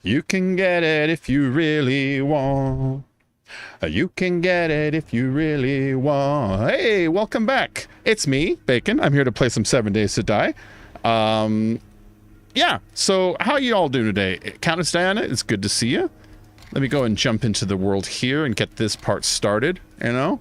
You can get it if you really want. You can get it if you really want. Hey, welcome back. It's me, Bacon. I'm here to play some 7 Days to Die. Yeah, so how you all doing today? Countess Diana, it's good to see you. Let me go and jump into the world here and get this part started, you know?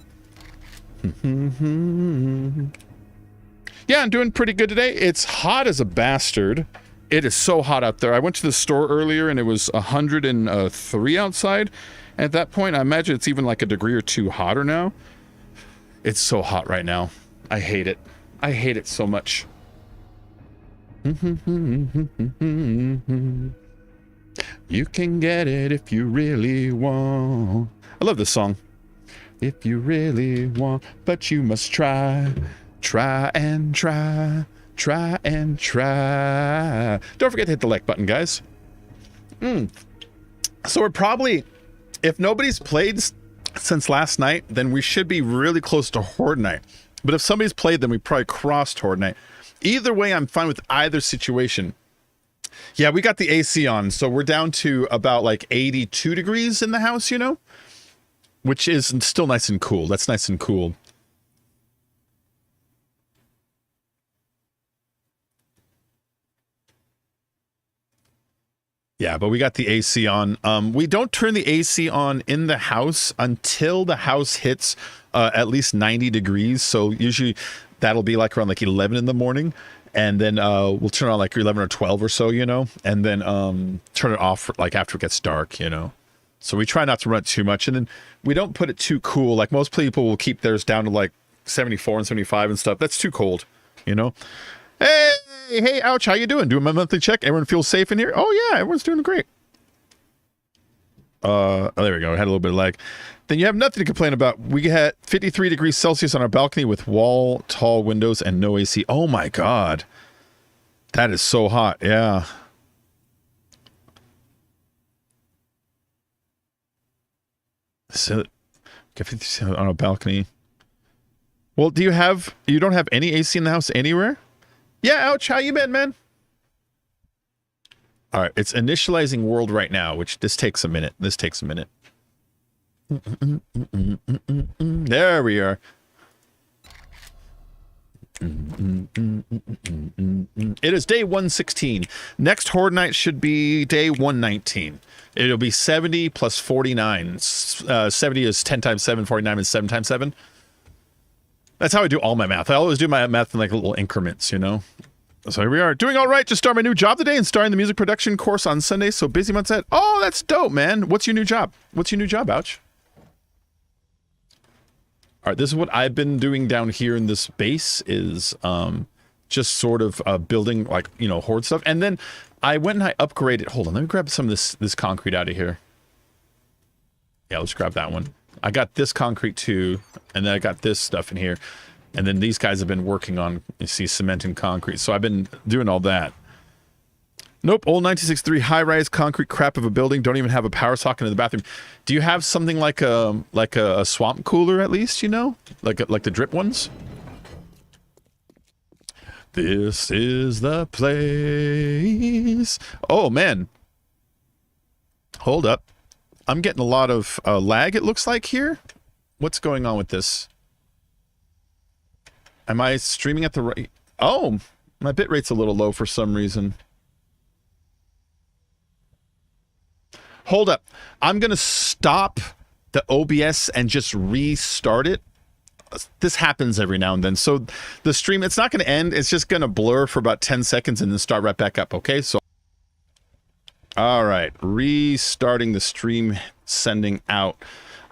Yeah, I'm doing pretty good today. It's hot as a bastard. It is so hot out there. I went to the store earlier and it was 103 outside. At that point, I imagine it's even like a degree or two hotter now. It's so hot right now. I hate it. I hate it so much. You can get it if you really want. I love this song. If you really want, but you must try. Try and try. Try and try. Don't forget to hit the like button, guys. So we're probably... If nobody's played since last night, then we should be really close to Horde Night. But if somebody's played, then we probably crossed Horde Night. Either way, I'm fine with either situation. Yeah, we got the AC on, so we're down to about like 82 degrees in the house, you know? Which is still nice and cool. That's nice and cool. Yeah, but we got the AC on. We don't turn the AC on in the house until the house hits at least 90 degrees. So usually that'll be like around like 11 in the morning. And then we'll turn on like 11 or 12 or so, you know, and then turn it off like after it gets dark, you know. So we try not to run it too much. And then we don't put it too cool. Like most people will keep theirs down to like 74 and 75 and stuff. That's too cold, you know. Hey, ouch, how you doing? Doing my monthly check. Everyone feels safe in here? Oh, yeah, everyone's doing great. Oh, there we go. I had a little bit of lag. Then you have nothing to complain about. We had 53 degrees Celsius on our balcony with wall, tall windows, and no AC. Oh, my God. That is so hot. Yeah. So, get 50 on a balcony. Well, you don't have any AC in the house anywhere? Yeah, ouch, how you been, man? All right, it's initializing world right now, which this takes a minute. This takes a minute. There we are. It is day 116. Next Horde Night should be day 119. It'll be 70 plus 49. 70 is 10 times 7, 49 is 7 times 7. That's how I do all my math. I always do my math in like little increments, you know? So here we are. Doing all right. Just started my new job today and starting the music production course on Sunday. So busy months ahead. Oh, that's dope, man. What's your new job? What's your new job, Ouch? All right, this is what I've been doing down here in this base is just sort of building like, you know, Horde stuff. And then I went and I upgraded. Hold on, let me grab some of this concrete out of here. Yeah, let's grab that one. I got this concrete too, and then I got this stuff in here. And then these guys have been working on, you see, cement and concrete. So I've been doing all that. Nope, old 1963 high-rise concrete crap of a building. Don't even have a power socket in the bathroom. Do you have something like a swamp cooler at least, you know? Like the drip ones? This is the place. Oh, man. Hold up. I'm getting a lot of lag, it looks like, here. What's going on with this? Am I streaming at the right... Oh, my bitrate's a little low for some reason. Hold up. I'm going to stop the OBS and just restart it. This happens every now and then. So the stream, it's not going to end. It's just going to blur for about 10 seconds and then start right back up, okay? So... All right, restarting the stream, sending out.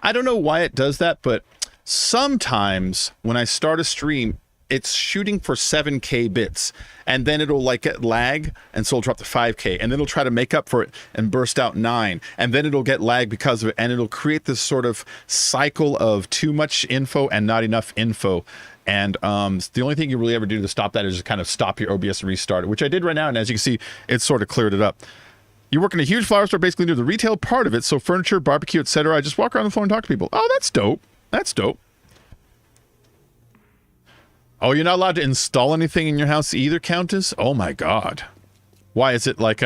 I don't know why it does that, but sometimes when I start a stream, it's shooting for 7K bits, and then it'll like get lag, and so it'll drop to 5K, and then it'll try to make up for it and burst out 9, and then it'll get lag because of it, and it'll create this sort of cycle of too much info and not enough info. And the only thing you really ever do to stop that is just kind of stop your OBS and restart it, which I did right now, and as you can see, it sort of cleared it up. You work in a huge flower store, basically near the retail part of it, so furniture, barbecue, etc. I just walk around the floor and talk to people. Oh, that's dope. That's dope. Oh, you're not allowed to install anything in your house either, Countess? Oh my God. Why is it like,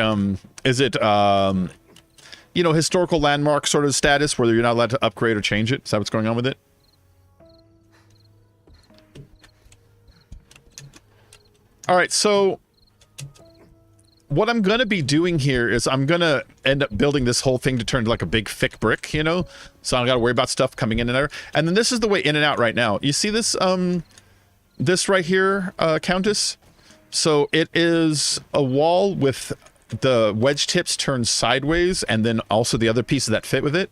you know, historical landmark sort of status where you're not allowed to upgrade or change it. Is that what's going on with it? All right, so what I'm going to be doing here is I'm going to end up building this whole thing to turn to like a big thick brick, you know? So I don't got to worry about stuff coming in and out. And then this is the way in and out right now. You see this, this right here, Countess? So it is a wall with the wedge tips turned sideways and then also the other pieces that fit with it.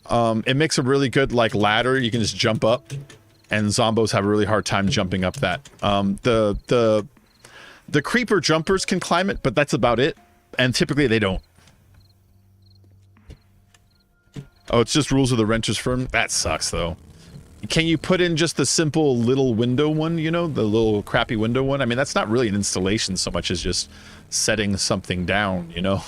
It makes a really good like ladder. You can just jump up. And zombos have a really hard time jumping up that. The creeper jumpers can climb it, but that's about it. And typically they don't. Oh, it's just rules of the renter's firm? That sucks, though. Can you put in just the simple little window one, you know? The little crappy window one? I mean, that's not really an installation so much as just setting something down, you know?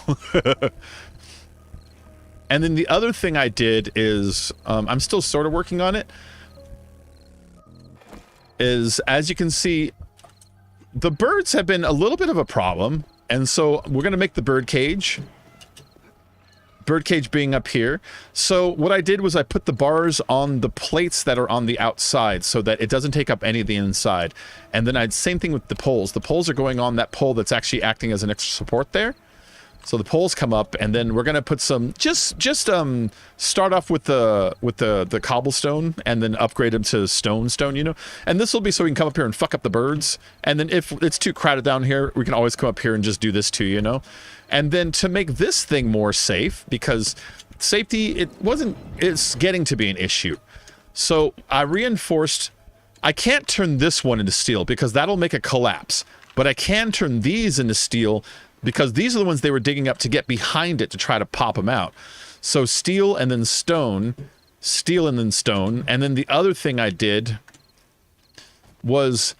And then the other thing I did is, I'm still sort of working on it, is, as you can see, the birds have been a little bit of a problem, and so we're going to make the bird cage being up here. So what I did was I put the bars on the plates that are on the outside so that it doesn't take up any of the inside. And then same thing with the poles. The poles are going on that pole that's actually acting as an extra support there. So the poles come up, and then we're gonna put some just start off with the cobblestone, and then upgrade them to stone, you know. And this will be so we can come up here and fuck up the birds. And then if it's too crowded down here, we can always come up here and just do this too, you know. And then to make this thing more safe, because safety it's getting to be an issue. So I reinforced. I can't turn this one into steel because that'll make it collapse, but I can turn these into steel, because these are the ones they were digging up to get behind it to try to pop them out. So steel and then stone, steel and then stone. And then the other thing I did was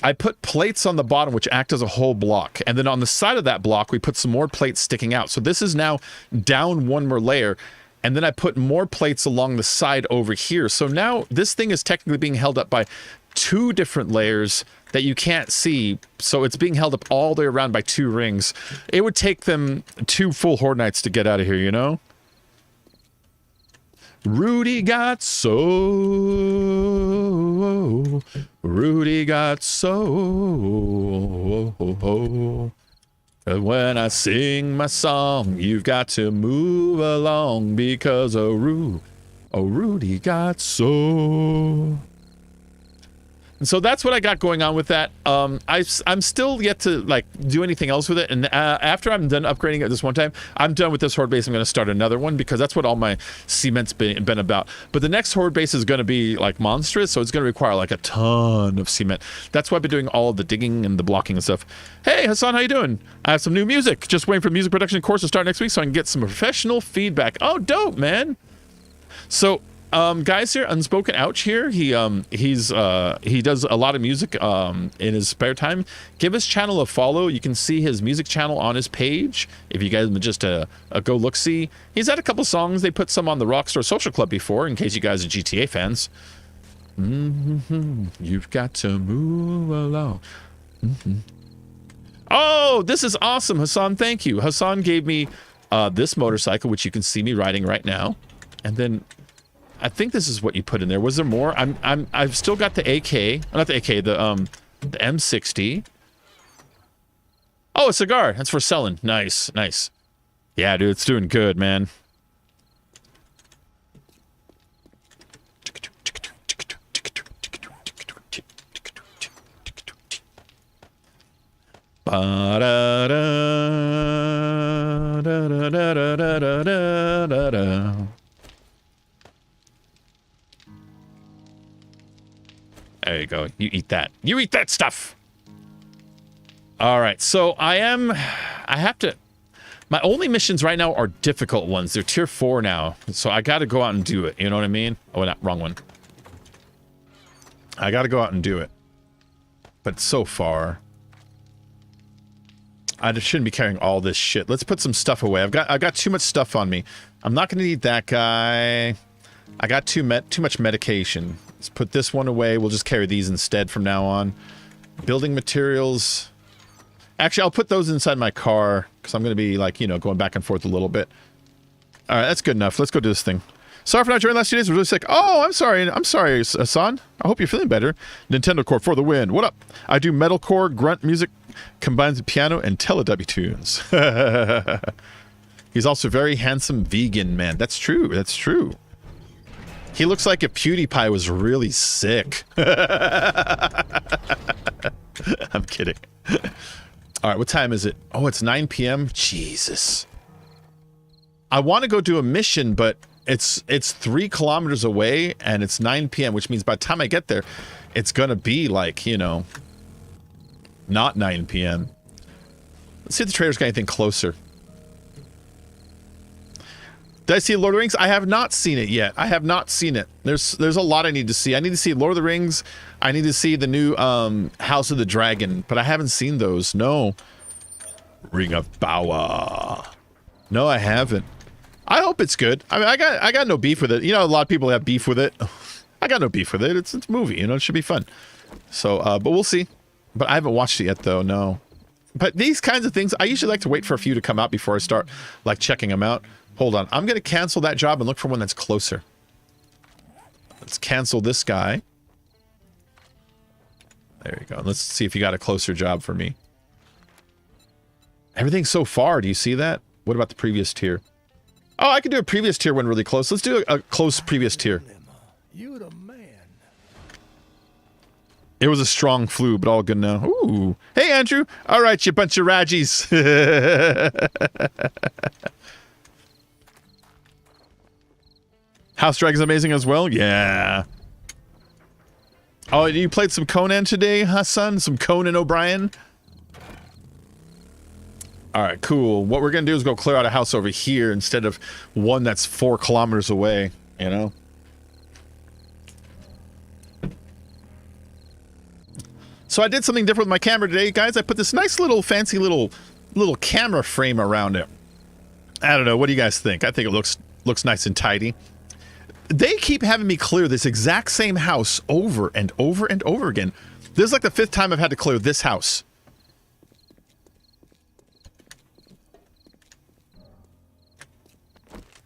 I put plates on the bottom which act as a whole block. And then on the side of that block, we put some more plates sticking out. So this is now down one more layer. And then I put more plates along the side over here. So now this thing is technically being held up by 2 different layers that you can't see, so it's being held up all the way around by 2 rings. It would take them 2 full Horde Nights to get out of here, you know? Rudy got so... Rudy got so... When I sing my song, you've got to move along, because Rudy got so... And so that's what I got going on with that. I'm still yet to like do anything else with it. And after I'm done upgrading it this one time, I'm done with this horde base. I'm going to start another one, because that's what all my cement's been about. But the next horde base is going to be like monstrous, so it's going to require like a ton of cement. That's why I've been doing all of the digging and the blocking and stuff. Hey Hassan, how you doing? I have some new music. Just waiting for the music production course to start next week so I can get some professional feedback. Oh, dope, man. So guys here, Unspoken Ouch here, he does a lot of music in his spare time. Give his channel a follow. You can see his music channel on his page if you guys just go look see. He's had a couple songs. They put some on the Rockstar Social Club before, in case you guys are GTA fans. You've got to move along. Oh, this is awesome, Hassan. Thank you. Hassan gave me this motorcycle, which you can see me riding right now, and then I think this is what you put in there. Was there more? I've still got the AK, not the AK, the M60. Oh, a cigar. That's for selling. Nice, nice. Yeah, dude, it's doing good, man. There you go. You eat that. You eat that stuff. All right. So I have to, my only missions right now are difficult ones. They're tier 4 now. So I got to go out and do it. You know what I mean? Oh, not wrong one. I got to go out and do it. But so far, I just shouldn't be carrying all this shit. Let's put some stuff away. I've got too much stuff on me. I'm not going to need that guy. I got too much medication. Let's put this one away. We'll just carry these instead from now on. Building materials. Actually, I'll put those inside my car because I'm going to be like, you know, going back and forth a little bit. All right, that's good enough. Let's go do this thing. Sorry for not joining last 2 days. I was really sick. Oh, I'm sorry. I'm sorry, Hassan. I hope you're feeling better. Nintendo Core for the win. What up? I do metalcore, grunt music, combines with piano and Teletubby tunes. He's also a very handsome vegan man. That's true. That's true. He looks like if PewDiePie was really sick. I'm kidding. All right, what time is it? Oh, it's 9 p.m. Jesus. I want to go do a mission, but it's 3 kilometers away, and it's 9 p.m., which means by the time I get there, it's going to be like, you know, not 9 p.m. Let's see if the trader's got anything closer. Did I see Lord of the Rings? I have not seen it yet. I have not seen it. There's a lot I need to see. I need to see Lord of the Rings. I need to see the new House of the Dragon, but I haven't seen those. No. Ring of Power. No, I haven't. I hope it's good. I mean, I got no beef with it. You know, a lot of people have beef with it. I got no beef with it. It's a movie, you know, it should be fun. So, but we'll see. But I haven't watched it yet, though, no. But these kinds of things, I usually like to wait for a few to come out before I start, like, checking them out. Hold on. I'm going to cancel that job and look for one that's closer. Let's cancel this guy. There you go. Let's see if you got a closer job for me. Everything's so far. Do you see that? What about the previous tier? Oh, I could do a previous tier one really close. Let's do a close previous tier. You the man. It was a strong flu, but all good now. Ooh. Hey, Andrew. All right, you bunch of Raggies. House Dragon's amazing as well? Yeah. Oh, you played some Conan today, Hassan? Some Conan O'Brien? Alright, cool. What we're gonna do is go clear out a house over here instead of one that's 4 kilometers away, you know? So I did something different with my camera today, guys. I put this nice little fancy little camera frame around it. I don't know, what do you guys think? I think it looks nice and tidy. They keep having me clear this exact same house over and over and over again. This is like the 5th time I've had to clear this house.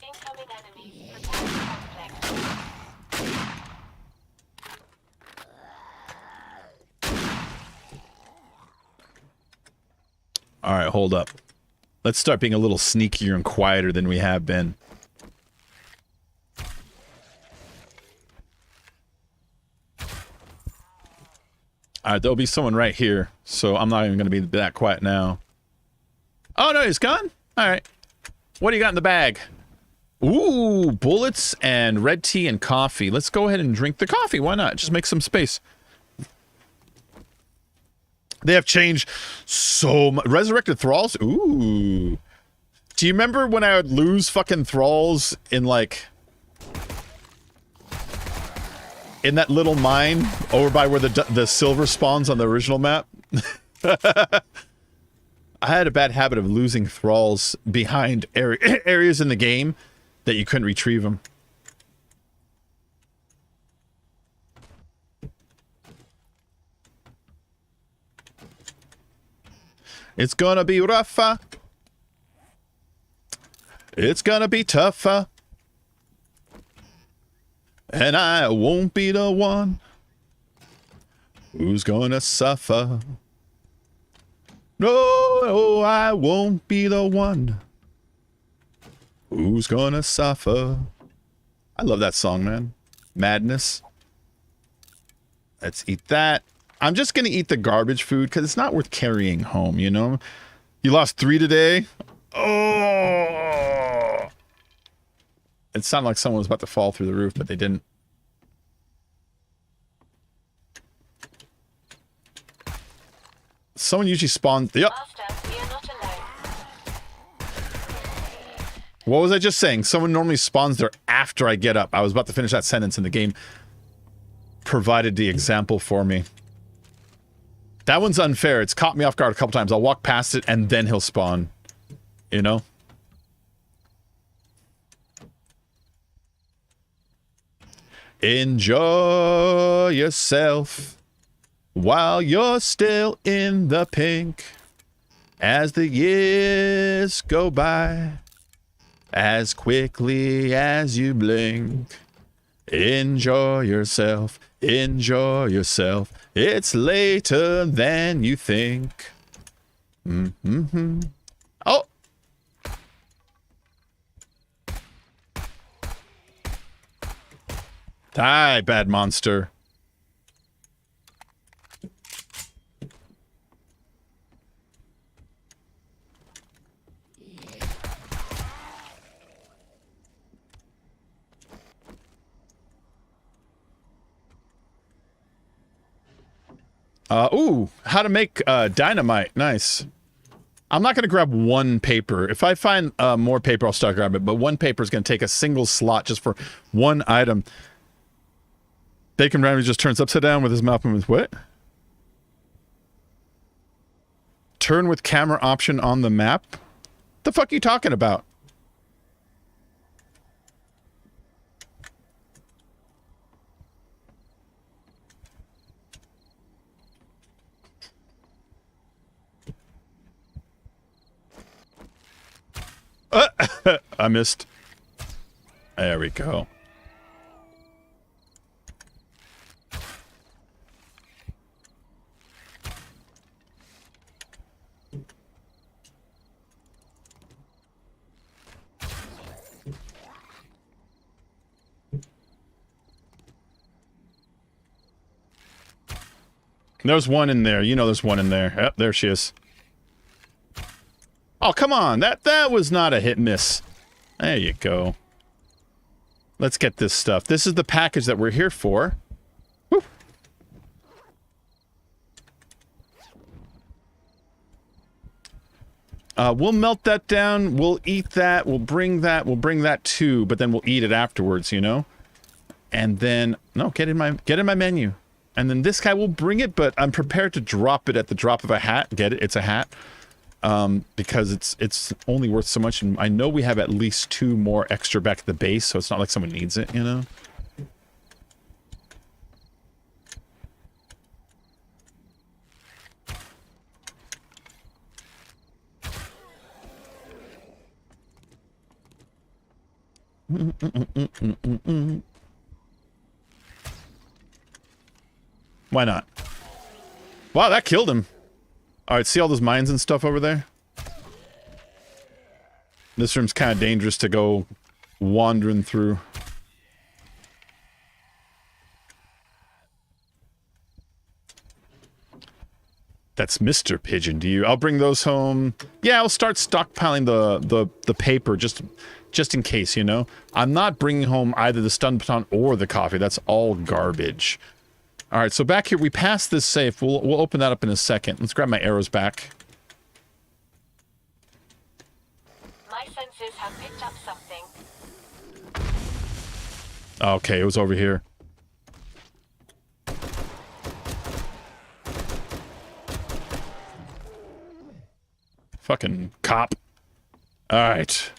Incoming enemy. Protect conflict. All right, hold up. Let's start being a little sneakier and quieter than we have been. Alright, there'll be someone right here, so I'm not even going to be that quiet now. Oh, no, he's gone? Alright. What do you got in the bag? Ooh, bullets and red tea and coffee. Let's go ahead and drink the coffee. Why not? Just make some space. They have changed so much. Resurrected Thralls? Ooh. Do you remember when I would lose fucking Thralls in, like... in that little mine over by where the silver spawns on the original map? I had a bad habit of losing Thralls behind areas in the game that you couldn't retrieve them. It's gonna be rougher. It's gonna be tougher. And I won't be the one who's gonna suffer. No, I won't be the one who's gonna suffer. I love that song, man. Madness. Let's eat that. I'm just gonna eat the garbage food because it's not worth carrying home, you know? You lost 3 today? Oh! It sounded like someone was about to fall through the roof, but they didn't. Someone usually spawns... Yep. Master, we are not alone. What was I just saying? Someone normally spawns there after I get up. I was about to finish that sentence and the game provided the example for me. That one's unfair. It's caught me off guard a couple times. I'll walk past it and then he'll spawn. You know? Enjoy yourself while you're still in the pink as the years go by as quickly as you blink. Enjoy yourself, enjoy yourself. It's later than you think. Mm-hmm. Oh! Die, bad monster. Ooh, how to make dynamite. Nice. I'm not going to grab one paper. If I find more paper, I'll start grabbing it. But one paper is going to take a single slot just for one item. Bacon randomly just turns upside down with his mouth movements. What? Turn with camera option on the map? The fuck are you talking about? I missed. There we go. There's one in there. You know there's one in there. Yep, there she is. Oh, come on. That was not a hit and miss. There you go. Let's get this stuff. This is the package that we're here for. Woo. We'll melt that down. We'll eat that. We'll bring that. We'll bring that too, but then we'll eat it afterwards, you know? And then... No, get in my menu. And then this guy will bring it, but I'm prepared to drop it at the drop of a hat. Get it? It's a hat. Because it's only worth so much, and I know we have at least 2 more extra back at the base, so it's not like someone needs it, you know? Why not? Wow, that killed him. Alright, see all those mines and stuff over there? This room's kind of dangerous to go wandering through. That's Mr. Pigeon to you. I'll bring those home. Yeah, I'll start stockpiling the paper just in case, you know? I'm not bringing home either the stun baton or the coffee. That's all garbage. All right, so back here, we passed this safe. We'll open that up in a second. Let's grab my arrows back. My senses have picked up something. Okay, it was over here. Fucking cop. All right.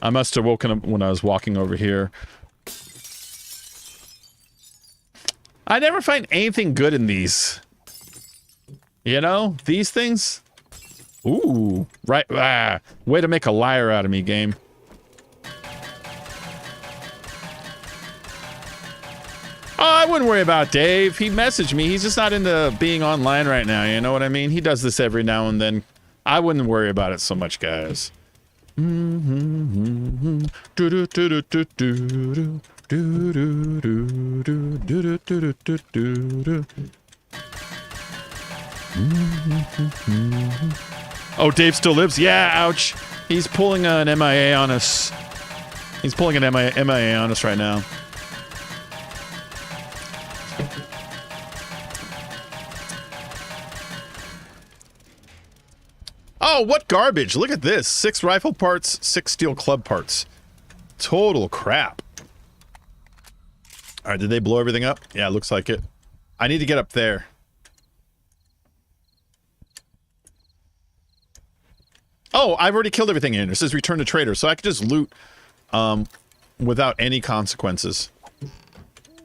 I must have woken up when I was walking over here. I never find anything good in these. You know? These things? Ooh. Right. Ah, way to make a liar out of me, game. Oh, I wouldn't worry about Dave. He messaged me. He's just not into being online right now. You know what I mean? He does this every now and then. I wouldn't worry about it so much, guys. Oh, Dave still lives? Yeah, ouch. He's pulling an MIA on us. He's pulling an MIA on us right now. Oh, what garbage. Look at this. 6 rifle parts, 6 steel club parts. Total crap. All right, did they blow everything up? Yeah, it looks like it. I need to get up there. Oh, I've already killed everything in here. It says return to trader, so I could just loot without any consequences.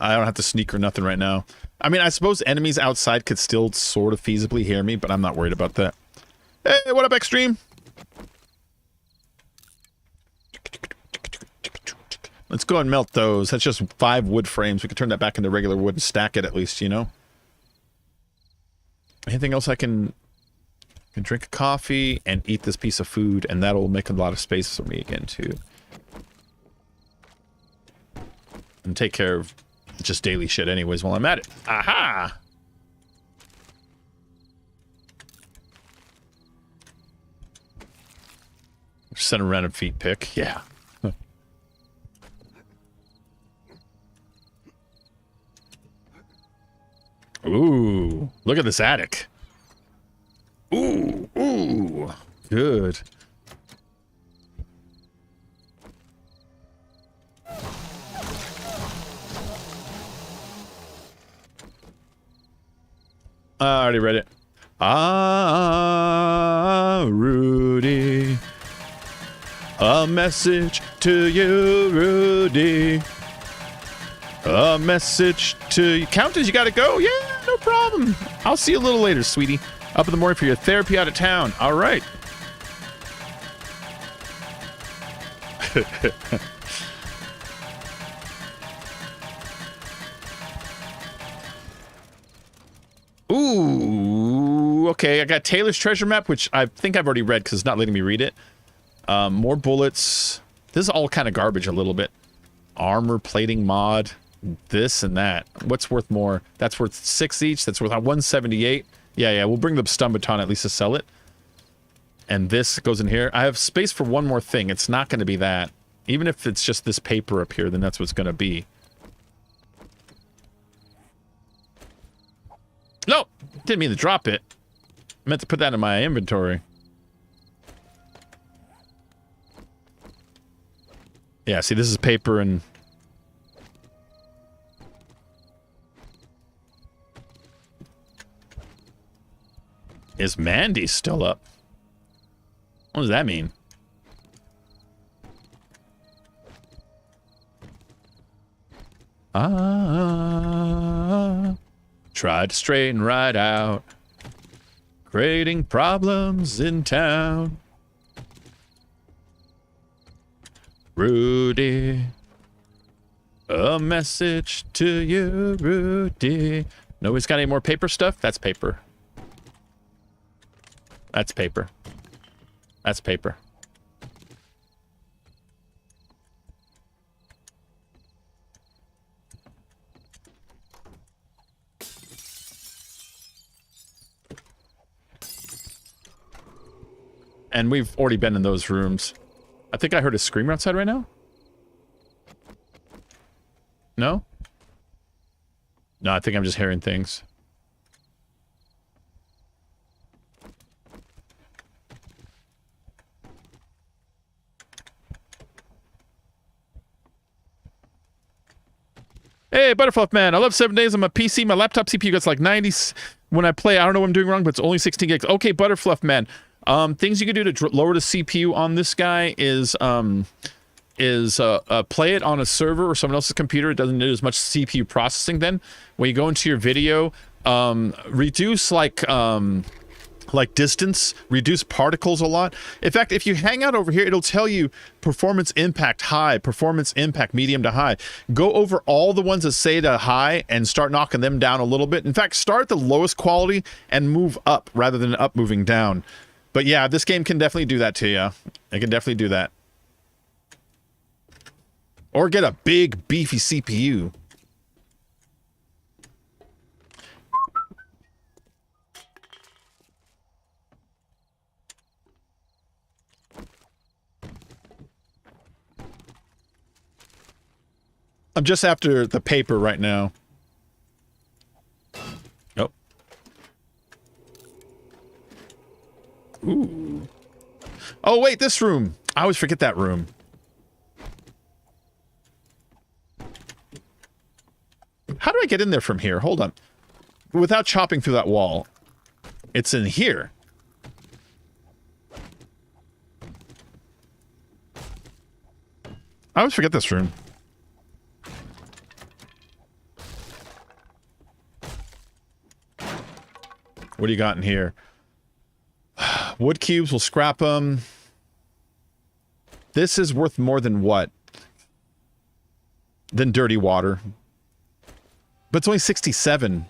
I don't have to sneak or nothing right now. I mean, I suppose enemies outside could still sort of feasibly hear me, but I'm not worried about that. Hey, what up, Extreme? Let's go and melt those. That's just 5 wood frames. We can turn that back into regular wood and stack it at least, you know? Anything else I can drink a coffee and eat this piece of food, and that'll make a lot of space for me again, too. And take care of just daily shit anyways while I'm at it. Aha! Center random feet pick. Yeah. Ooh, look at this attic. Ooh, ooh, good. I already read it. Ah, Rudy. A message to you, Rudy. A message to you. Countess, you gotta go? Yeah, no problem. I'll see you a little later, sweetie. Up in the morning for your therapy out of town. All right. Ooh, okay. I got Taylor's treasure map, which I think I've already read because it's not letting me read it. More bullets. This is all kind of garbage a little bit. Armor plating mod. This and that. What's worth more? That's worth 6 each. That's worth 178. Yeah, we'll bring the stun baton at least to sell it. And this goes in here. I have space for one more thing. It's not going to be that. Even if it's just this paper up here, then that's what's going to be. No! Didn't mean to drop it. I meant to put that in my inventory. Yeah, see, this is paper and... Is Mandy still up? What does that mean? Tried to straighten right out. Creating problems in town. Rudy. A message to you, Rudy. Nobody's got any more paper stuff? That's paper. That's paper. That's paper. And we've already been in those rooms. I think I heard a screamer outside right now. No? No, I think I'm just hearing things. Hey, Butterfluff Man, I love 7 days on my PC. My laptop CPU gets like 90 when I play. I don't know what I'm doing wrong, but it's only 16 gigs. Okay, Butterfluff Man. Things you can do to lower the CPU on this guy is play it on a server or someone else's computer. It doesn't need as much CPU processing then. When you go into your video, reduce like distance, reduce particles a lot. In fact, if you hang out over here, it'll tell you performance impact high, performance impact medium to high. Go over all the ones that say to high and start knocking them down a little bit. In fact, start at the lowest quality and move up rather than up moving down. But yeah, this game can definitely do that to you. It can definitely do that. Or get a big, beefy CPU. I'm just after the paper right now. Nope. Ooh. Oh, wait, this room. I always forget that room. How do I get in there from here? Hold on. Without chopping through that wall. It's in here. I always forget this room. What do you got in here? Wood cubes, we'll scrap them. This is worth more than what? than dirty water. But it's only 67.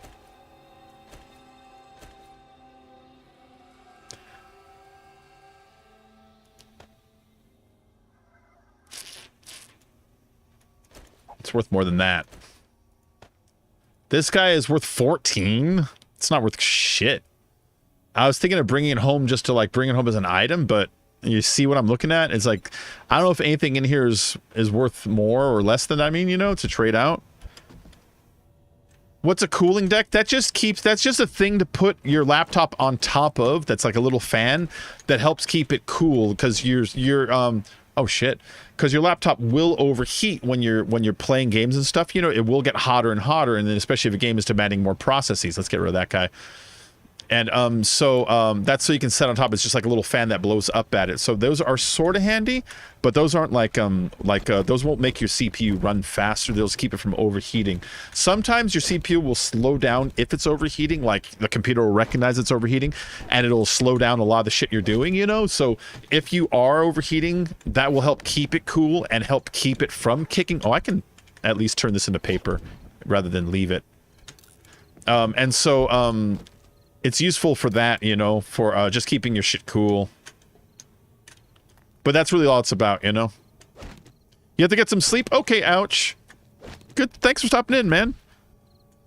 It's worth more than that. This guy is worth 14. It's not worth shit. I was thinking of bringing it home just to like bring it home as an item, but you see what I'm looking at? It's like, I don't know if anything in here is worth more or less than, I mean, you know, to trade out. What's a cooling deck? That just keeps, that's just a thing to put your laptop on top of. That's like a little fan that helps keep it cool because oh shit, because your laptop will overheat when you're playing games and stuff. You know, it will get hotter and hotter, and then especially if a game is demanding more processes. Let's get rid of that guy. And that's so you can set on top. It's just like a little fan that blows up at it. So those are sort of handy, but those aren't like those won't make your CPU run faster. They'll just keep it from overheating. Sometimes your CPU will slow down if it's overheating, like the computer will recognize it's overheating and it'll slow down a lot of the shit you're doing, you know? So if you are overheating, that will help keep it cool and help keep it from kicking. Oh, I can at least turn this into paper rather than leave it. It's useful for that, you know, for just keeping your shit cool. But that's really all it's about, you know? You have to get some sleep? Okay, ouch. Good, thanks for stopping in, man.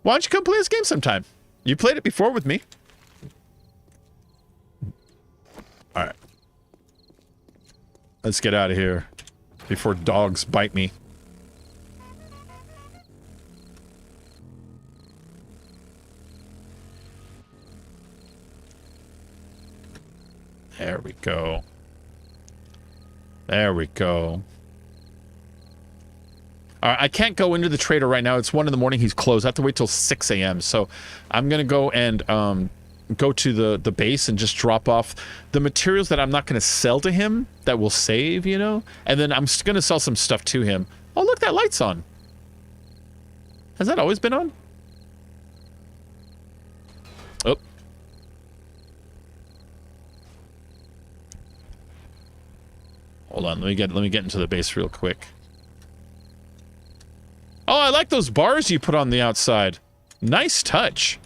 Why don't you come play this game sometime? You played it before with me. Alright. Let's get out of here before dogs bite me. There we go. There we go. All right, I can't go into the trader right now. It's 1 in the morning. He's closed. I have to wait till 6 a.m. So I'm going to go and go to the base and just drop off the materials that I'm not going to sell to him that will save, you know? And then I'm going to sell some stuff to him. Oh, look, that light's on. Has that always been on? Oh. Hold on, let me get into the base real quick. Oh, I like those bars you put on the outside. Nice touch.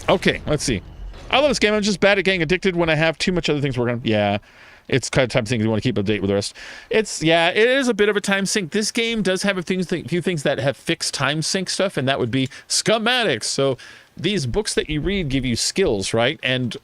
Okay, let's see. I love this game. I'm just bad at getting addicted when I have too much other things working on. Yeah. It's kind of time sink. You want to keep up to date with the rest. Yeah, it is a bit of a time sink. This game does have a few things that have fixed time sink stuff, and that would be schematics. So these books that you read give you skills, right? And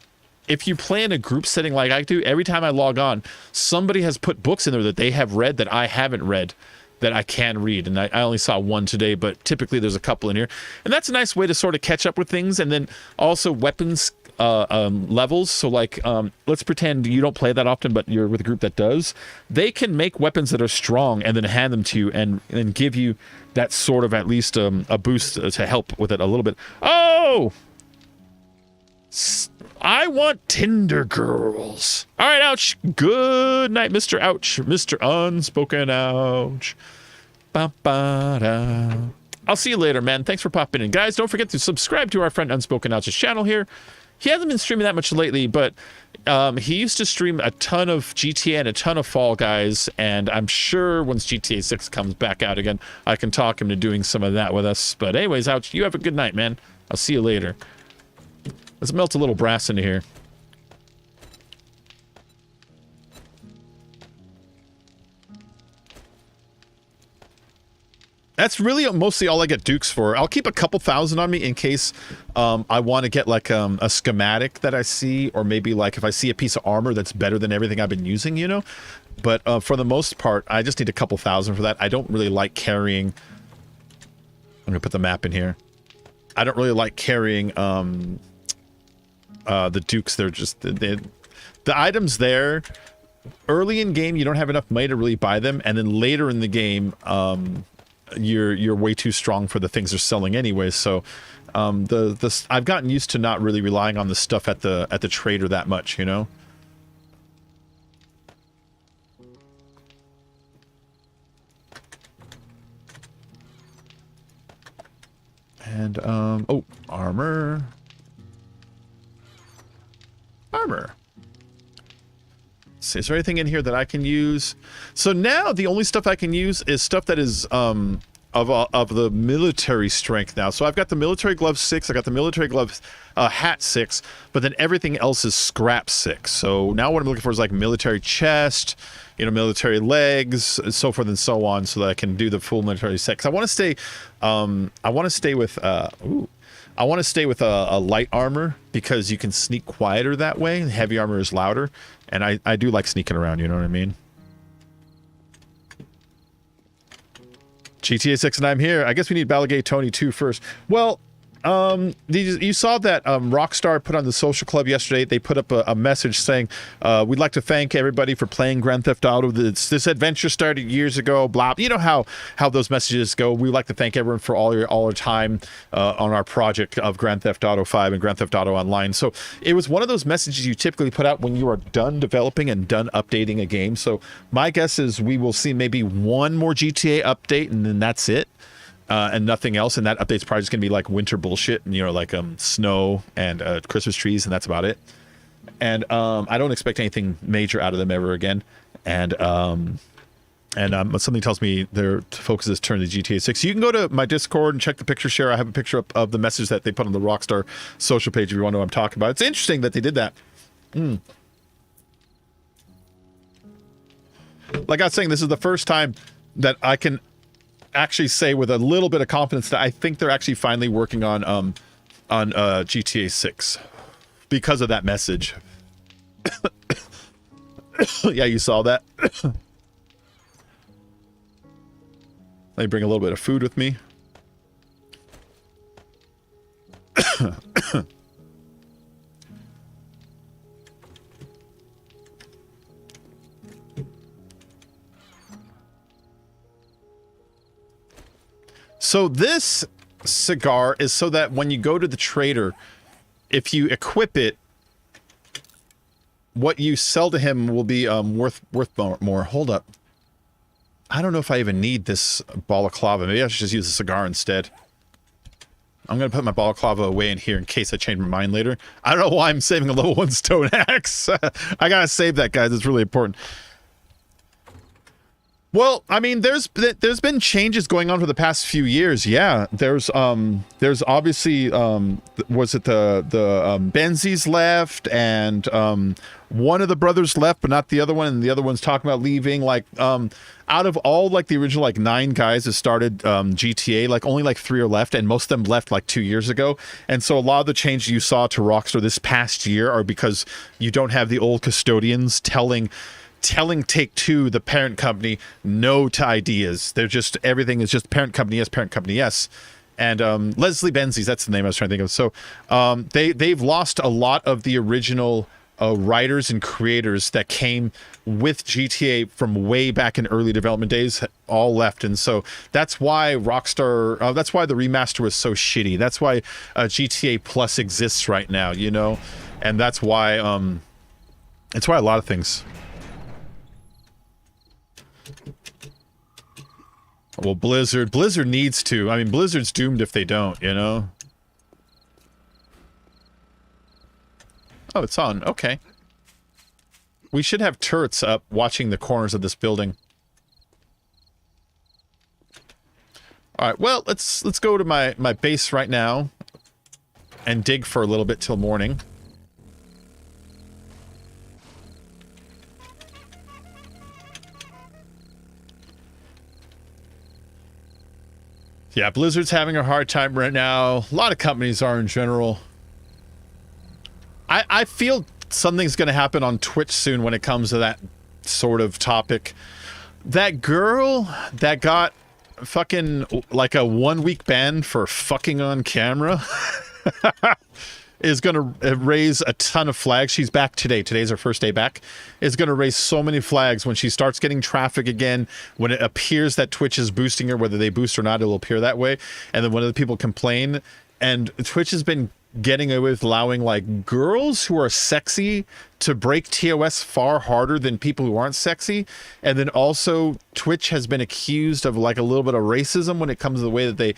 if you play in a group setting like I do, every time I log on, somebody has put books in there that they have read that I haven't read, that I can read. And I only saw one today, but typically there's a couple in here. And that's a nice way to sort of catch up with things. And then also weapons levels. So like, let's pretend you don't play that often, but you're with a group that does. They can make weapons that are strong and then hand them to you and give you that sort of at least a boost to help with it a little bit. Oh! I want Tinder girls. All right, ouch. Good night, Mr. Ouch. Mr. Unspoken Ouch. Ba-ba-da. I'll see you later, man. Thanks for popping in. Guys, don't forget to subscribe to our friend Unspoken Ouch's channel here. He hasn't been streaming that much lately, but he used to stream a ton of GTA and a ton of Fall Guys, and I'm sure once GTA 6 comes back out again, I can talk him to doing some of that with us. But anyways, Ouch, you have a good night, man. I'll see you later. Let's melt a little brass into here. That's really mostly all I get dukes for. I'll keep a couple thousand on me in case I want to get like a schematic that I see, or maybe like if I see a piece of armor that's better than everything I've been using, you know? But for the most part, I just need a couple thousand for that. I don't really like carrying... I'm going to put the map in here. I don't really like carrying the dukes. They're just... the items there... Early in game, you don't have enough money to really buy them, and then later in the game... you're way too strong for the things they're selling anyway. So I've gotten used to not really relying on the stuff at the trader that much, you know. And oh, armor. Armor. Let's see, is there anything in here that I can use? So now the only stuff I can use is stuff that is of the military strength now. So I've got the military glove 6, I got the military glove hat 6, but then everything else is scrap 6. So now what I'm looking for is like military chest, you know, military legs, and so forth and so on, so that I can do the full military set. 'Cause I want to stay with I want to stay with a light armor because you can sneak quieter that way. Heavy armor is louder, and I do like sneaking around, you know what I mean? GTA 6 and I'm here. I guess we need Balagay Tony 2 first. Well, you saw that Rockstar put on the social club yesterday. They put up a message saying, we'd like to thank everybody for playing Grand Theft Auto. This adventure started years ago, blah. You know how those messages go. We'd like to thank everyone for all your time on our project of Grand Theft Auto 5 and Grand Theft Auto Online. So it was one of those messages you typically put out when you are done developing and done updating a game. So my guess is we will see maybe one more GTA update and then that's it. And nothing else, and that update's probably just gonna be like winter bullshit, and you know, like snow and Christmas trees, and that's about it. And I don't expect anything major out of them ever again. And something tells me their focus is turned to GTA 6. So you can go to my Discord and check the picture share. I have a picture of the message that they put on the Rockstar social page if you want to know what I'm talking about. It's interesting that they did that. Like I was saying, this is the first time that I can actually say with a little bit of confidence that I think they're actually finally working on GTA 6 because of that message. Yeah, you saw that. Let me bring a little bit of food with me. So this cigar is so that when you go to the trader, if you equip it, what you sell to him will be worth more. Hold up. I don't know if I even need this balaclava. Maybe I should just use a cigar instead. I'm going to put my balaclava away in here in case I change my mind later. I don't know why I'm saving a level 1 stone axe. I got to save that, guys. It's really important. Well, I mean, there's been changes going on for the past few years. Yeah, there's obviously was it the Benzies left, and one of the brothers left, but not the other one, and the other one's talking about leaving. Like out of all like the original like 9 guys that started GTA, like only like 3 are left, and most of them left like 2 years ago. And so a lot of the changes you saw to Rockstar this past year are because you don't have the old custodians telling Take-Two, the parent company, no to ideas. They're just, everything is just parent company yes, parent company yes. And Leslie Benzies, that's the name I was trying to think of. So they've lost a lot of the original writers and creators that came with GTA from way back in early development days, all left. And so that's why Rockstar, that's why the remaster was so shitty. That's why GTA Plus exists right now, you know? And that's why a lot of things. Well, Blizzard needs to. I mean, Blizzard's doomed if they don't, you know? Oh, it's on. Okay. We should have turrets up watching the corners of this building. All right, well, let's go to my base right now and dig for a little bit till morning. Yeah, Blizzard's having a hard time right now. A lot of companies are in general. I feel something's going to happen on Twitch soon when it comes to that sort of topic. That girl that got fucking like a 1-week ban for fucking on camera is going to raise a ton of flags. She's back today. Today's her first day back. Is going to raise so many flags when she starts getting traffic again, when it appears that Twitch is boosting her, whether they boost or not, it'll appear that way. And then when other people complain, and Twitch has been getting away with allowing like girls who are sexy to break TOS far harder than people who aren't sexy. And then also Twitch has been accused of like a little bit of racism when it comes to the way that they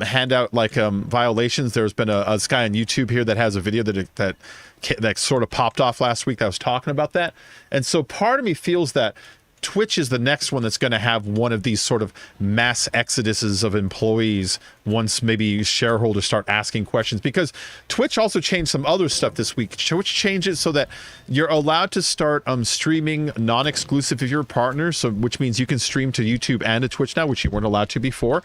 hand out like violations. There's been a guy on YouTube here that has a video that sort of popped off last week that was talking about that. And so part of me feels that Twitch is the next one that's going to have one of these sort of mass exoduses of employees once maybe shareholders start asking questions, because Twitch also changed some other stuff this week. Twitch changed it so that you're allowed to start streaming non-exclusive if you're a partner, so which means you can stream to YouTube and to Twitch now, which you weren't allowed to before.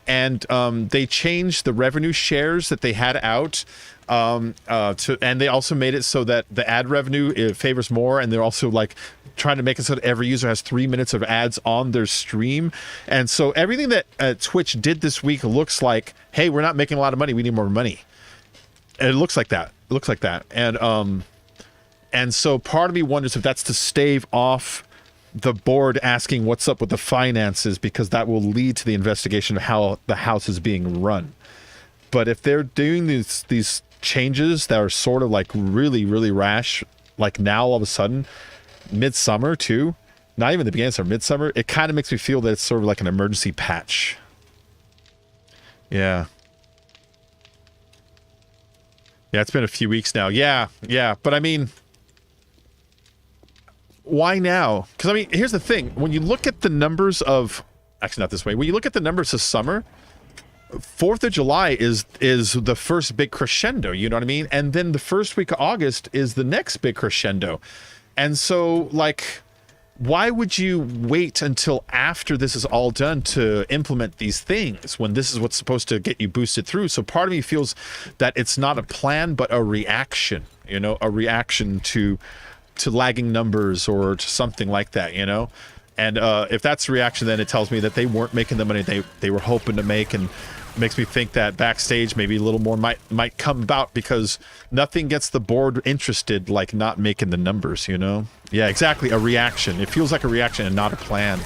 And they changed the revenue shares that they had out and they also made it so that the ad revenue, it favors more, and they're also like trying to make it so that every user has 3 minutes of ads on their stream. And so everything that Twitch did this week looks like, hey, we're not making a lot of money, we need more money. And it looks like that. It looks like that. And so part of me wonders if that's to stave off the board asking what's up with the finances, because that will lead to the investigation of how the house is being run. But if they're doing these changes that are sort of like really, really rash, like now all of a sudden, midsummer too, not even the beginning of midsummer, it kind of makes me feel that it's sort of like an emergency patch. Yeah. Yeah, it's been a few weeks now. Yeah, but I mean, why now? Because I mean, here's the thing. When you look at the numbers of, actually not this way, when you look at the numbers of summer, 4th of July is the first big crescendo, you know what I mean? And then the first week of August is the next big crescendo. And so, like, why would you wait until after this is all done to implement these things when this is what's supposed to get you boosted through? So part of me feels that it's not a plan, but a reaction, you know, a reaction to lagging numbers or to something like that, you know? And if that's the reaction, then it tells me that they weren't making the money they were hoping to make, and makes me think that backstage maybe a little more might come about, because nothing gets the board interested like not making the numbers, you know? Yeah, exactly, a reaction. It feels like a reaction and not a plan.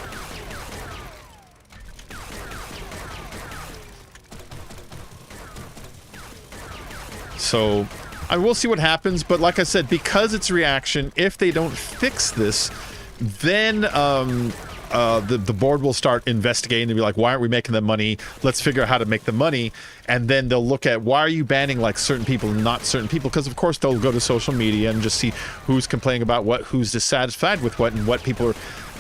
So I will see what happens, but like I said, because it's reaction, if they don't fix this, then the board will start investigating and be like, why aren't we making the money? Let's figure out how to make the money. And then they'll look at, why are you banning like certain people and not certain people? Because of course they'll go to social media and just see who's complaining about what, who's dissatisfied with what, and what people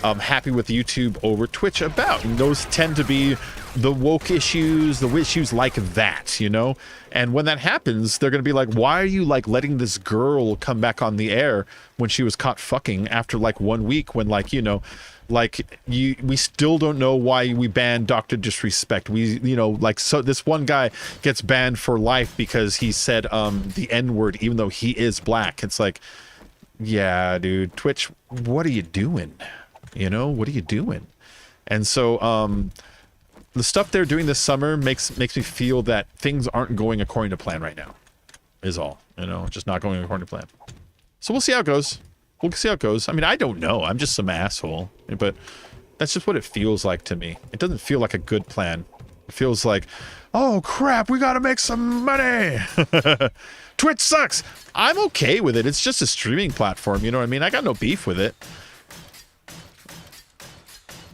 are happy with YouTube over Twitch about. And those tend to be the woke issues, the issues like that, you know? And when that happens, they're going to be like, why are you like letting this girl come back on the air when she was caught fucking after like 1 week, when like, you know, like we still don't know why we banned Dr. Disrespect. We, you know, like, so this one guy gets banned for life because he said the N-word even though he is black. It's like, yeah, dude, Twitch, what are you doing? You know, what are you doing? And so the stuff they're doing this summer makes me feel that things aren't going according to plan right now, is all. You know, just not going according to plan. So we'll see how it goes. We'll see how it goes. I mean, I don't know. I'm just some asshole. But that's just what it feels like to me. It doesn't feel like a good plan. It feels like, oh crap, we gotta make some money. Twitch sucks. I'm okay with it. It's just a streaming platform, you know what I mean? I got no beef with it.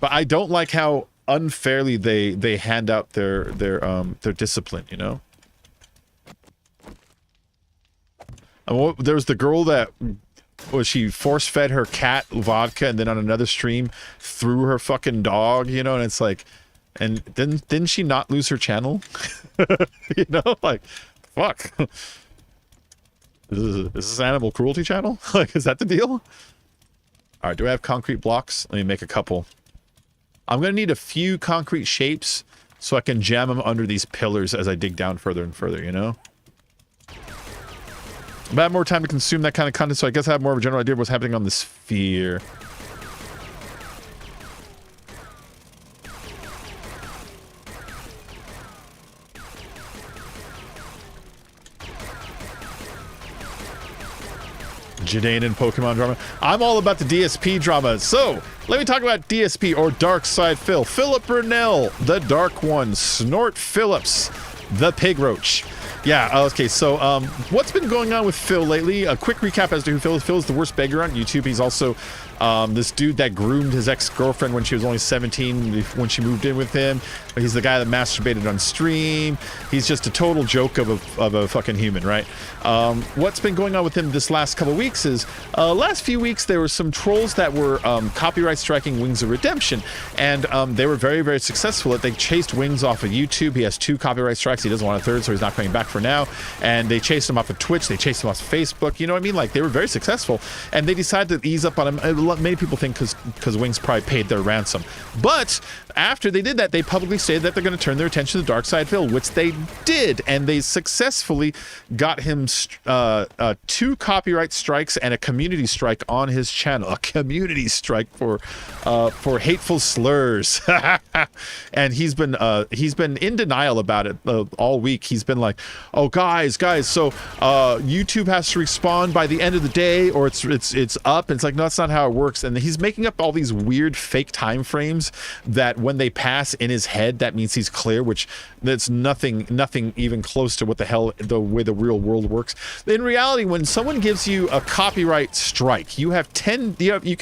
But I don't like how unfairly they hand out their discipline, you know? And there was the girl that she force-fed her cat vodka, and then on another stream threw her fucking dog, you know? And it's like, and didn't she not lose her channel? You know, like, fuck. Is this animal cruelty channel? Like, is that the deal? All right, do I have concrete blocks? Let me make a couple. I'm gonna need a few concrete shapes so I can jam them under these pillars as I dig down further and further, you know? But I have more time to consume that kind of content, so I guess I have more of a general idea of what's happening on the sphere. Jadane and Pokemon drama. I'm all about the DSP drama. So, let me talk about DSP, or Dark Side Phil. Philip Burnell, the Dark One. Snort Phillips, the Pig Roach. Yeah, okay, so what's been going on with Phil lately? A quick recap as to who Phil is. Phil is the worst beggar on YouTube. He's also this dude that groomed his ex-girlfriend when she was only 17 when she moved in with him. He's the guy that masturbated on stream. He's just a total joke of a fucking human, right? What's been going on with him this last couple of weeks is last few weeks there were some trolls that were copyright striking Wings of Redemption, and they were very, very successful. They chased Wings off of YouTube. He has 2 copyright strikes. He doesn't want a third, so he's not coming back for now. And they chased him off of Twitch. They chased him off Facebook. You know what I mean? Like, they were very successful, and they decided to ease up on him. Many people think because Wings probably paid their ransom, but after they did that, they publicly stated that they're going to turn their attention to Dark Side Phil, which they did, and they successfully got him 2 copyright strikes and a community strike on his channel. A community strike for hateful slurs, and he's been in denial about it all week. He's been like, "Oh, guys, so YouTube has to respond by the end of the day, or it's up." And it's like, no, that's not how it works. And he's making up all these weird fake time frames that when they pass in his head, that means he's clear, which that's nothing even close to what the hell the way the real world works. In reality, when someone gives you a copyright strike, you have 10 you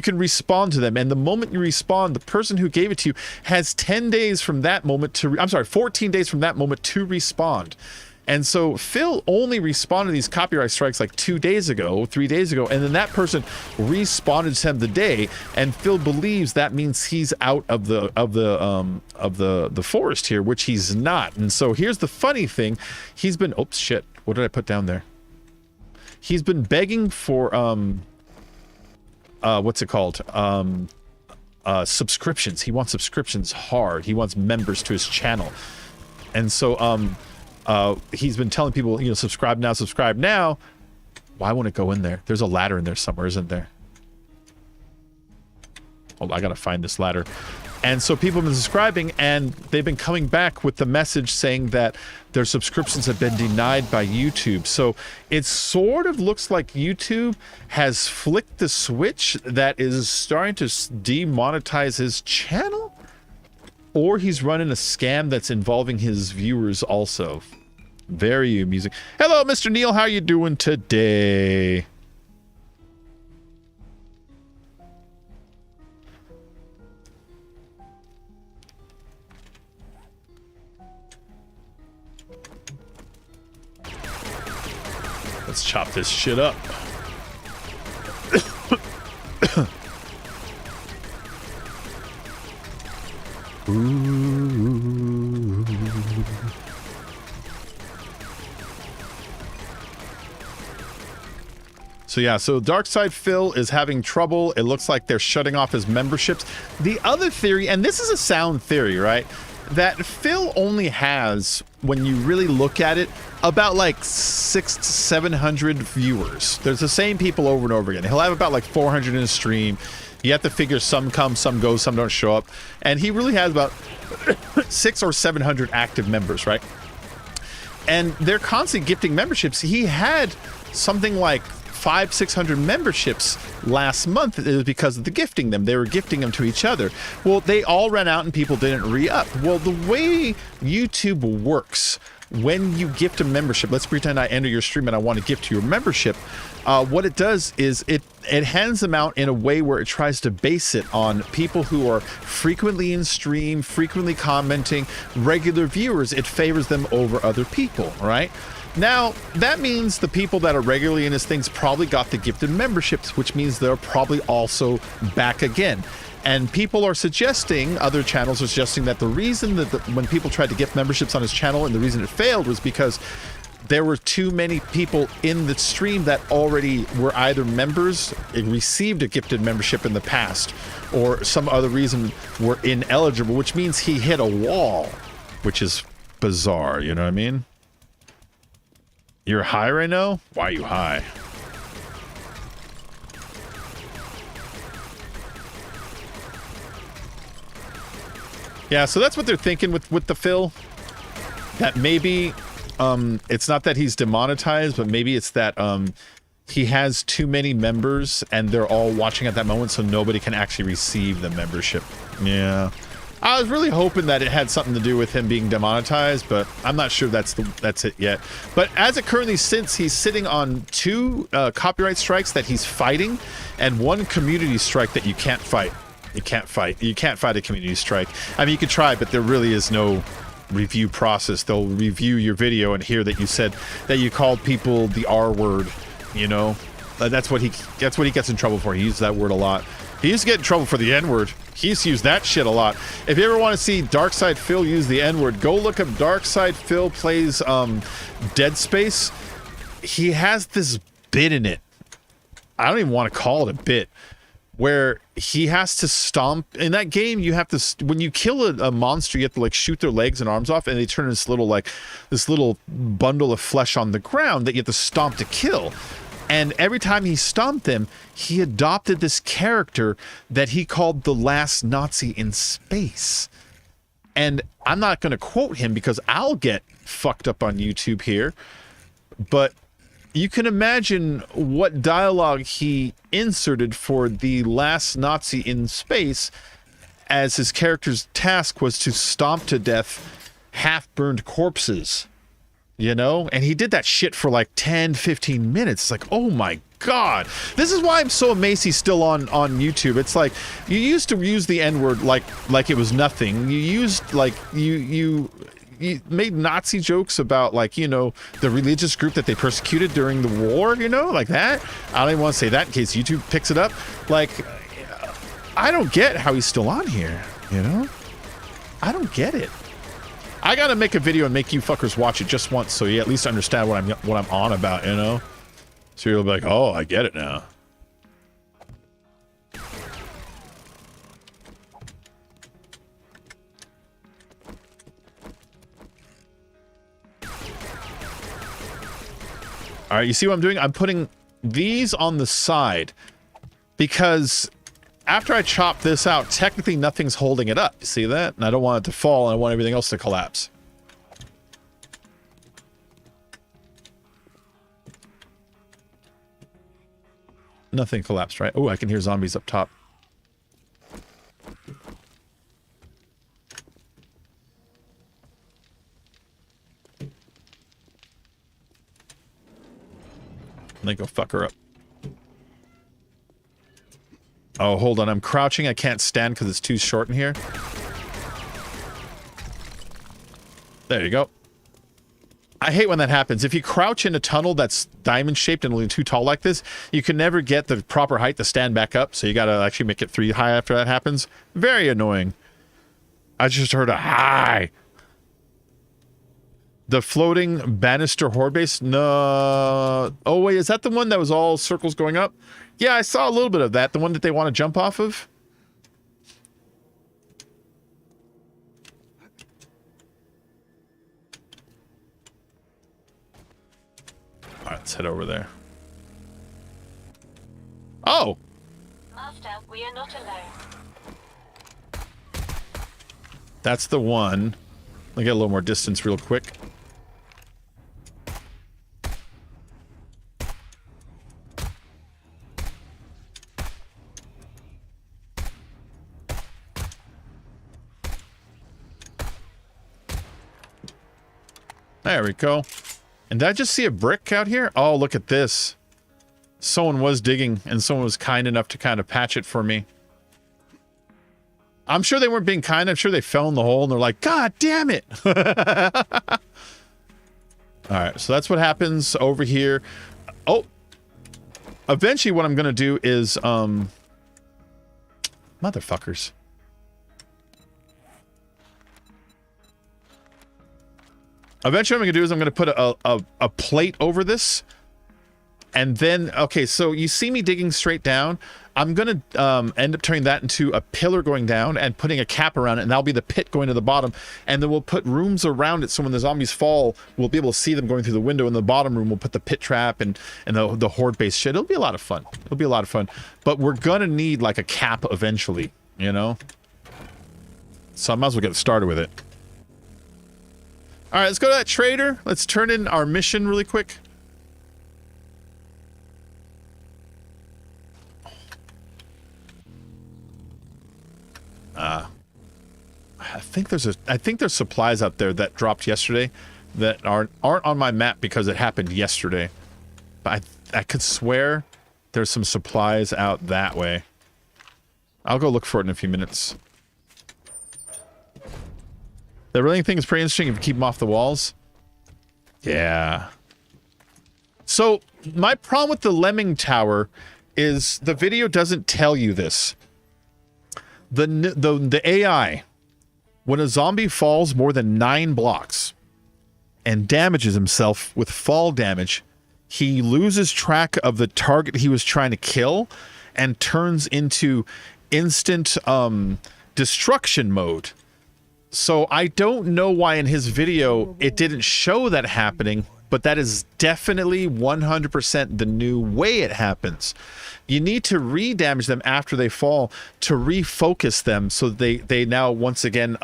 can respond to them, and the moment you respond, the person who gave it to you has 10 days from that moment to 14 days from that moment to respond. And so Phil only responded to these copyright strikes like 3 days ago, and then that person responded to him the day, and Phil believes that means he's out of the forest here, which he's not. And so here's the funny thing: he's been oops shit. What did I put down there? He's been begging for what's it called? Subscriptions. He wants subscriptions hard. He wants members to his channel, and so he's been telling people, subscribe now, subscribe now. Why won't it go in there? There's a ladder in there somewhere, isn't there? Hold on, I gotta find this ladder. And so people have been subscribing, and they've been coming back with the message saying that their subscriptions have been denied by YouTube. So it sort of looks like YouTube has flicked the switch that is starting to demonetize his channel, or he's running a scam that's involving his viewers also. Very amusing. Hello, Mr. Neil. How you doing today? Let's chop this shit up. Ooh. So Dark Side Phil is having trouble. It looks like they're shutting off his memberships. The other theory, and this is a sound theory, right? That Phil only has, when you really look at it, about like 600 to 700 viewers. There's the same people over and over again. He'll have about like 400 in his stream. You have to figure some come, some go, some don't show up. And he really has about 600 or 700 active members, right? And they're constantly gifting memberships. He had something like 500-600 memberships last month. It was because of the gifting them. They were gifting them to each other. Well, they all ran out and people didn't re-up. Well, the way YouTube works, when you gift a membership, let's pretend I enter your stream and I want to gift your membership. What it does is it hands them out in a way where it tries to base it on people who are frequently in stream, frequently commenting, regular viewers. It favors them over other people, right? Now, that means the people that are regularly in his things probably got the gifted memberships, which means they're probably also back again. And people are suggesting, other channels are suggesting that the reason that when people tried to gift memberships on his channel and the reason it failed was because there were too many people in the stream that already were either members, received a gifted membership in the past, or some other reason were ineligible, which means he hit a wall, which is bizarre, you know what I mean? You're high right now? Why are you high? Yeah, so that's what they're thinking with the Phil. That maybe it's not that he's demonetized, but maybe it's that he has too many members and they're all watching at that moment, so nobody can actually receive the membership. Yeah. I was really hoping that it had something to do with him being demonetized, but I'm not sure that's it yet. But as it currently sits, he's sitting on 2 copyright strikes that he's fighting, and 1 community strike that you can't fight. You can't fight. You can't fight a community strike. I mean, you could try, but there really is no review process. They'll review your video and hear that you said that you called people the R word. You know, that's what he gets in trouble for. He uses that word a lot. He used to get in trouble for the N-word. He used to use that shit a lot. If you ever want to see Darkside Phil use the N-word, go look up Darkside Phil plays Dead Space. He has this bit in it. I don't even want to call it a bit, where he has to stomp. In that game, you have to, when you kill a monster, you have to like shoot their legs and arms off, and they turn this little bundle of flesh on the ground that you have to stomp to kill. And every time he stomped them, he adopted this character that he called the last Nazi in space. And I'm not going to quote him because I'll get fucked up on YouTube here. But you can imagine what dialogue he inserted for the last Nazi in space, as his character's task was to stomp to death half-burned corpses. You know, and he did that shit for like 10, 15 minutes. It's like, oh my God. This is why I'm so amazed he's still on YouTube. It's like, you used to use the N-word like it was nothing. You used, like, you made Nazi jokes about, like, you know, the religious group that they persecuted during the war, you know, like that. I don't even want to say that in case YouTube picks it up. Like, I don't get how he's still on here, you know? I don't get it. I gotta make a video and make you fuckers watch it just once, so you at least understand what I'm on about, you know? So you'll be like, oh, I get it now. All right, you see what I'm doing? I'm putting these on the side because after I chop this out, technically nothing's holding it up. You see that? And I don't want it to fall, and I want everything else to collapse. Nothing collapsed, right? Oh, I can hear zombies up top. And then go fuck her up. Oh, hold on. I'm crouching. I can't stand because it's too short in here. There you go. I hate when that happens. If you crouch in a tunnel that's diamond-shaped and only too tall like this, you can never get the proper height to stand back up, so you gotta actually make it 3 high after that happens. Very annoying. I just heard a hi. The floating banister horde base? No. Oh, wait, is that the one that was all circles going up? Yeah, I saw a little bit of that. The one that they want to jump off of? Alright, let's head over there. Oh! Master, we are not alone. That's the one. Let me get a little more distance real quick. There we go. And did I just see a brick out here? Oh, look at this. Someone was digging, and someone was kind enough to kind of patch it for me. I'm sure they weren't being kind. I'm sure they fell in the hole, and they're like, God damn it! Alright, so that's what happens over here. Oh! Eventually what I'm going to do is, motherfuckers. Eventually what I'm going to do is I'm going to put a plate over this. And then, okay, so you see me digging straight down. I'm going to end up turning that into a pillar going down and putting a cap around it. And that'll be the pit going to the bottom. And then we'll put rooms around it so when the zombies fall, we'll be able to see them going through the window. In the bottom room, we'll put the pit trap and the horde base shit. It'll be a lot of fun. It'll be a lot of fun. But we're going to need like a cap eventually, you know? So I might as well get started with it. All right, let's go to that trader. Let's turn in our mission really quick. I think there's supplies out there that dropped yesterday that aren't on my map because it happened yesterday. But I could swear there's some supplies out that way. I'll go look for it in a few minutes. The railing thing is pretty interesting if you keep them off the walls. Yeah. So, my problem with the Lemming Tower is the video doesn't tell you this. The AI, when a zombie falls more than 9 blocks and damages himself with fall damage, he loses track of the target he was trying to kill and turns into instant destruction mode. So I don't know why in his video it didn't show that happening, but that is definitely 100% the new way it happens. You need to re-damage them after they fall to refocus them so they now once again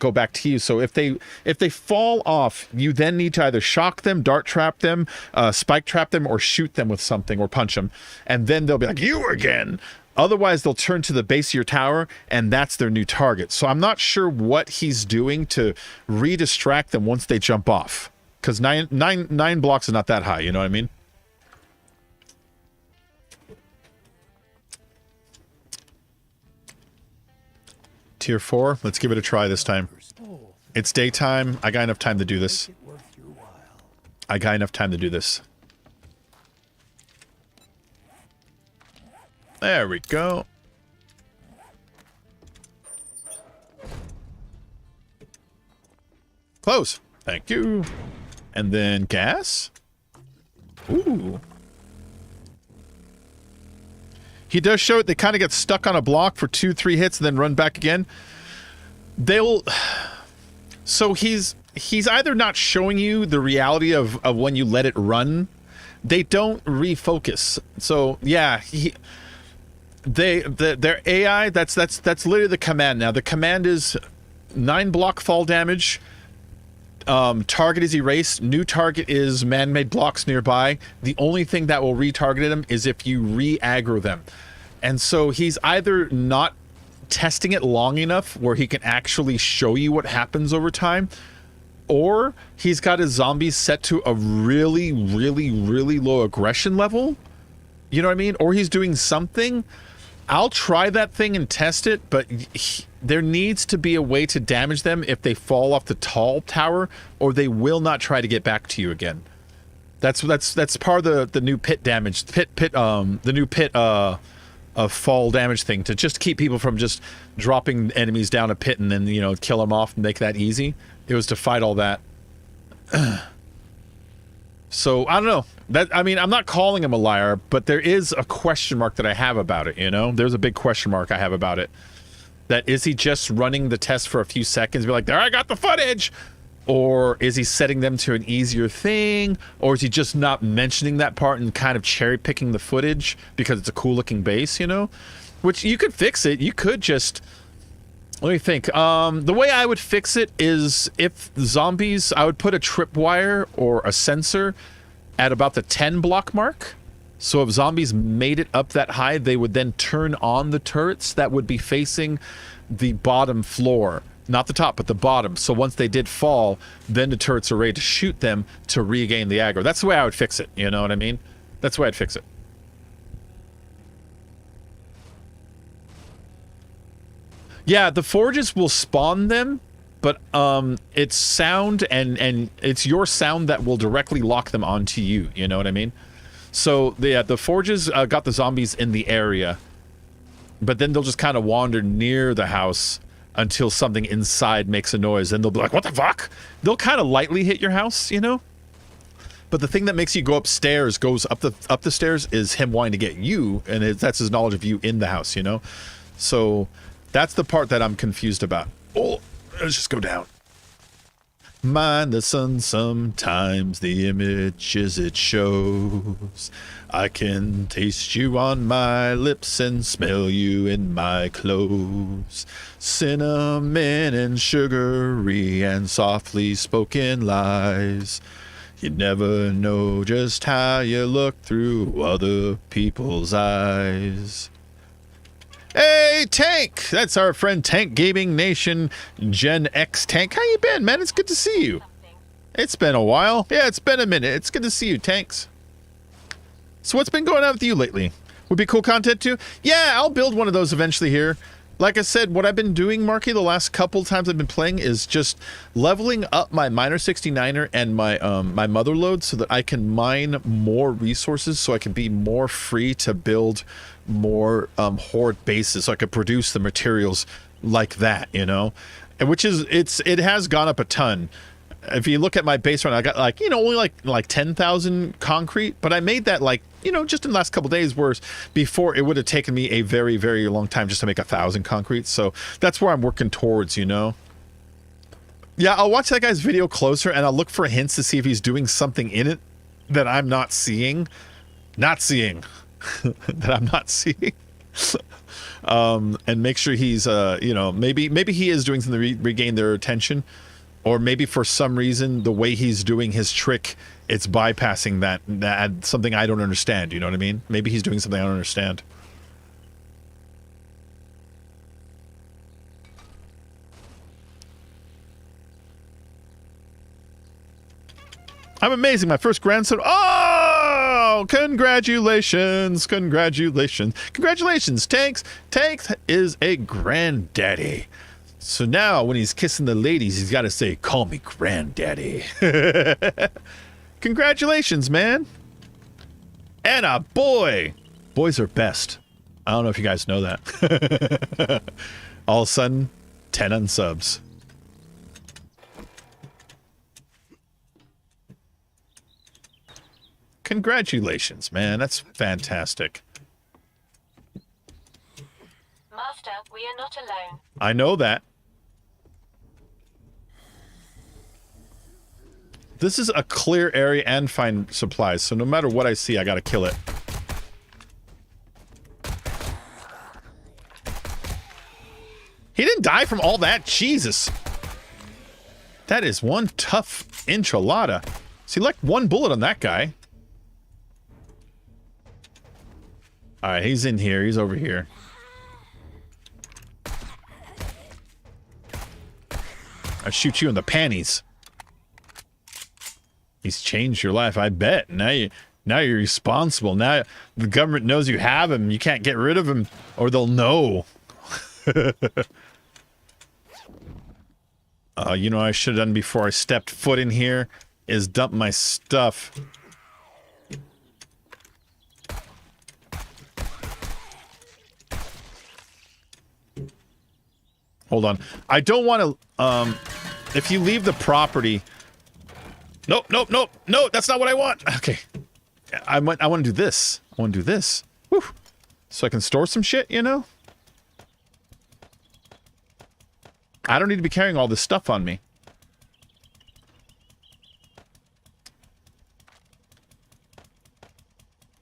go back to you. So if they fall off, you then need to either shock them, dart trap them, spike trap them, or shoot them with something or punch them. And then they'll be like, you again. Otherwise, they'll turn to the base of your tower, and that's their new target. So I'm not sure what he's doing to re-distract them once they jump off. Because nine blocks is not that high, you know what I mean? Tier 4, let's give it a try this time. It's daytime. I got enough time to do this. I got enough time to do this. There we go. Close. Thank you. And then gas. Ooh. He does show it. They kind of get stuck on a block for 2-3 hits and then run back again. They'll... So he's either not showing you the reality of when you let it run. They don't refocus. So, yeah, their AI, that's literally the command now. The command is 9 block fall damage. Target is erased. New target is man-made blocks nearby. The only thing that will retarget them is if you re-aggro them. And so he's either not testing it long enough where he can actually show you what happens over time, or he's got his zombies set to a really, really, really low aggression level. You know what I mean? Or he's doing something. I'll try that thing and test it, but there needs to be a way to damage them if they fall off the tall tower, or they will not try to get back to you again. That's part of the new pit damage, the new pit of fall damage thing, to just keep people from just dropping enemies down a pit and then, you know, kill them off and make that easy. It was to fight all that. So, I don't know. I mean, I'm not calling him a liar, but there is a question mark that I have about it, you know? There's a big question mark I have about it. That is he just running the test for a few seconds, be like, there, I got the footage! Or is he setting them to an easier thing? Or is he just not mentioning that part and kind of cherry-picking the footage because it's a cool-looking base, you know? Which, you could fix it. You could just... Let me think. The way I would fix it is if zombies, I would put a tripwire or a sensor at about the 10 block mark. So if zombies made it up that high, they would then turn on the turrets that would be facing the bottom floor. Not the top, but the bottom. So once they did fall, then the turrets are ready to shoot them to regain the aggro. That's the way I would fix it, you know what I mean? That's the way I'd fix it. Yeah, the forges will spawn them, but it's sound and it's your sound that will directly lock them onto you, you know what I mean? So the forges got the zombies in the area, but then they'll just kind of wander near the house until something inside makes a noise. Then they'll be like, what the fuck? They'll kind of lightly hit your house, you know? But the thing that makes you go upstairs, goes up the stairs, is him wanting to get you, and that's his knowledge of you in the house, you know? So... that's the part that I'm confused about. Oh, let's just go down. Mind the sun sometimes, the images it shows. I can taste you on my lips and smell you in my clothes. Cinnamon and sugary and softly spoken lies. You never know just how you look through other people's eyes. Hey, Tank! That's our friend Tank Gaming Nation, Gen X Tank. How you been, man? It's good to see you. It's been a while. Yeah, it's been a minute. It's good to see you, Tanks. So what's been going on with you lately? Would be cool content too? Yeah, I'll build one of those eventually here. Like I said, what I've been doing, Marky, the last couple times I've been playing is just leveling up my Miner 69er and my my mother load so that I can mine more resources, so I can be more free to build more horde bases, so I could produce the materials like that, you know? And which is, it has gone up a ton. If you look at my base run, I got like, you know, only like 10,000 concrete, but I made that like, you know, just in the last couple days, whereas before it would have taken me a very, very long time just to make 1,000 concrete. So that's where I'm working towards, you know? Yeah, I'll watch that guy's video closer and I'll look for hints to see if he's doing something in it that I'm not seeing. That I'm not seeing. And make sure he's, you know, maybe he is doing something to regain their attention. Or maybe for some reason, the way he's doing his trick, it's bypassing that something I don't understand. You know what I mean? Maybe he's doing something I don't understand. I'm amazing. My first grandson. Oh, congratulations. Congratulations. Congratulations, Tanks. Tanks is a granddaddy. So now when he's kissing the ladies, he's got to say, call me granddaddy. Congratulations, man. And a boy. Boys are best. I don't know if you guys know that. All of a sudden, 10 unsubs. Congratulations, man. That's fantastic. Master, we are not alone. I know that. This is a clear area and find supplies, so no matter what I see, I gotta kill it. He didn't die from all that? Jesus. That is one tough enchilada. See, like one bullet on that guy. Alright, he's in here. He's over here. I shoot you in the panties. He's changed your life, I bet. Now you're responsible. Now the government knows you have him. You can't get rid of him, or they'll know. You know what I should have done before I stepped foot in here is dump my stuff. Hold on. I don't want to, if you leave the property... Nope, nope, nope, no, that's not what I want. Okay. I want to do this. I want to do this. Whew. So I can store some shit, you know? I don't need to be carrying all this stuff on me.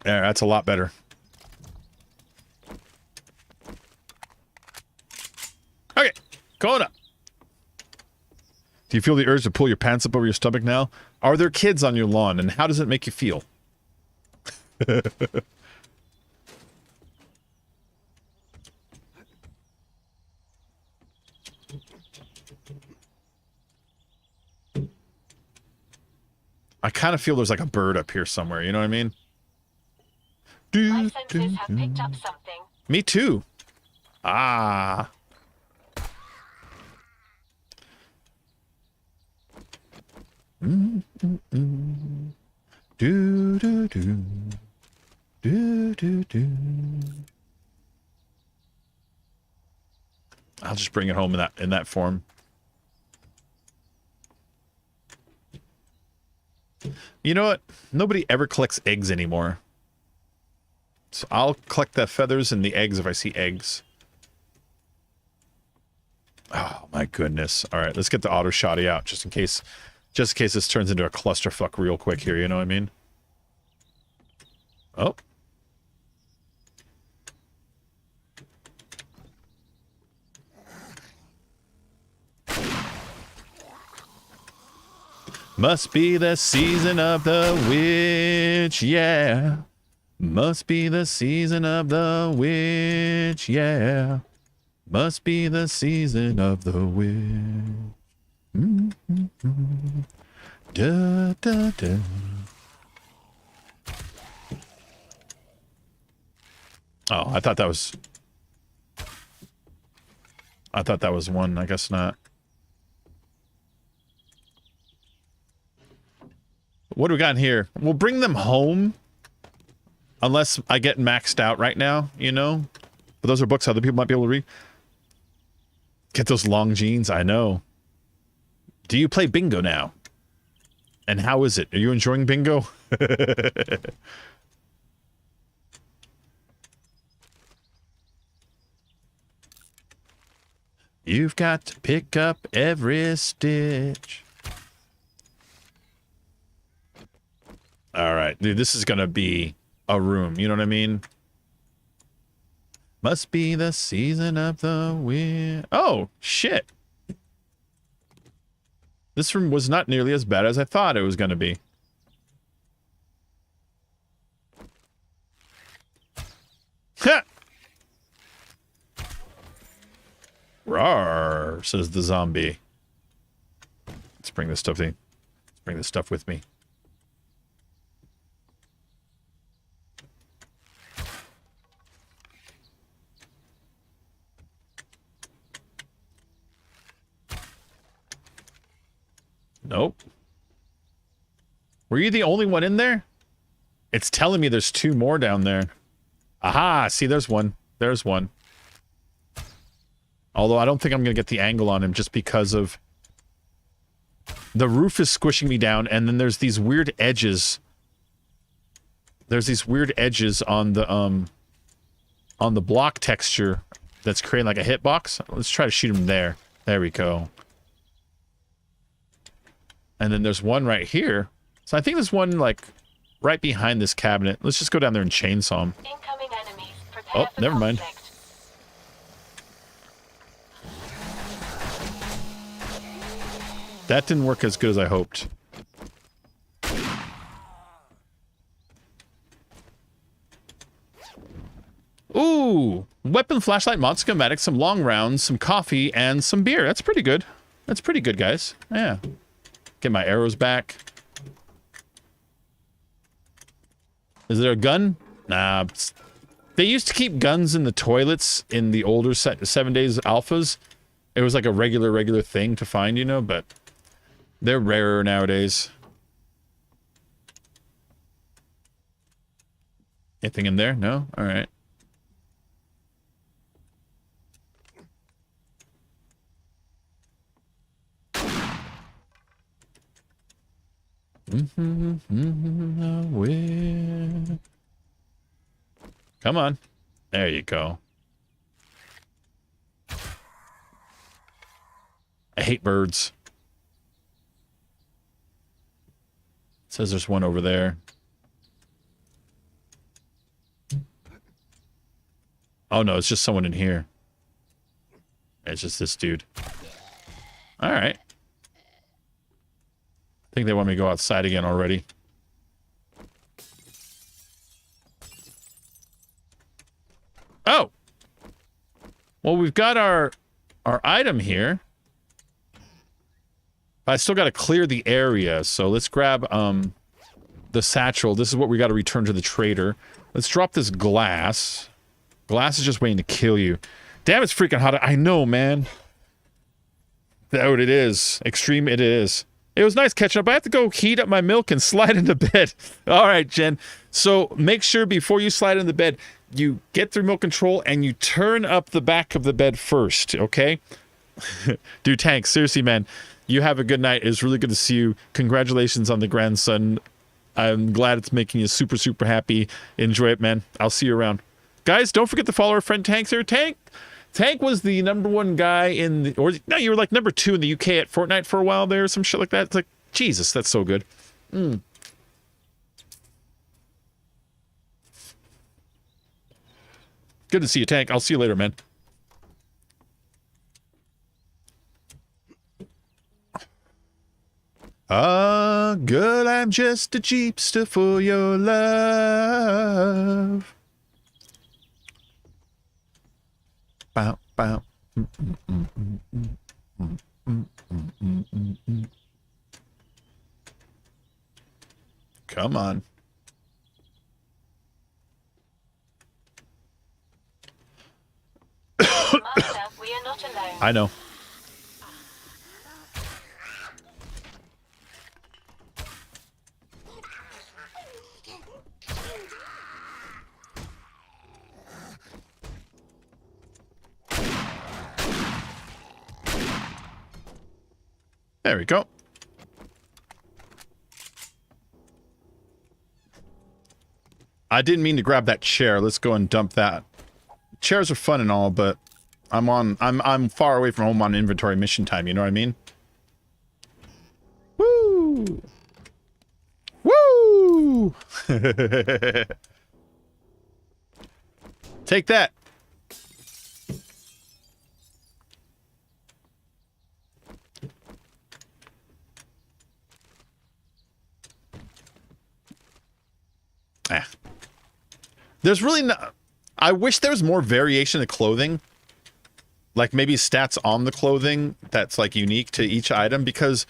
There, that's a lot better. Okay, going up. Do you feel the urge to pull your pants up over your stomach now? Are there kids on your lawn, and how does it make you feel? I kind of feel there's like a bird up here somewhere, you know what I mean? My senses have picked up something. Me too. Ah. Do do do do do do. I'll just bring it home in that form. You know what? Nobody ever collects eggs anymore. So I'll collect the feathers and the eggs if I see eggs. Oh my goodness. All right, let's get the auto shotty out just in case this turns into a clusterfuck real quick here, you know what I mean? Oh. Must be the season of the witch, yeah. Must be the season of the witch, yeah. Must be the season of the witch. Da, da, da. Oh, I thought that was one. I guess not. What do we got in here? We'll bring them home. Unless I get maxed out right now, you know? But those are books other people might be able to read. Get those long jeans, I know. Do you play bingo now? And how is it? Are you enjoying bingo? You've got to pick up every stitch. Alright, dude, this is gonna be a room, you know what I mean? Must be the season of the wind. Oh, shit. This room was not nearly as bad as I thought it was going to be. Ha! Rawr, says the zombie. Let's bring this stuff in. Let's bring this stuff with me. Nope. Were you the only one in there? It's telling me there's two more down there. Aha! See, there's one. There's one. Although I don't think I'm going to get the angle on him just because of... The roof is squishing me down, and then there's these weird edges. There's these weird edges on the block texture that's creating like a hitbox. Let's try to shoot him there. There we go. And then there's one right here. So I think there's one, like, right behind this cabinet. Let's just go down there and chainsaw him. Incoming enemies. Prepare Oh, never mind. conflict. That didn't work as good as I hoped. Ooh! Weapon, flashlight, mod schematic, some long rounds, some coffee, and some beer. That's pretty good. That's pretty good, guys. Yeah. Get my arrows back. Is there a gun? Nah. They used to keep guns in the toilets in the older 7 days alphas. It was like a regular thing to find, you know, but they're rarer nowadays. Anything in there? No? All right. Come on. There you go. I hate birds. It says there's one over there. Oh no, it's just someone in here. It's just this dude. Alright. I think they want me to go outside again already. Oh! Well, we've got our item here. But I still got to clear the area, so let's grab the satchel. This is what we got to return to the trader. Let's drop this glass. Glass is just waiting to kill you. Damn, it's freaking hot. I know, man. That's what it is. Extreme it is. It was nice catching up. I have to go heat up my milk and slide into bed. All right, Jen. So make sure before you slide into bed, you get through milk control and you turn up the back of the bed first, okay? Dude, Tank, seriously, man. You have a good night. It was really good to see you. Congratulations on the grandson. I'm glad it's making you super, super happy. Enjoy it, man. I'll see you around. Guys, don't forget to follow our friend Tank there. Tank was the #1 guy in the... Or, no, you were like #2 in the UK at Fortnite for a while there or some shit like that. It's like, Jesus, that's so good. Good to see you, Tank. I'll see you later, man. Good I'm just a jeepster for your love. Bow, bow. Come on. Master, we are not alone. I know. There we go. I didn't mean to grab that chair. Let's go and dump that. Chairs are fun and all, but I'm far away from home on inventory mission time, you know what I mean? Woo! Woo! Take that. There's really no... I wish there was more variation of clothing. Like maybe stats on the clothing that's like unique to each item, because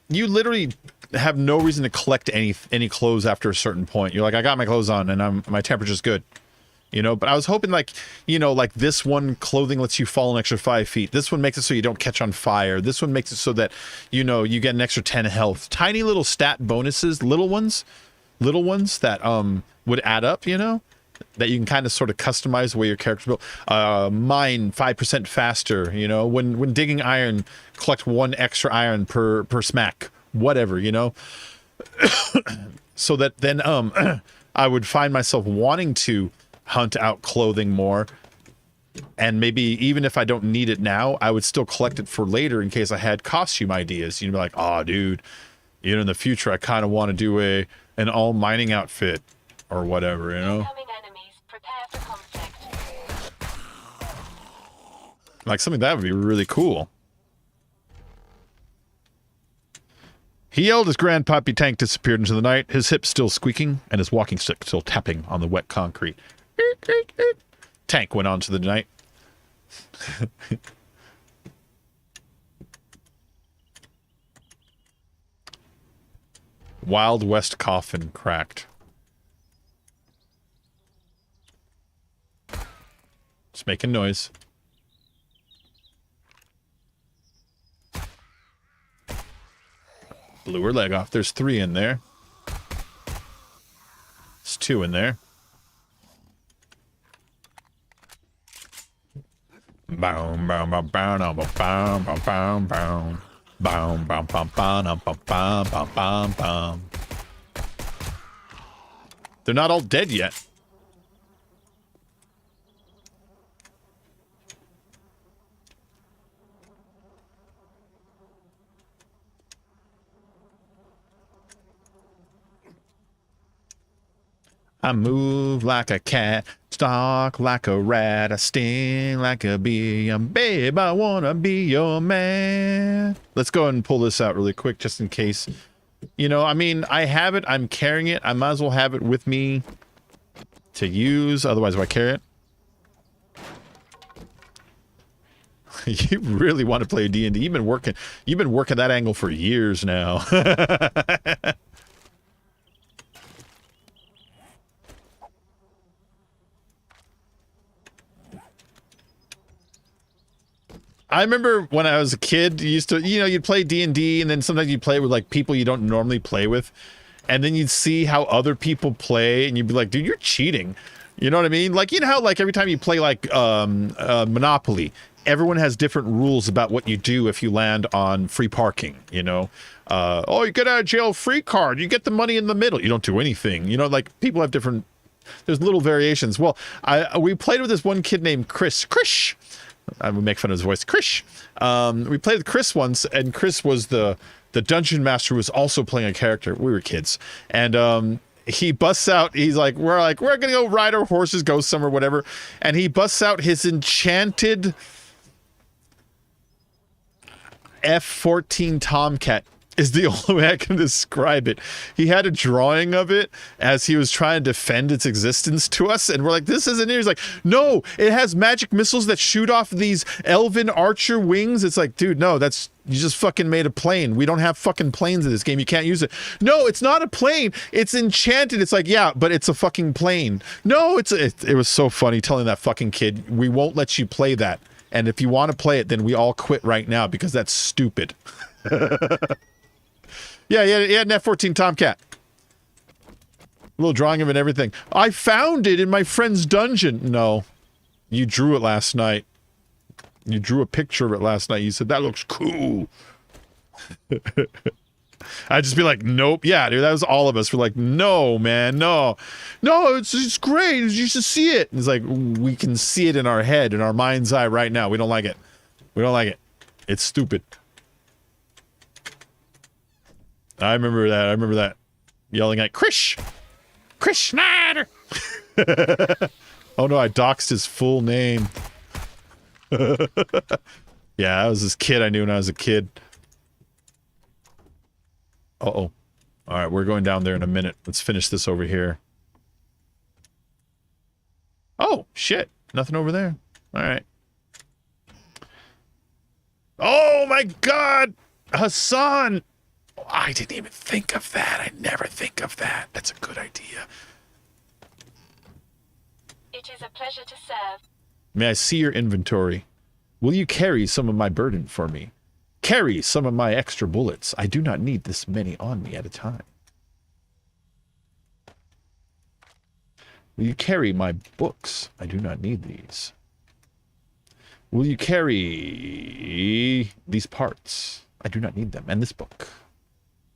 you literally have no reason to collect any clothes after a certain point. You're like, I got my clothes on and my temperature's good. You know, but I was hoping like, you know, like this one clothing lets you fall an extra 5 feet. This one makes it so you don't catch on fire. This one makes it so that, you know, you get an extra 10 health. Tiny little stat bonuses, little ones that would add up, you know? That you can kind of sort of customize the way your character's built. Mine 5% faster, you know, when digging iron, collect 1 extra iron per smack, whatever, you know. So that then I would find myself wanting to hunt out clothing more, and maybe even if I don't need it now, I would still collect it for later in case I had costume ideas. You'd be like, oh dude, you know, in the future I kind of want to do an all mining outfit or whatever, you know. Like something that would be really cool. He yelled as Grandpappy Tank disappeared into the night, his hips still squeaking and his walking stick still tapping on the wet concrete. Tank went on to the night. Wild West coffin cracked. Just making noise. Blew her leg off. There's 3 in there. There's 2 in there. Boom, boom, boom, boom, boom, boom, boom, boom, boom, boom, boom, boom, boom, boom, boom. They're not all dead yet. I move like a cat, stalk like a rat, I sting like a bee, and babe, I wanna be your man. Let's go ahead and pull this out really quick, just in case. You know, I mean, I have it, I'm carrying it, I might as well have it with me to use, otherwise why carry it? You really want to play D&D? You've been working that angle for years now. I remember when I was a kid, you used to, you know, you'd play D&D and then sometimes you'd play with like people you don't normally play with. And then you'd see how other people play and you'd be like, dude, you're cheating. You know what I mean? Like, you know how like every time you play like Monopoly, everyone has different rules about what you do if you land on free parking, you know? Oh, you get out of jail free card. You get the money in the middle. You don't do anything. You know, like people have different, there's little variations. Well, we played with this one kid named Chris. I would make fun of his voice. Chris. We played with Chris once, and Chris was the dungeon master who was also playing a character. We were kids. And he busts out, we're going to go ride our horses, go somewhere, whatever. And he busts out his enchanted F-14 Tomcat is the only way I can describe it. He had a drawing of it as he was trying to defend its existence to us, and we're like, this isn't it. He's like, no, it has magic missiles that shoot off these elven archer wings. It's like, dude, no, that's, you just fucking made a plane. We don't have fucking planes in this game. You can't use it. No, it's not a plane. It's enchanted. It's like, yeah, but it's a fucking plane. No, it was so funny telling that fucking kid, we won't let you play that. And if you want to play it, then we all quit right now because that's stupid. Yeah, he had an F-14 Tomcat. A little drawing of it and everything. I found it in my friend's dungeon. No. You drew it last night. You drew a picture of it last night. You said, that looks cool. I'd just be like, nope. Yeah, dude, that was all of us. We're like, no, man, no. No, it's great. You should see it. It's like, we can see it in our head, in our mind's eye right now. We don't like it. We don't like it. It's stupid. I remember that. Yelling at Chris Schneider. Oh no, I doxed his full name. Yeah, that was this kid I knew when I was a kid. Uh-oh. Alright, we're going down there in a minute. Let's finish this over here. Oh, shit. Nothing over there. Alright. Oh my god! Hassan! I didn't even think of that. I never think of that. That's a good idea. It is a pleasure to serve. May I see your inventory? Will you carry some of my burden for me? Carry some of my extra bullets. I do not need this many on me at a time. Will you carry my books? I do not need these. Will you carry these parts? I do not need them. And this book.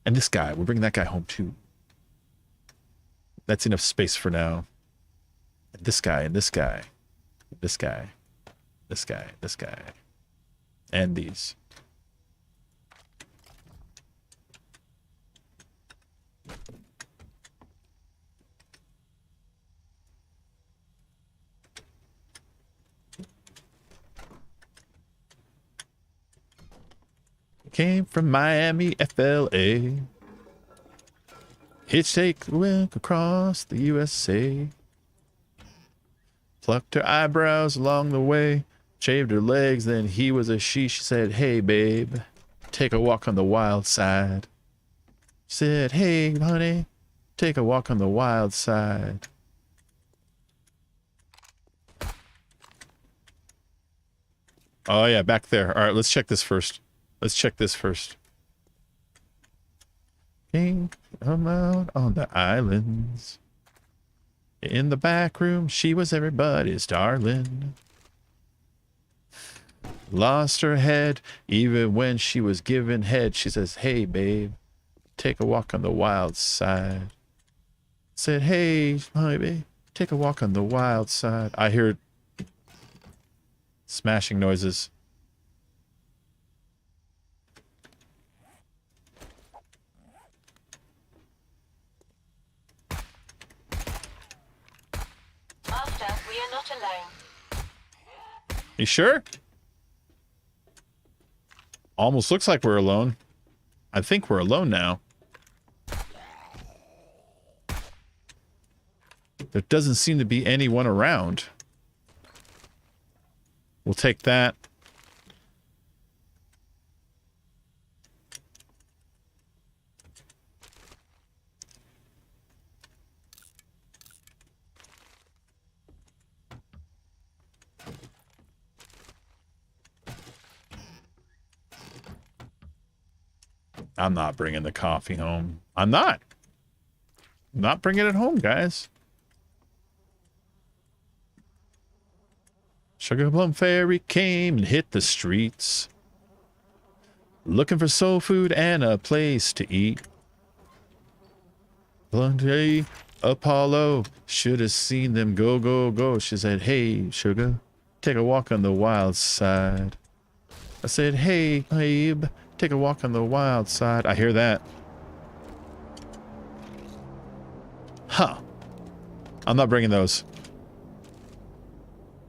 And this guy. We're bringing that guy home too. That's enough space for now. And this guy, and this guy. This guy. This guy. This guy. And these. Came from Miami, FLA. Hitchhike went across the USA. Plucked her eyebrows along the way. Shaved her legs, then he was a she. She said, hey, babe, take a walk on the wild side. She said, hey, honey, take a walk on the wild side. Oh, yeah, back there. All right, let's check this first. Let's check this first. King, come out on the islands. In the back room, she was everybody's darling. Lost her head, even when she was given head. She says, hey, babe, take a walk on the wild side. Said, hey, baby, take a walk on the wild side. I hear smashing noises. Master, we are not alone. You sure? Almost looks like we're alone. I think we're alone now. There doesn't seem to be anyone around. We'll take that. I'm not bringing the coffee home. I'm not bringing it home, guys. Sugar Plum Fairy came and hit the streets, looking for soul food and a place to eat. Blondie Apollo should have seen them go, go, go. She said, hey, sugar, take a walk on the wild side. I said, hey, babe, take a walk on the wild side. I hear that. Huh. I'm not bringing those.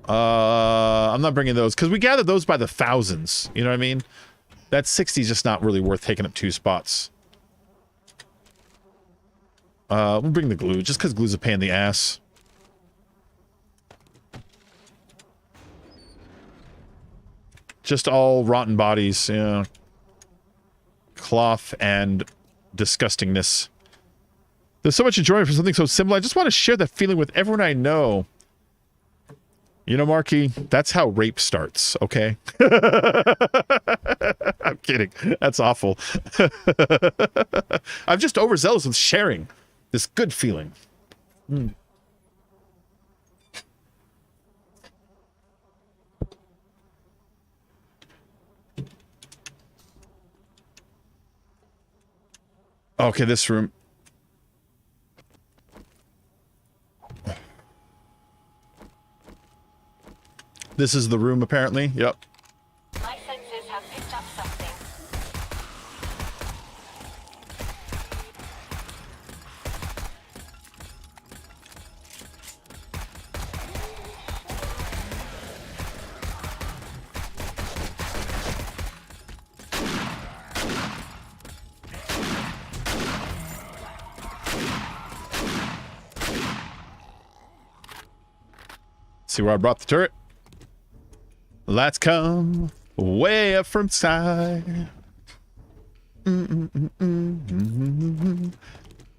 I'm not bringing those because we gathered those by the thousands. You know what I mean? That 60 is just not really worth taking up 2 spots. We'll bring the glue, just because glue's a pain in the ass. Just all rotten bodies, yeah. Cloth and disgustingness. There's so much enjoyment for something so simple. I just want to share that feeling with everyone I know. You know, Marky, that's how rape starts, okay? I'm kidding. That's awful. I'm just overzealous with sharing this good feeling. Mm. Okay, this room. This is the room, apparently. Yep. My senses have picked up something. See where I brought the turret? Lights come way up from side.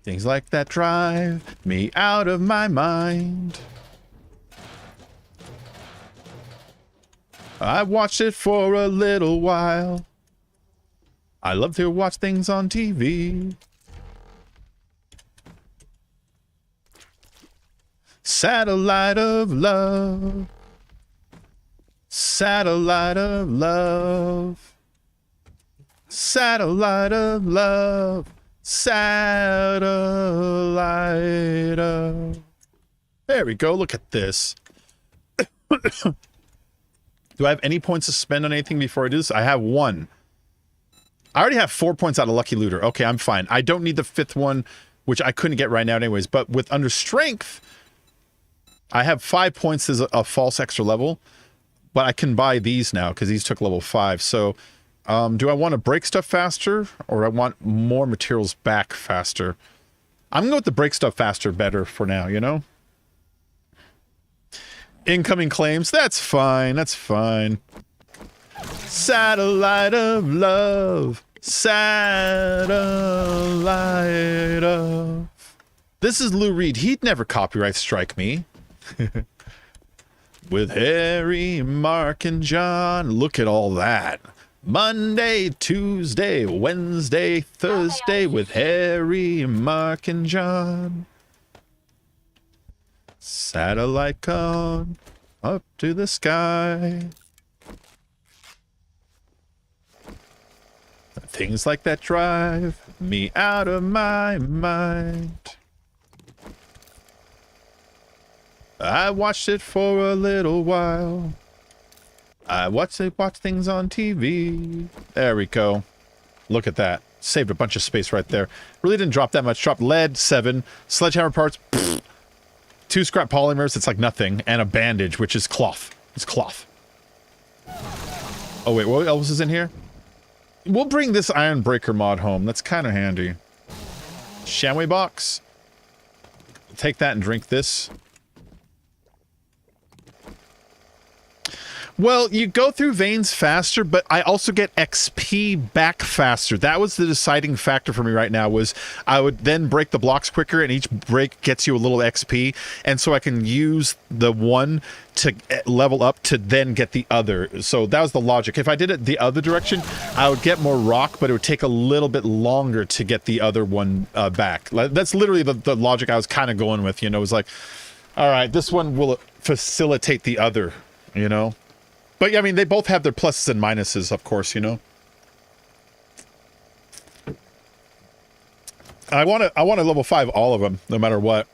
Things like that drive me out of my mind. I watched it for a little while. I love to watch things on TV. Satellite of love. Satellite of love. Satellite of love. Satellite of... There we go. Look at this. Do I have any points to spend on anything before I do this? I have 1. I already have 4 points out of Lucky Looter. Okay, I'm fine. I don't need the 5th one, which I couldn't get right now anyways. But with Under Strength, I have 5 points as a false extra level. But I can buy these now because these took level 5. So do I want to break stuff faster or I want more materials back faster? I'm going to go with the break stuff faster better for now, you know? Incoming claims. That's fine. That's fine. Satellite of love. Satellite of... This is Lou Reed. He'd never copyright strike me. With Harry, Mark, and John. Look at all that. Monday, Tuesday, Wednesday, Thursday with Harry, Mark, and John. Satellite gone up to the sky. Things like that drive me out of my mind. I watched it for a little while. I watch things on TV. There we go. Look at that. Saved a bunch of space right there. Really didn't drop that much. Dropped lead, 7. Sledgehammer parts, pfft. 2 scrap polymers, it's like nothing. And a bandage, which is cloth. It's cloth. Oh wait, what else is in here? We'll bring this Iron Breaker mod home. That's kind of handy. Shamway box. Take that and drink this. Well, you go through veins faster, but I also get XP back faster. That was the deciding factor for me right now, was I would then break the blocks quicker, and each break gets you a little XP, and so I can use the one to level up to then get the other. So that was the logic. If I did it the other direction, I would get more rock, but it would take a little bit longer to get the other one back. That's literally the logic I was kind of going with, you know. It was like, all right, this one will facilitate the other, you know. But, I mean, they both have their pluses and minuses, of course, you know? I want to level 5 all of them, no matter what.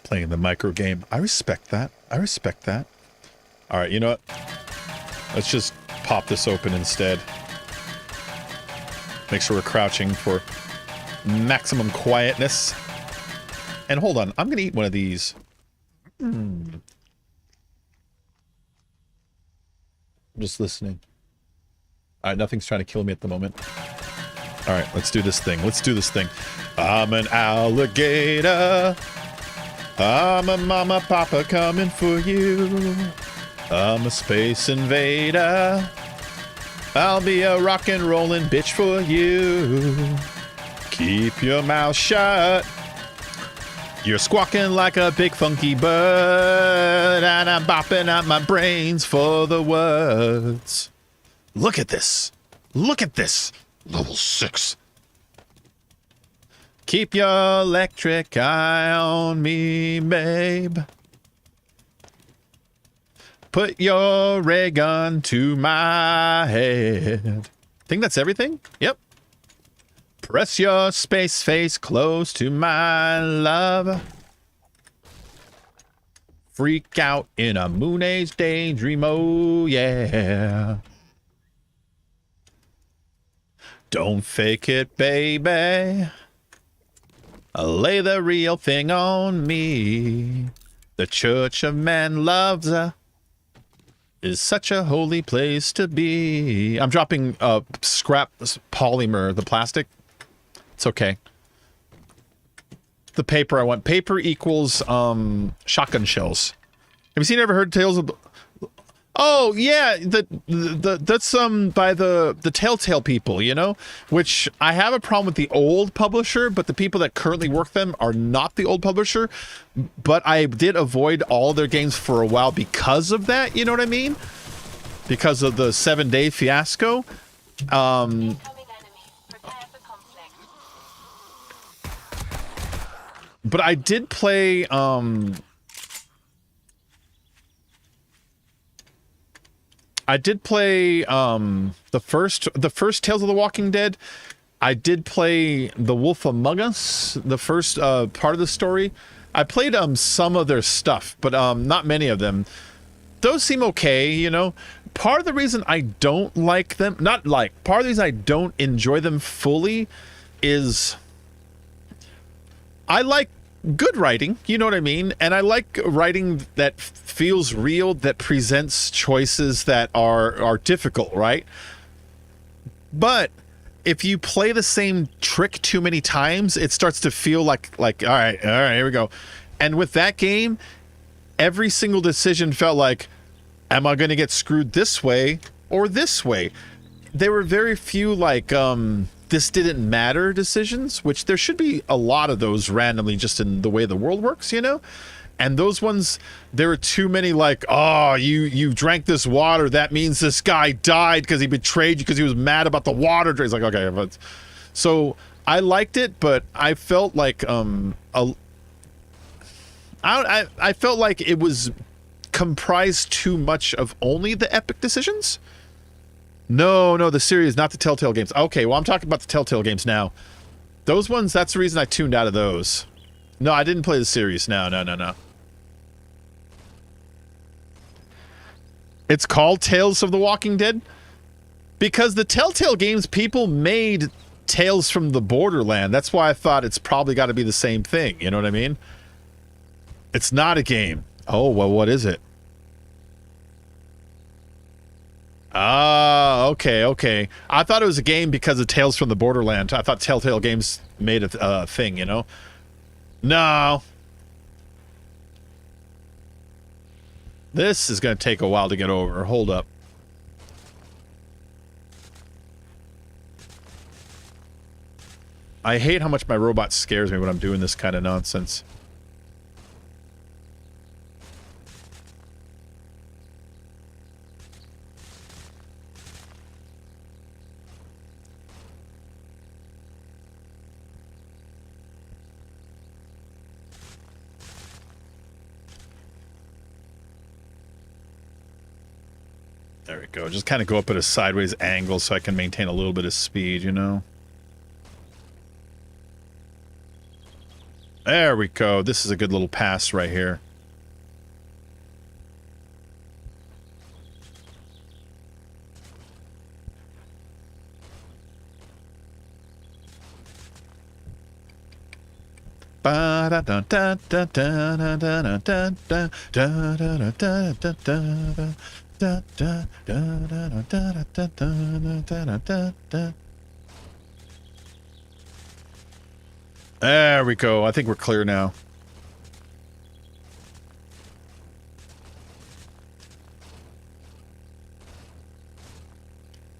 Playing the micro game. I respect that. I respect that. All right, you know what? Let's just pop this open instead. Make sure we're crouching for maximum quietness. And hold on, I'm going to eat one of these. I'm just listening. All right, nothing's trying to kill me at the moment. All right, let's do this thing. Let's do this thing. I'm an alligator. I'm a mama papa coming for you. I'm a space invader. I'll be a rock and rollin' bitch for you. Keep your mouth shut. You're squawking like a big funky bird, and I'm bopping out my brains for the words. Look at this. Look at this. Level 6. Keep your electric eye on me, babe. Put your ray gun to my head. Think that's everything? Yep. Press your space face close to my love. Freak out in a moon age daydream, oh yeah. Don't fake it, baby. Lay the real thing on me. The Church of Man loves is such a holy place to be. I'm dropping scrap polymer, the plastic. It's okay. The paper I want. Paper equals shotgun shells. Have you seen ever heard Tales of the... Oh yeah, that's by the Telltale people, you know, which I have a problem with the old publisher, but the people that currently work them are not the old publisher. But I did avoid all their games for a while because of that, you know what I mean? Because of the 7-day fiasco. Incoming enemy. Prepare for conflict. But I did play the first Tales of the Walking Dead. I did play The Wolf Among Us, the first part of the story. I played some of their stuff, but not many of them. Those seem okay, you know. Part of the reason I don't like them, part of the reason I don't enjoy them fully is I like good writing, you know what I mean? And I like writing that feels real, that presents choices that are difficult, right? But if you play the same trick too many times, it starts to feel like all right, here we go. And with that game, every single decision felt like, am I going to get screwed this way or this way? There were very few like this didn't matter decisions, which there should be a lot of those randomly just in the way the world works, you know? And those ones, there were too many like, oh, you drank this water, that means this guy died because he betrayed you because he was mad about the water. It's like, okay, but so I liked it, but I felt like I felt like it was comprised too much of only the epic decisions. No, the series, not the Telltale games. Okay, well, I'm talking about the Telltale games now. Those ones, that's the reason I tuned out of those. No, I didn't play the series. No. It's called Tales of the Walking Dead because the Telltale games, people made Tales from the Borderland. That's why I thought it's probably got to be the same thing. You know what I mean? It's not a game. Oh, well, what is it? Ah, okay. I thought it was a game because of Tales from the Borderland. I thought Telltale Games made a thing, you know? No. This is going to take a while to get over. Hold up. I hate how much my robot scares me when I'm doing this kind of nonsense. There we go. Just kind of go up at a sideways angle so I can maintain a little bit of speed, you know? There we go. This is a good little pass right here. Da, da, da, da, da, da, da, da, da, da, da. There we go. I think we're clear now.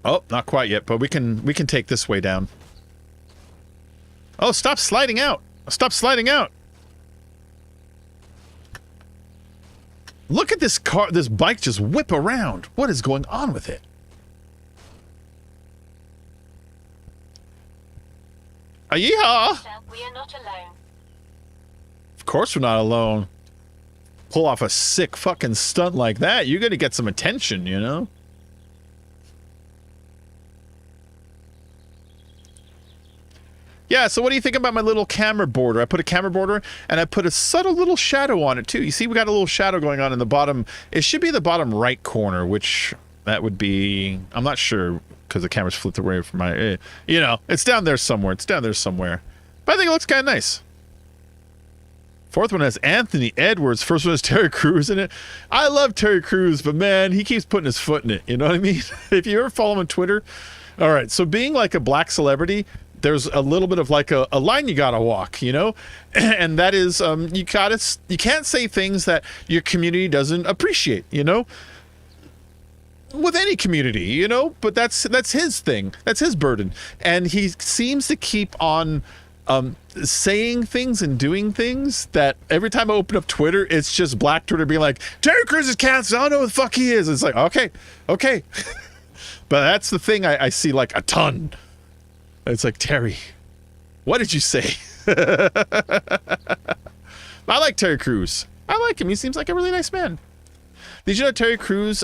Oh, not quite yet, but we can take this way down. Oh, stop sliding out. Stop sliding out. Look at this car, this bike just whip around. What is going on with it? Yeehaw! Sir, we are not alone. Of course we're not alone. Pull off a sick fucking stunt like that, you're gonna get some attention, you know? Yeah, so what do you think about my little camera border? I put a camera border, and I put a subtle little shadow on it, too. You see, we got a little shadow going on in the bottom. It should be the bottom right corner, which that would be... I'm not sure, because the camera's flipped away from my... you know, it's down there somewhere. It's down there somewhere. But I think it looks kind of nice. Fourth one has Anthony Edwards. First one has Terry Crews in it. I love Terry Crews, but man, he keeps putting his foot in it. You know what I mean? If you ever follow him on Twitter... All right, so being like a black celebrity... There's a little bit of like a line you gotta walk, you know, and that is you can't say things that your community doesn't appreciate, you know, with any community, you know. But that's his thing, that's his burden, and he seems to keep on saying things and doing things that every time I open up Twitter, it's just black Twitter being like, Terry Crews is canceled. I don't know who the fuck he is. It's like okay, but that's the thing I see like a ton. It's like, Terry, what did you say? I like Terry Crews. I like him. He seems like a really nice man. Did you know Terry Crews,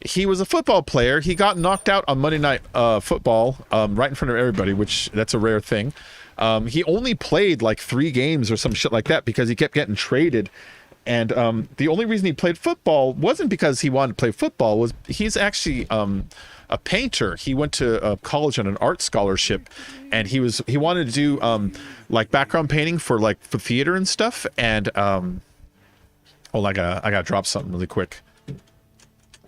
he was a football player. He got knocked out on Monday Night Football right in front of everybody, which that's a rare thing. He only played like 3 games or some shit like that because he kept getting traded. And the only reason he played football wasn't because he wanted to play football. Was he's actually... a painter. He went to college on an art scholarship, and he wanted to do like background painting for theater and stuff. And hold on, I gotta drop something really quick. I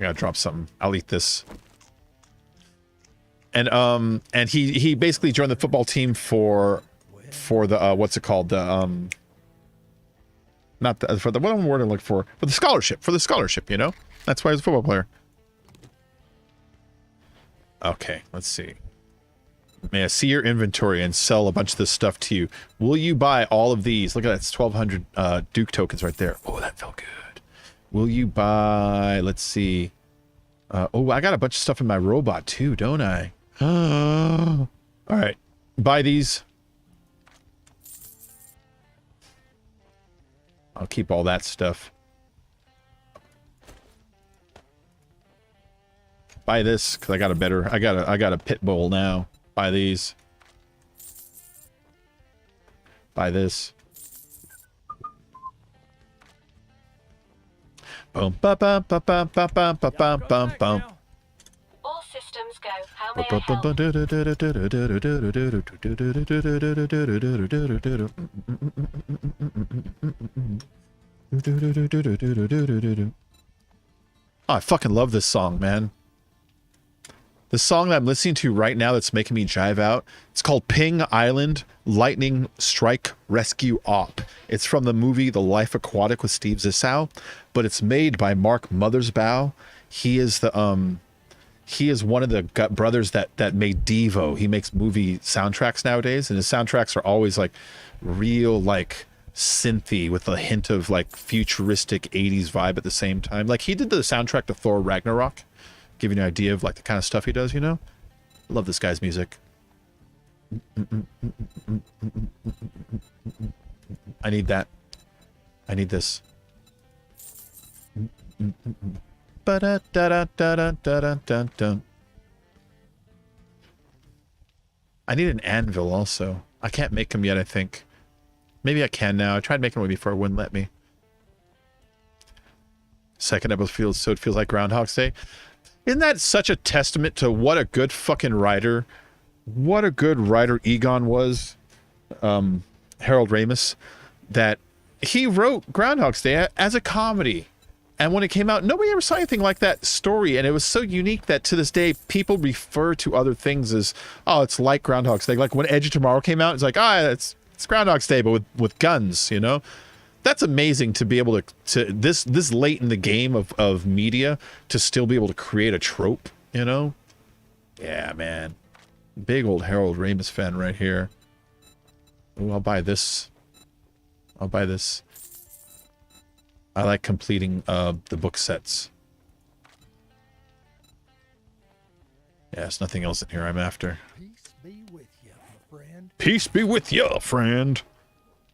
gotta drop something. I'll eat this. And he basically joined the football team for the what's it called, the not the, for the what word I'm looking for the scholarship, you know. That's why he's a football player. Okay, let's see. May I see your inventory and sell a bunch of this stuff to you? Will you buy all of these? Look at that, it's 1,200 Duke tokens right there. Oh, that felt good. Will you buy, let's see. Oh, I got a bunch of stuff in my robot too, don't I? All right, buy these. I'll keep all that stuff. Buy this because I got a pit bull now. Buy these. Buy this. Boom ba ba ba ba ba ba ba ba bum bum. All systems go. How may I help? Oh, I fucking love this song, man. The song that I'm listening to right now that's making me jive out, it's called Ping Island Lightning Strike Rescue Op. It's from the movie The Life Aquatic with Steve Zissou, but it's made by Mark Mothersbaugh. He is the he is one of the brothers that made Devo. He makes movie soundtracks nowadays, and his soundtracks are always like real like synthy with a hint of like futuristic 80s vibe at the same time. Like he did the soundtrack to Thor Ragnarok. Give you an idea of like the kind of stuff he does, you know? Love this guy's music. I need that. I need this. I need an anvil also. I can't make them yet, I think. Maybe I can now. I tried making one before, it wouldn't let me. Second episode feels like Groundhog's Day. Isn't that such a testament to what a good fucking writer, Egon was, Harold Ramis, that he wrote Groundhog's Day as a comedy. And when it came out, nobody ever saw anything like that story. And it was so unique that to this day, people refer to other things as, oh, it's like Groundhog's Day. Like when Edge of Tomorrow came out, it's like, it's Groundhog's Day, but with guns, you know? That's amazing to be able to this late in the game of media to still be able to create a trope, you know? Yeah, man. Big old Harold Ramis fan right here. Ooh, I'll buy this. I'll buy this. I like completing the book sets. Yeah, there's nothing else in here I'm after. Peace be with you, my friend. Peace be with you, friend.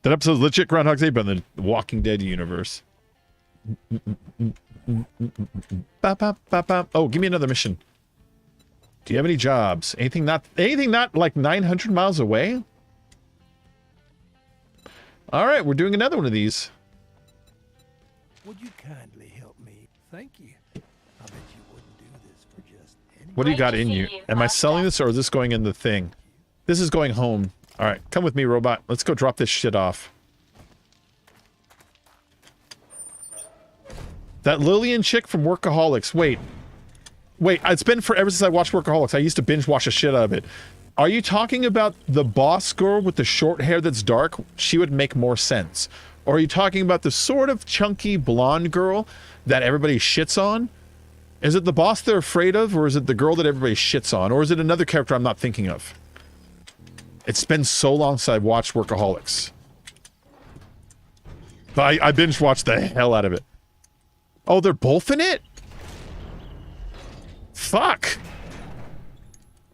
That episode's legit Groundhog's Day, but in the Walking Dead universe. Oh, give me another mission. Do you have any jobs? Anything not like 900 miles away? All right, we're doing another one of these. Would you kindly help me? Thank you. I bet you wouldn't do this for just anyone. What do you Great got to in see you? you, Am I Master. selling this or is this going in the thing? This is going home. All right, come with me, robot. Let's go drop this shit off. That Lillian chick from Workaholics. Wait, it's been forever since I watched Workaholics. I used to binge watch the shit out of it. Are you talking about the boss girl with the short hair that's dark? She would make more sense. Or are you talking about the sort of chunky blonde girl that everybody shits on? Is it the boss they're afraid of, or is it the girl that everybody shits on? Or is it another character I'm not thinking of? It's been so long since I watched Workaholics. But I binge watched the hell out of it. Oh, they're both in it? Fuck.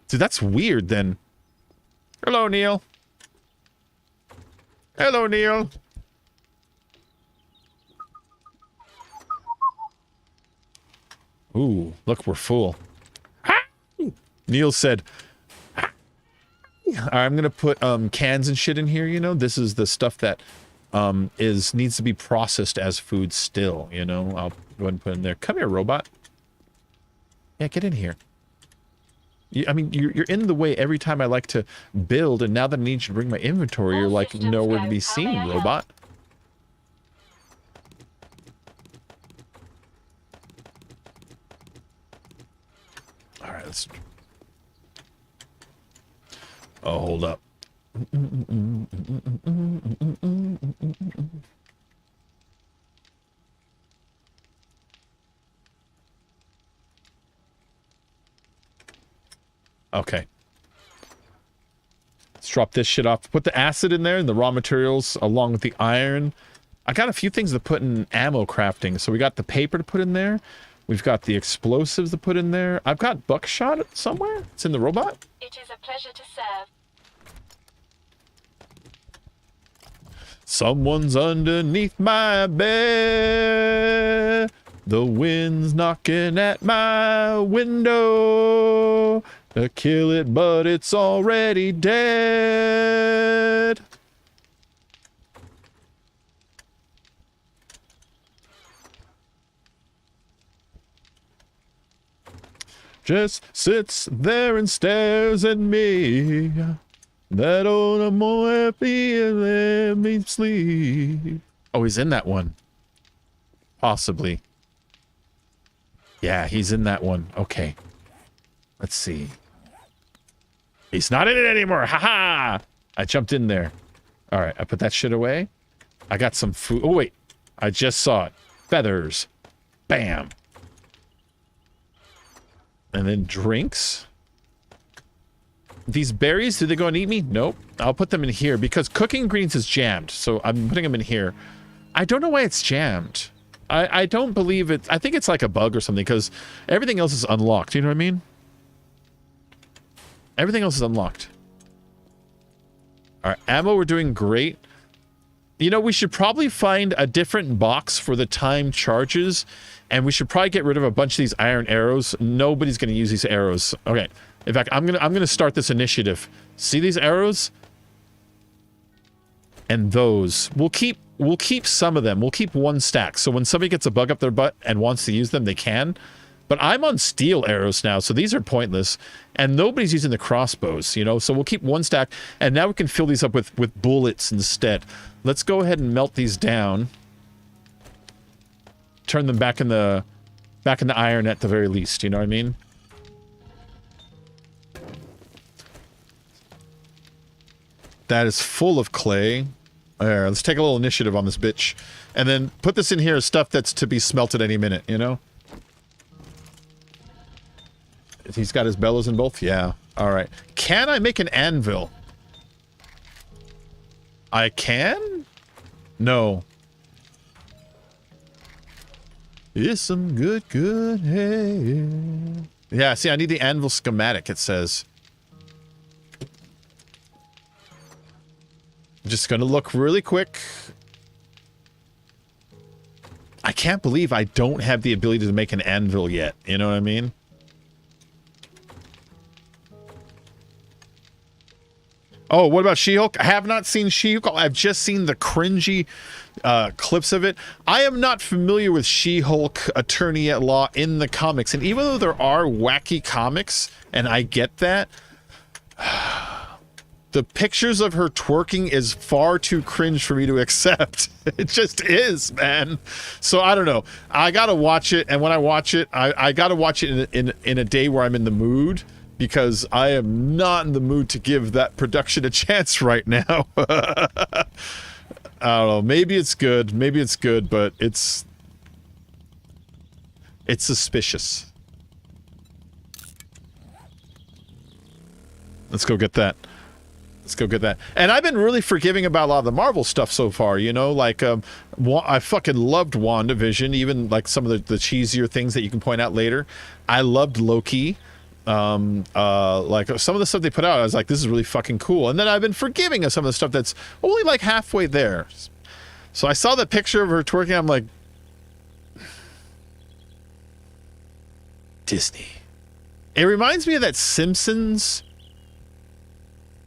Dude, that's weird then. Hello, Neil. Hello, Neil. Ooh, look, we're full. Neil said, I'm gonna put cans and shit in here, you know? This is the stuff that needs to be processed as food still, you know? I'll go ahead and put it in there. Come here, robot. Yeah, get in here. I mean, you're in the way every time I like to build, and now that I need you to bring my inventory, you're like nowhere to be seen, robot. All right, let's... Oh, hold up. Okay. Let's drop this shit off. Put the acid in there and the raw materials along with the iron. I got a few things to put in ammo crafting. So we got the paper to put in there. We've got the explosives to put in there. I've got buckshot somewhere. It's in the robot. It is a pleasure to serve. Someone's underneath my bed. The wind's knocking at my window. To kill it, but it's already dead. Just sits there and stares at me. That old I'm more happy and let me sleep. Oh, he's in that one. Possibly. Yeah, he's in that one. Okay. Let's see. He's not in it anymore. Haha! I jumped in there. All right, I put that shit away. I got some food. Oh, wait. I just saw it. Feathers. Bam. And then drinks. These berries, do they go and eat me? Nope. I'll put them in here because cooking greens is jammed. So I'm putting them in here. I don't know why it's jammed. I don't believe it. I think it's like a bug or something because everything else is unlocked. You know what I mean? Everything else is unlocked. All right, ammo, we're doing great. You know, we should probably find a different box for the time charges, and we should probably get rid of a bunch of these iron arrows. Nobody's going to use these arrows. Okay. In fact, I'm gonna start this initiative. See these arrows? And those. We'll keep some of them. We'll keep one stack. So when somebody gets a bug up their butt and wants to use them, they can. But I'm on steel arrows now, so these are pointless. And nobody's using the crossbows, you know? So we'll keep one stack, and now we can fill these up with bullets instead. Let's go ahead and melt these down. turn them back in the iron at the very least, you know what I mean? That is full of clay. There, let's take a little initiative on this bitch. And then put this in here as stuff that's to be smelted any minute, you know? He's got his bellows in both? Yeah. Alright. Can I make an anvil? I can? No. It's some good hay. Yeah, see, I need the anvil schematic, it says. I'm just gonna look really quick. I can't believe I don't have the ability to make an anvil yet. You know what I mean? Oh, what about She-Hulk? I have not seen She-Hulk. I've just seen the cringy clips of it. I am not familiar with She-Hulk Attorney at Law in the comics. And even though there are wacky comics, and I get that, the pictures of her twerking is far too cringe for me to accept. It just is, man. So I don't know. I gotta watch it, and when I watch it, I gotta watch it in a day where I'm in the mood, because I am not in the mood to give that production a chance right now. I don't know. Maybe it's good. Maybe it's good, but it's suspicious. Let's go get that. Let's go get that. And I've been really forgiving about a lot of the Marvel stuff so far, you know, like, I fucking loved WandaVision, even like some of the cheesier things that you can point out later. I loved Loki. Like some of the stuff they put out, I was like, this is really fucking cool. And then I've been forgiving of some of the stuff that's only like halfway there. So I saw that picture of her twerking, I'm like, Disney. It reminds me of that Simpsons.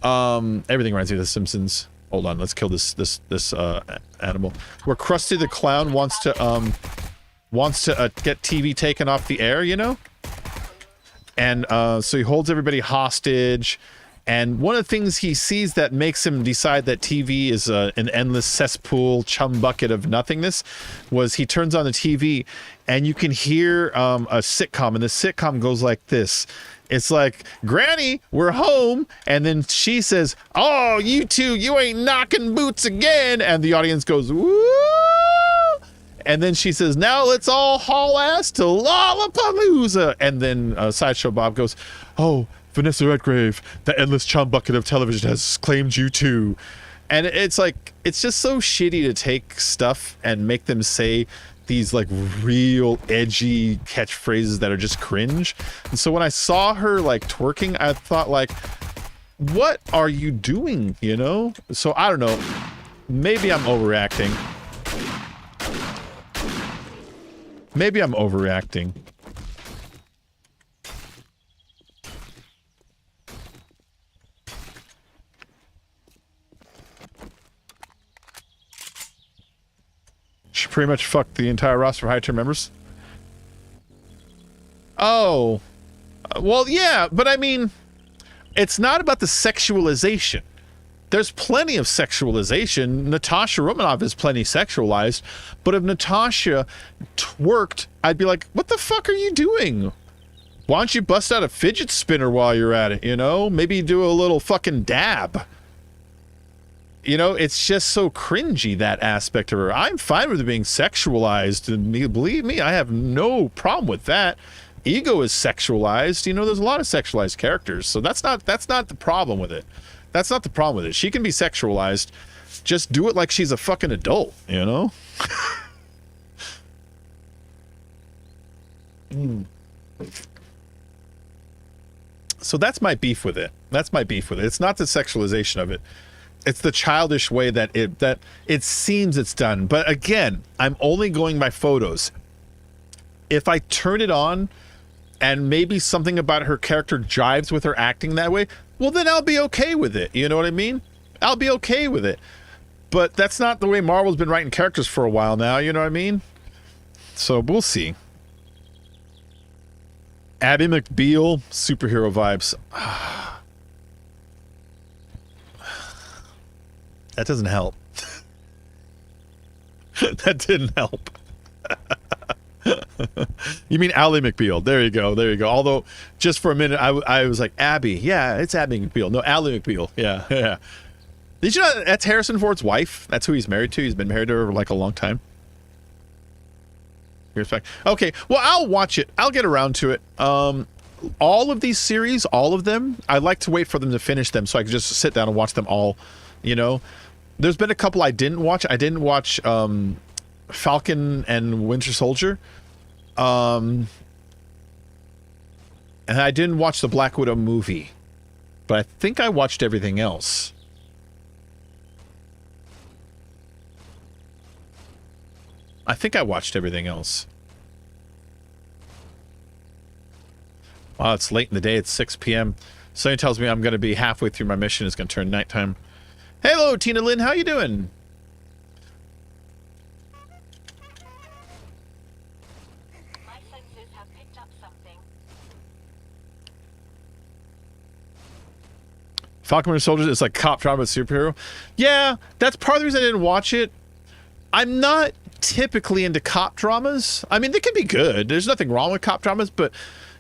Everything reminds me of the Simpsons. Hold on, let's kill this animal. Where Krusty the Clown wants to get TV taken off the air, you know? And so he holds everybody hostage, and one of the things he sees that makes him decide that TV is an endless cesspool, chum bucket of nothingness, was he turns on the TV, and you can hear a sitcom, and the sitcom goes like this. It's like, Granny, we're home. And then she says, oh, you two, you ain't knocking boots again. And the audience goes, woo. And then she says, now let's all haul ass to Lollapalooza. And then Sideshow Bob goes, oh, Vanessa Redgrave, the endless chum bucket of television has claimed you too. And it's like, it's just so shitty to take stuff and make them say these like real edgy catchphrases that are just cringe. And so when I saw her like twerking, I thought like, what are you doing, you know? So I don't know, maybe I'm overreacting. Maybe I'm overreacting. She pretty much fucked the entire roster of high-tier members. Oh. Well, yeah, but I mean, it's not about the sexualization. There's plenty of sexualization. Natasha Romanoff is plenty sexualized, but if Natasha twerked, I'd be like, what the fuck are you doing? Why don't you bust out a fidget spinner while you're at it, you know? Maybe do a little fucking dab. You know, it's just so cringy, that aspect of her. I'm fine with it being sexualized, and believe me, I have no problem with that. Ego is sexualized. You know, there's a lot of sexualized characters, so that's not the problem with it. That's not the problem with it. She can be sexualized. Just do it like she's a fucking adult, you know? So that's my beef with it. That's my beef with it. It's not the sexualization of it. It's the childish way that it seems it's done. But again, I'm only going by photos. If I turn it on and maybe something about her character jives with her acting that way, well, then I'll be okay with it. You know what I mean? I'll be okay with it. But that's not the way Marvel's been writing characters for a while now. You know what I mean? So we'll see. Abby McBeal, superhero vibes. That doesn't help. That didn't help. You mean Ally McBeal? There you go. There you go. Although, just for a minute, I was like, Abby. Yeah, it's Abby McBeal. No, Ally McBeal. Yeah, yeah. Did you know that's Harrison Ford's wife? That's who he's married to. He's been married to her for like a long time. Here's back. Okay, well, I'll watch it. I'll get around to it. All of these series, all of them, I like to wait for them to finish them so I can just sit down and watch them all, you know? There's been a couple I didn't watch. I didn't watch Falcon and Winter Soldier. And I didn't watch the Black Widow movie. But I think I watched everything else. I think I watched everything else. Wow, it's late in the day. It's 6 p.m. Somebody tells me I'm going to be halfway through my mission. It's going to turn nighttime. Hello, Tina Lynn. How you doing? My senses have picked up something. Falcon Winter Soldier is like cop drama superhero. Yeah, that's part of the reason I didn't watch it. I'm not typically into cop dramas. I mean, they can be good. There's nothing wrong with cop dramas, but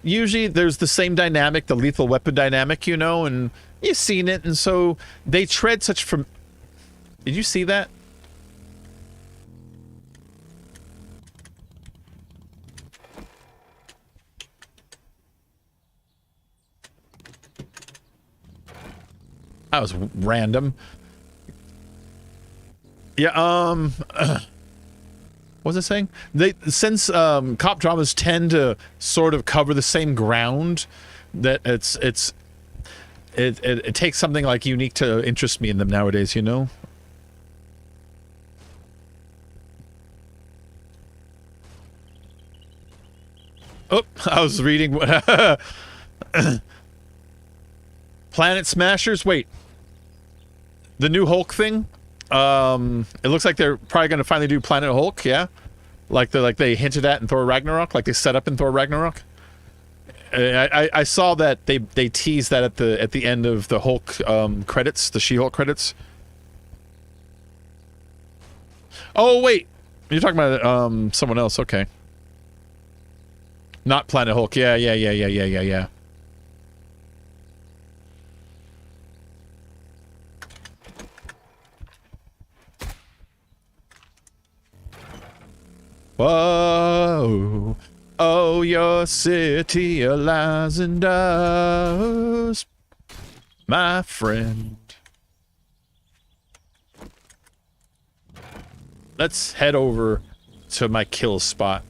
usually there's the same dynamic, the lethal weapon dynamic, you know, and you've seen it, and so they tread such from... Did you see that? That was random. Yeah, what was I saying? Since cop dramas tend to sort of cover the same ground, that it takes something like unique to interest me in them nowadays, you know? Oh, I was reading Planet Smashers. Wait, the new Hulk thing. It looks like they're probably going to finally do Planet Hulk. Yeah, like they hinted at in Thor Ragnarok, like they set up in Thor Ragnarok. I saw that they teased that at the end of the Hulk credits, the She-Hulk credits. Oh wait, you're talking about someone else. Okay, not Planet Hulk. Yeah. Whoa, oh, your city lies in dust, my friend. Let's head over to my kill spot.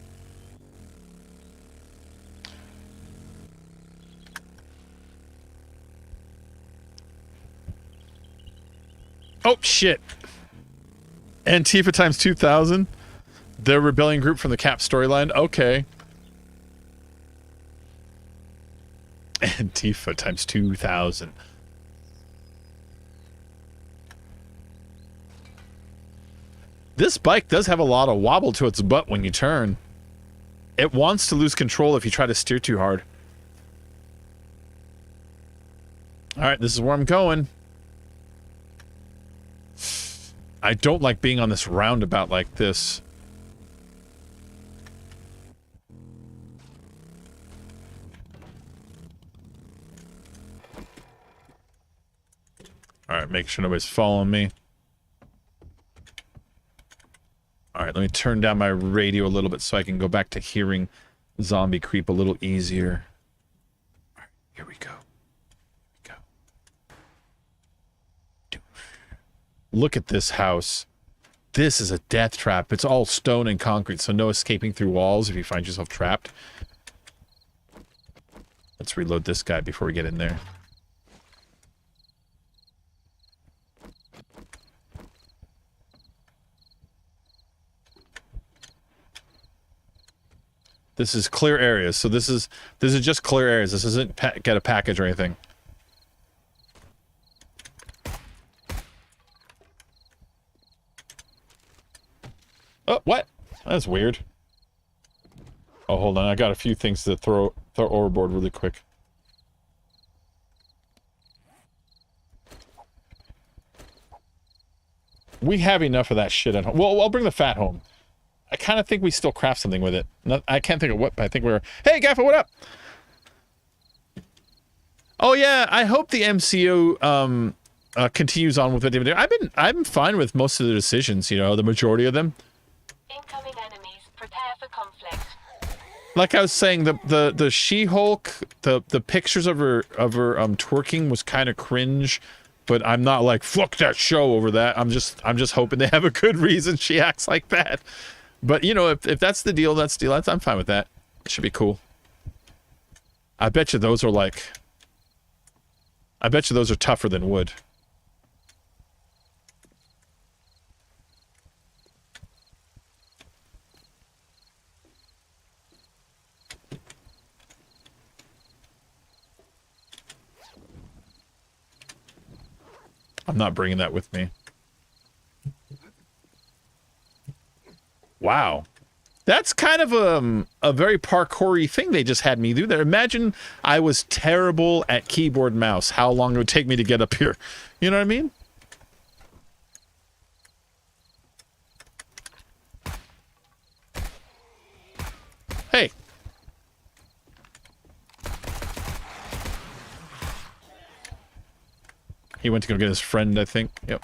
Oh, shit. Antifa times 2000? The rebellion group from the Cap storyline? Okay. Antifa times 2000. This bike does have a lot of wobble to its butt when you turn. It wants to lose control if you try to steer too hard. Alright, this is where I'm going. I don't like being on this roundabout like this. Alright, make sure nobody's following me. Alright, let me turn down my radio a little bit so I can go back to hearing zombie creep a little easier. Alright, here we go. Look at this house. This is a death trap. It's all stone and concrete, so no escaping through walls if you find yourself trapped. Let's reload this guy before we get in there. This is clear areas, so this is just clear areas. This isn't get a package or anything. Oh, what? That's weird. Oh, hold on. I got a few things to throw overboard really quick. We have enough of that shit at home. Well, I'll bring the fat home. I kind of think we still craft something with it. I can't think of what, but I think we're... Hey, Gaffa, what up? Oh, yeah, I hope the MCU continues on with what they've been doing. I'm fine with most of the decisions, you know, the majority of them. Incoming enemies. Prepare for conflict. Like I was saying, the She-Hulk, the pictures of her twerking was kind of cringe, but I'm not like, fuck that show over that. I'm just hoping they have a good reason she acts like that. But, you know, if that's the deal, that's the deal. I'm fine with that. It should be cool. I bet you those are like... I bet you those are tougher than wood. I'm not bringing that with me. Wow. That's kind of a very parkour-y thing they just had me do there. Imagine I was terrible at keyboard and mouse. How long it would take me to get up here. You know what I mean? Hey. He went to go get his friend, I think. Yep.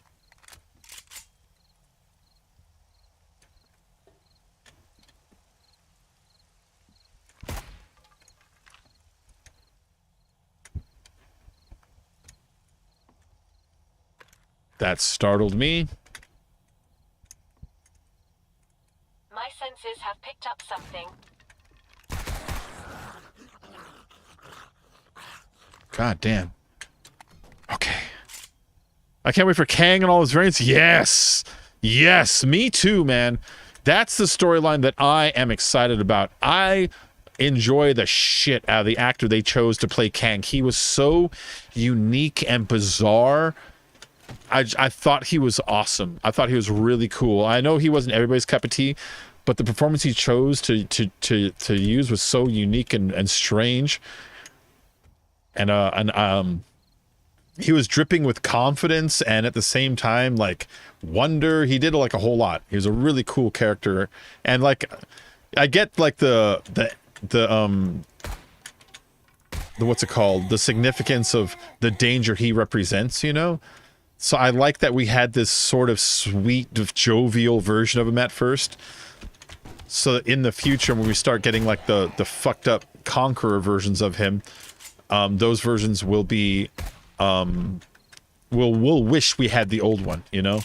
That startled me. My senses have picked up something. God damn. Okay. I can't wait for Kang and all his variants. Yes! Yes! Me too, man. That's the storyline that I am excited about. I enjoy the shit out of the actor they chose to play Kang. He was so unique and bizarre. I thought he was awesome. I thought he was really cool. I know he wasn't everybody's cup of tea, but the performance he chose to use was so unique and strange. And he was dripping with confidence and at the same time like wonder. He did like a whole lot. He was a really cool character. And like I get like the what's it called? The significance of the danger he represents, you know? So I like that we had this sort of sweet, jovial version of him at first. So that in the future, when we start getting like the fucked up conqueror versions of him, those versions will be, we'll wish we had the old one, you know?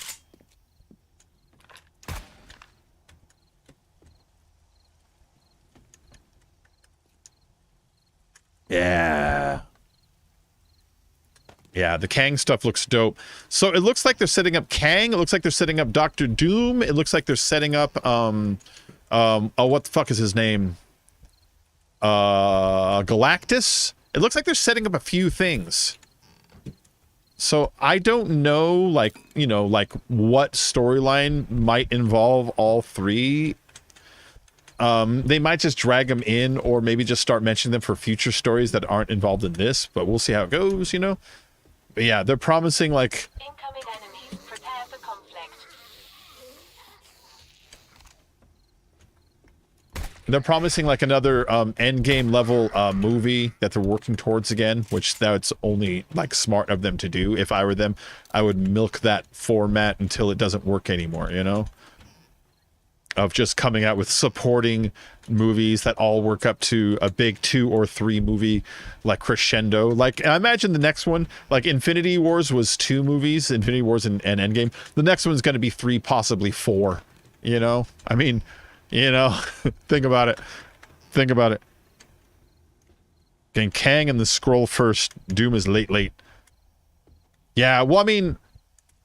Yeah. Yeah, the Kang stuff looks dope. So it looks like they're setting up Kang. It looks like they're setting up Doctor Doom. It looks like they're setting up, oh, what the fuck is his name? Galactus. It looks like they're setting up a few things. So I don't know, like, you know, like what storyline might involve all three. They might just drag them in or maybe just start mentioning them for future stories that aren't involved in this, but we'll see how it goes, you know? But yeah, they're promising like... Incoming enemies. Prepare for conflict. They're promising like another endgame level movie that they're working towards again, which that's only like smart of them to do. If I were them, I would milk that format until it doesn't work anymore, you know? Of just coming out with supporting movies that all work up to a big 2 or 3 movie like crescendo. Like I imagine the next one, like Infinity Wars was 2 movies, Infinity Wars and Endgame. The next one's going to be 3, possibly 4, you know? I mean, you know, think about it. Think about it. Getting Kang and the Skrull first. Doom is late. Yeah, well, I mean,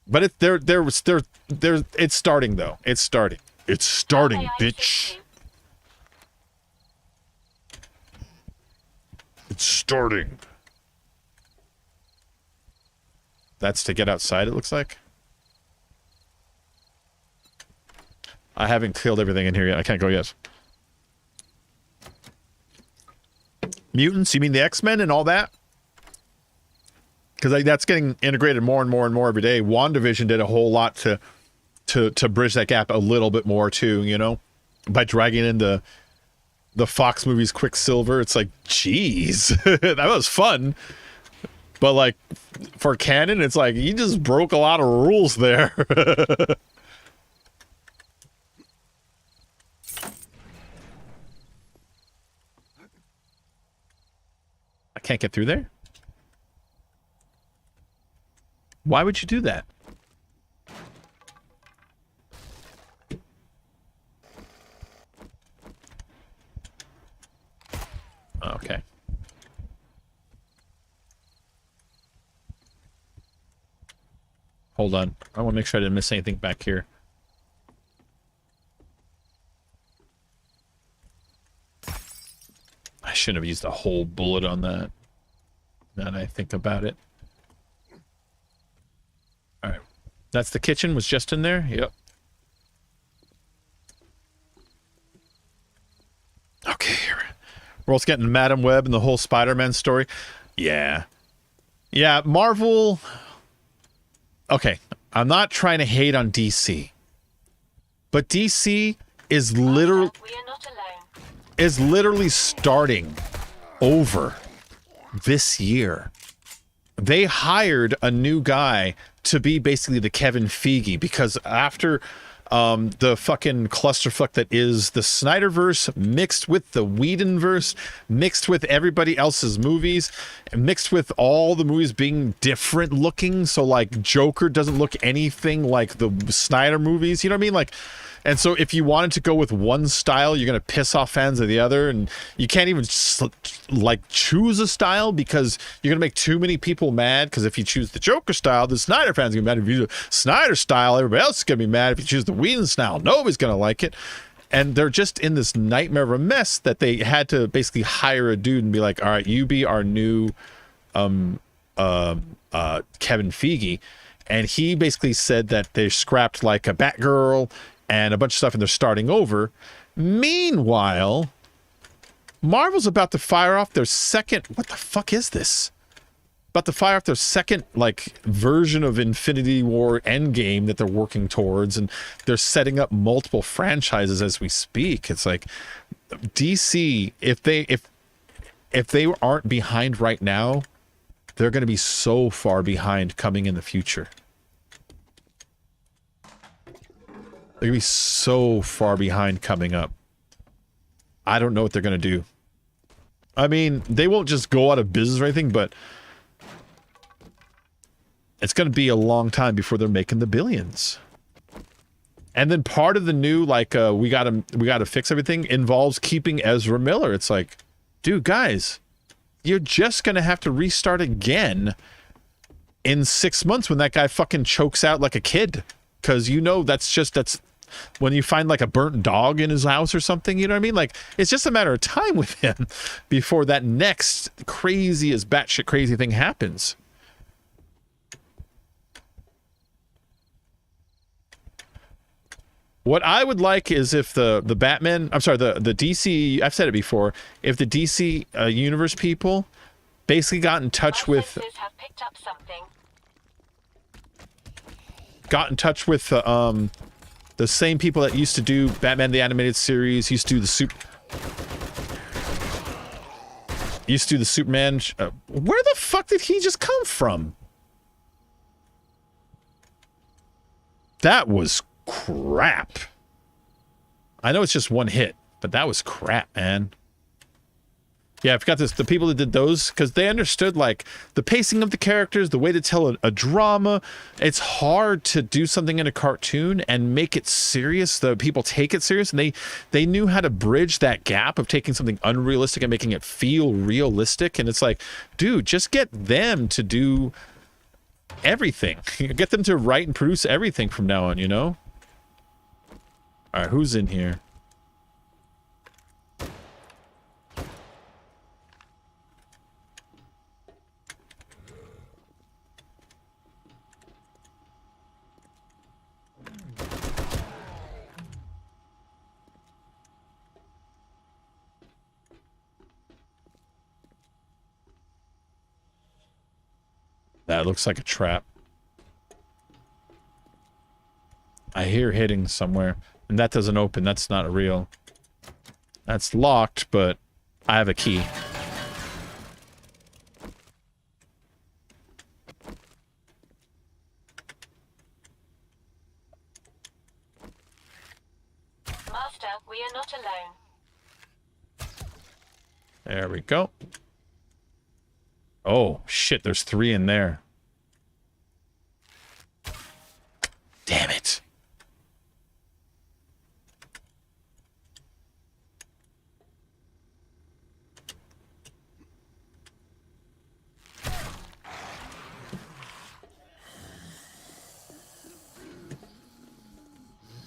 but it's starting though. It's starting. It's starting, bitch. It's starting. That's to get outside, it looks like. I haven't killed everything in here yet. I can't go yet. Mutants? You mean the X-Men and all that? Because that's getting integrated more and more and more every day. WandaVision did a whole lot to bridge that gap a little bit more too, you know? by dragging in the Fox movies Quicksilver. It's like, geez, that was fun. But like for canon, it's like you just broke a lot of rules there. I can't get through there. Why would you do that? Okay. Hold on. I want to make sure I didn't miss anything back here. I shouldn't have used a whole bullet on that. Now that I think about it. Alright. That's the kitchen, was just in there? Yep. Okay, we're also getting Madam Web and the whole Spider-Man story. Yeah. Yeah, Marvel... Okay, I'm not trying to hate on DC. But DC is literally... We are not alone. is literally starting over this year. They hired a new guy to be basically the Kevin Feige, because after the fucking clusterfuck that is the Snyderverse mixed with the Whedonverse, mixed with everybody else's movies, mixed with all the movies being different looking, so like Joker doesn't look anything like the Snyder movies, you know what I mean? Like, and so if you wanted to go with one style, you're going to piss off fans of the other, and you can't even like choose a style because you're going to make too many people mad, because if you choose the Joker style, the Snyder fans are going to be mad. If you do Snyder style, everybody else is going to be mad. If you choose the Whedon style, nobody's going to like it. And they're just in this nightmare of a mess that they had to basically hire a dude and be like, all right, you be our new Kevin Feige. And he basically said that they scrapped like a Batgirl and a bunch of stuff, and they're starting over. Meanwhile, Marvel's about to fire off their second... What the fuck is this? About to fire off their second, like, version of Infinity War Endgame that they're working towards, and they're setting up multiple franchises as we speak. It's like, DC, if they aren't behind right now, they're going to be so far behind coming in the future. They're going to be so far behind coming up. I don't know what they're going to do. I mean, they won't just go out of business or anything, but it's going to be a long time before they're making the billions. And then part of the new, like, we gotta fix everything involves keeping Ezra Miller. It's like, dude, guys, you're just going to have to restart again in 6 months when that guy fucking chokes out like a kid. Because, you know, that's when you find like a burnt dog in his house or something, you know what I mean? Like, it's just a matter of time with him before that next craziest batshit crazy thing happens. What I would like is if the Batman, I'm sorry, the DC, I've said it before, if the DC universe people basically got in touch with... Sensors have picked up something. Got in touch with the same people that used to do Batman the Animated Series, used to do the Superman. Where the fuck did he just come from? That was crap. I know it's just one hit, but that was crap, man. Yeah, I forgot this. The people that did those, because they understood, like, the pacing of the characters, the way to tell a drama. It's hard to do something in a cartoon and make it serious. The people take it serious, and they knew how to bridge that gap of taking something unrealistic and making it feel realistic. And it's like, dude, just get them to do everything. Get them to write and produce everything from now on, you know? All right, who's in here? That looks like a trap. I hear hitting somewhere. And that doesn't open. That's not real. That's locked, but I have a key. Master, we are not alone. There we go. Oh, shit, there's 3 in there. Damn it.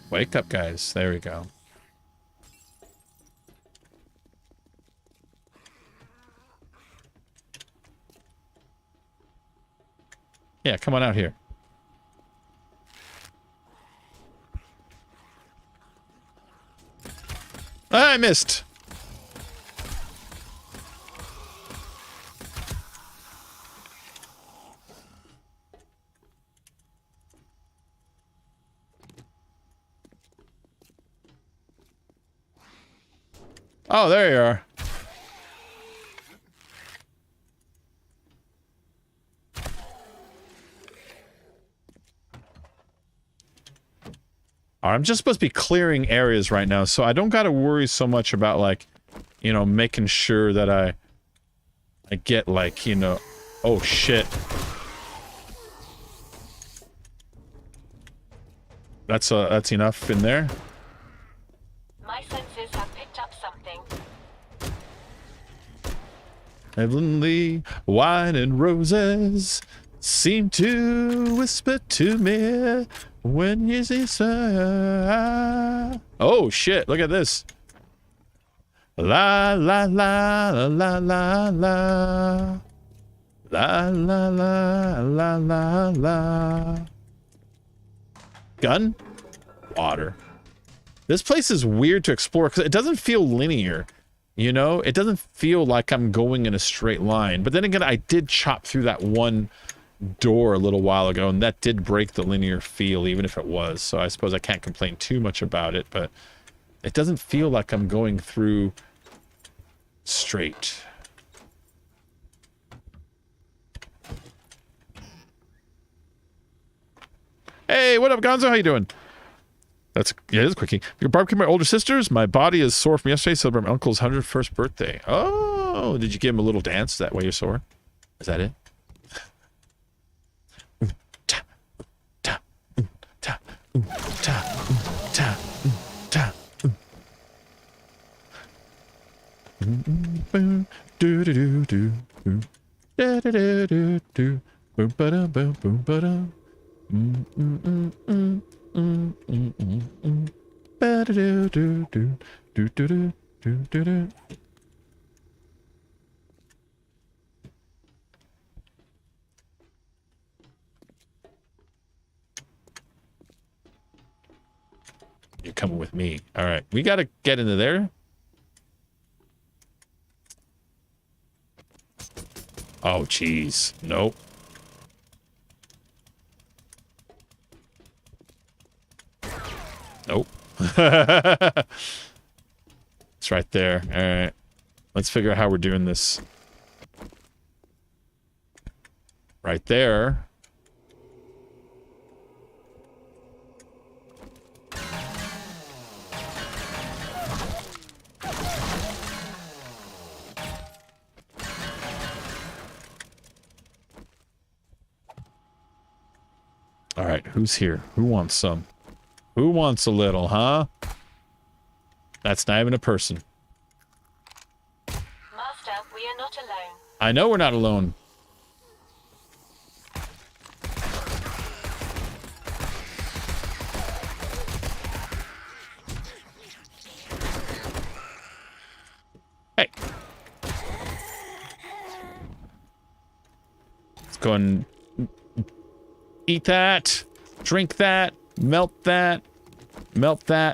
Wake up, guys. There we go. Yeah, come on out here. I missed. Oh, there you are. I'm just supposed to be clearing areas right now, so I don't gotta worry so much about, like, you know, making sure that I get, like, you know... Oh, shit. That's enough in there? My senses have picked up something. Heavenly wine and roses seem to whisper to me when you see sun. Oh shit, look at this. La la la la la la la. La la la la la la. Gun? Water. This place is weird to explore because it doesn't feel linear. You know, it doesn't feel like I'm going in a straight line. But then again, I did chop through that one door a little while ago, and that did break the linear feel, even if it was. So I suppose I can't complain too much about it, but it doesn't feel like I'm going through straight. Hey, what up, Gonzo? How you doing? Yeah, it is quickie. Your barbecue my older sisters? My body is sore from yesterday, celebrating my uncle's 101st birthday. Oh, did you give him a little dance? That way you're sore? Is that it? Ta, ta, ta, ta, ta, ta. Do do do do. Da da da do do. Boom ba da boom boom ba da. You're coming with me. All right, we gotta get into there. Oh, jeez. Nope. Nope. It's right there. All right. Let's figure out how we're doing this. Right there. All right, who's here? Who wants some? Who wants a little, huh? That's not even a person. Master, we are not alone. I know we're not alone. Hey. Let's go and eat that, drink that, melt that,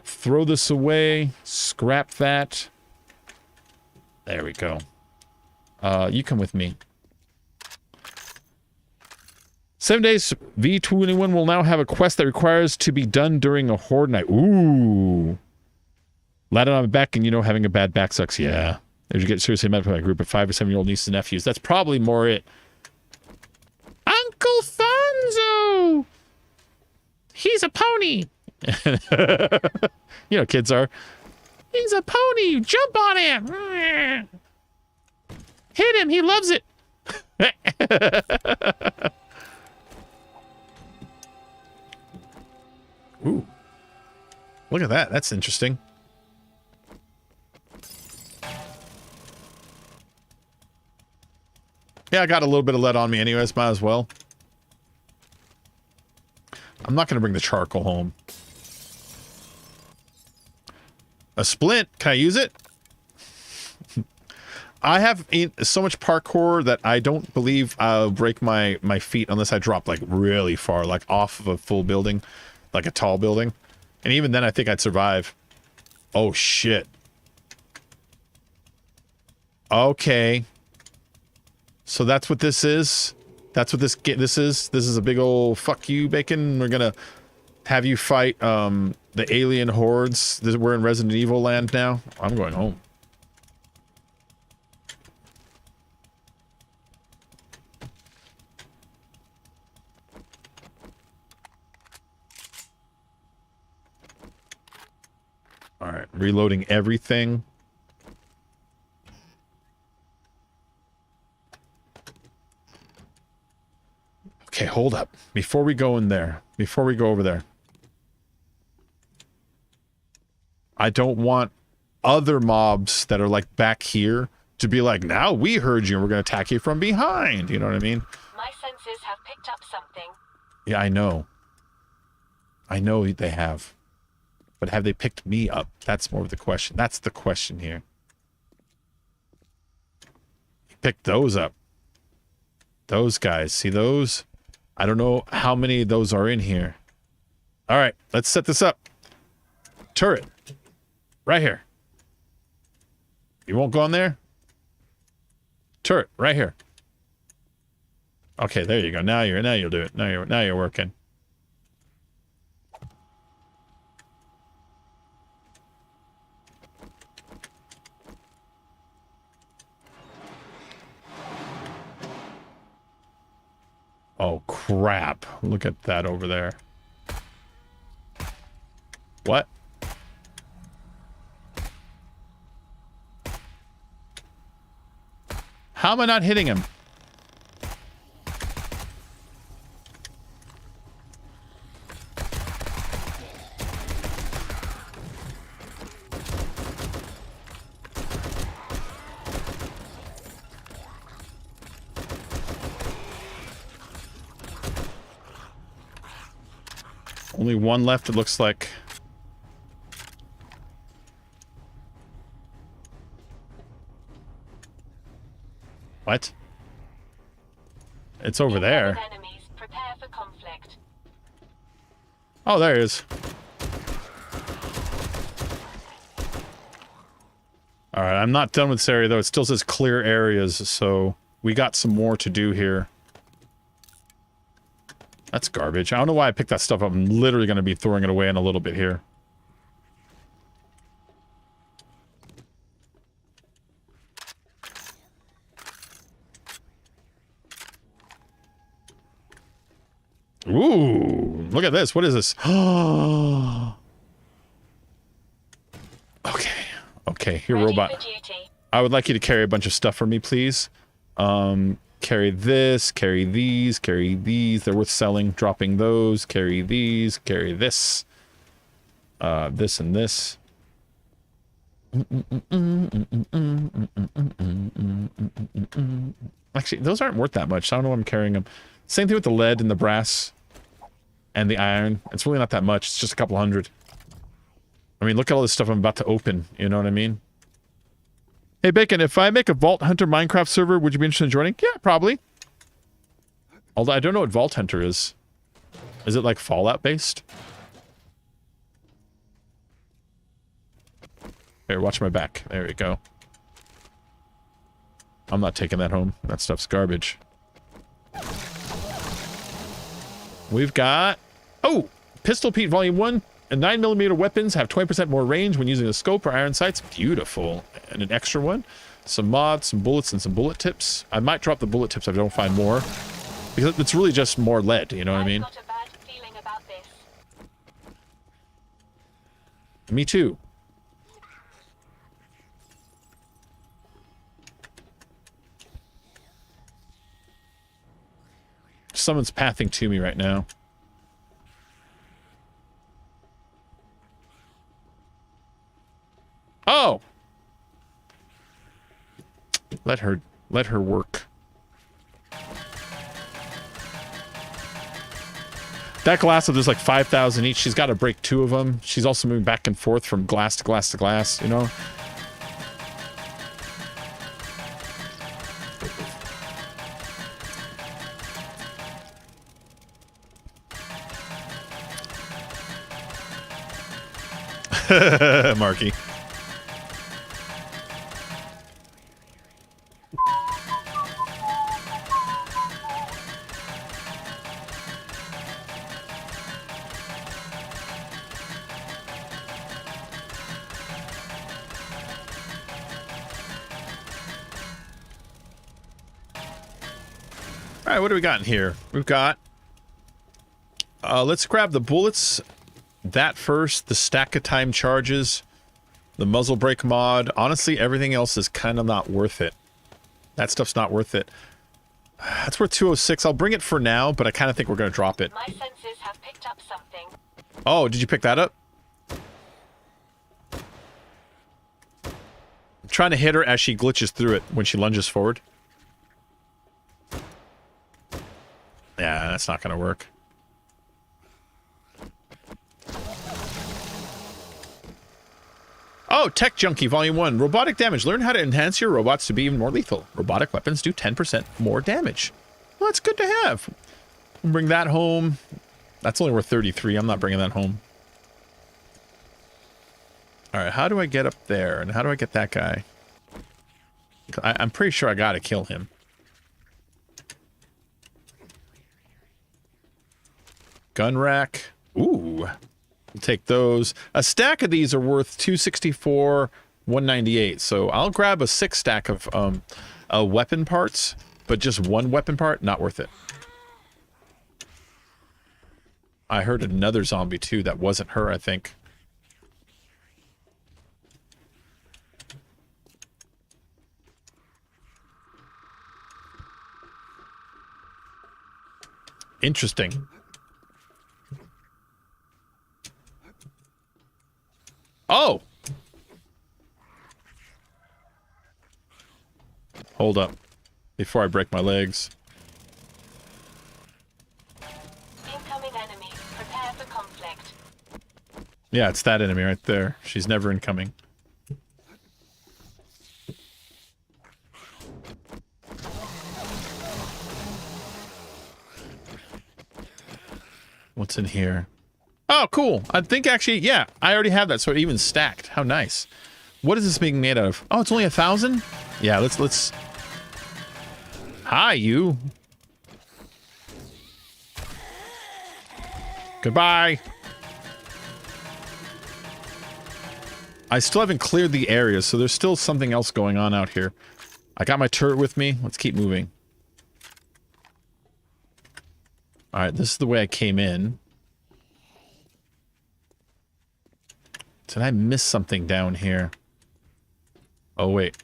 throw this away, scrap that. There we go. You come with me. 7 days. V21 will now have a quest that requires to be done during a horde night. Ooh. Landed on my back and, you know, having a bad back sucks. Yeah. If you get seriously met by a group of 5 or 7-year-old nieces and nephews, that's probably more it. Uncle Fonzo! He's a pony! You know, kids are. He's a pony! Jump on him! Hit him! He loves it! Ooh. Look at that. That's interesting. Yeah, I got a little bit of lead on me anyways. Might as well. I'm not going to bring the charcoal home. A splint. Can I use it? I have so much parkour that I don't believe I'll break my feet unless I drop like really far, like off of a full building, like a tall building. And even then I think I'd survive. Oh shit. Okay. So that's what this is. That's what this is. This is a big old fuck you, Bacon. We're gonna have you fight the alien hordes. We're in Resident Evil land now. I'm going home. All right, reloading everything. Okay, hold up. Before we go in there, before we go over there, I don't want other mobs that are like back here to be like, now we heard you and we're going to attack you from behind. You know what I mean? My senses have picked up something. Yeah, I know. I know they have. But have they picked me up? That's more of the question. That's the question here. You picked those up. Those guys. See those? I don't know how many of those are in here. All right, let's set this up. Turret. Right here. You won't go in there? Turret, right here. Okay, there you go. Now you'll do it. Now you're working. Oh, crap. Look at that over there. What? How am I not hitting him? Only one left, it looks like. What? It's over there. Enemies, prepare for conflict. Oh, there he is. Alright, I'm not done with this area, though. It still says clear areas, so we got some more to do here. That's garbage. I don't know why I picked that stuff up. I'm literally going to be throwing it away in a little bit here. Ooh, look at this. What is this? Okay. Okay, here, Ready robot. for duty. I would like you to carry a bunch of stuff for me, please. Carry this, carry these, carry these. They're worth selling. Dropping those. Carry these, carry this. This and this. Actually, those aren't worth that much. I don't know why I'm carrying them. Same thing with the lead and the brass and the iron. It's really not that much. It's just a couple hundred. I mean, look at all this stuff I'm about to open. You know what I mean? Hey, Bacon, if I make a Vault Hunter Minecraft server, would you be interested in joining? Yeah, probably. Although I don't know what Vault Hunter is. Is it like Fallout based? Here, watch my back. There we go. I'm not taking that home. That stuff's garbage. We've got... Oh! Pistol Pete Volume 1. And 9mm weapons have 20% more range when using a scope or iron sights. Beautiful. And an extra one. Some mods, some bullets, and some bullet tips. I might drop the bullet tips if I don't find more. Because it's really just more lead, you know what I mean? I've got a bad feeling about this. Me too. Someone's pathing to me right now. Oh! Let her work. That glass of there's like 5,000 each. She's got to break 2 of them. She's also moving back and forth from glass to glass to glass, you know? Marky. All right, what do we got in here? We've got... let's grab the bullets. That first, the stack of time charges, the muzzle brake mod. Honestly, everything else is kind of not worth it. That stuff's not worth it. That's worth 206. I'll bring it for now, but I kind of think we're going to drop it. My senses have picked up something. Oh, did you pick that up? I'm trying to hit her as she glitches through it when she lunges forward. Yeah, that's not going to work. Oh, Tech Junkie Volume 1. Robotic damage. Learn how to enhance your robots to be even more lethal. Robotic weapons do 10% more damage. Well, that's good to have. Bring that home. That's only worth 33. I'm not bringing that home. Alright, how do I get up there? And how do I get that guy? I'm pretty sure I gotta kill him. Gun rack. Ooh. We'll take those. A stack of these are worth 264, 198. So I'll grab a 6 stack of weapon parts, but just 1 weapon part, not worth it. I heard another zombie too. That wasn't her, I think. Interesting. Oh! Hold up. Before I break my legs. Incoming enemy. Prepare for conflict. Yeah, it's that enemy right there. She's never incoming. What's in here? Oh, cool. I think actually, yeah, I already have that, so it even stacked. How nice. What is this being made out of? Oh, it's only 1,000? Yeah, let's... Hi, you. Goodbye. I still haven't cleared the area, so there's still something else going on out here. I got my turret with me. Let's keep moving. Alright, this is the way I came in. Did I miss something down here? Oh, wait.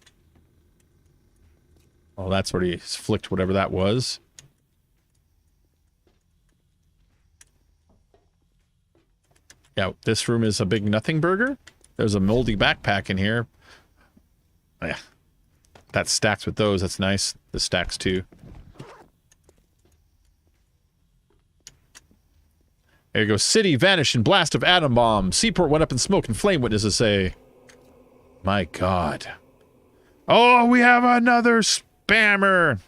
Oh, that's where he flicked whatever that was. Yeah, this room is a big nothing burger. There's a moldy backpack in here. Oh, yeah. That stacks with those. That's nice. This stacks too. There you go. City vanished in blast of atom bomb. Seaport went up in smoke and flame, witnesses say. My God. Oh, we have another spammer.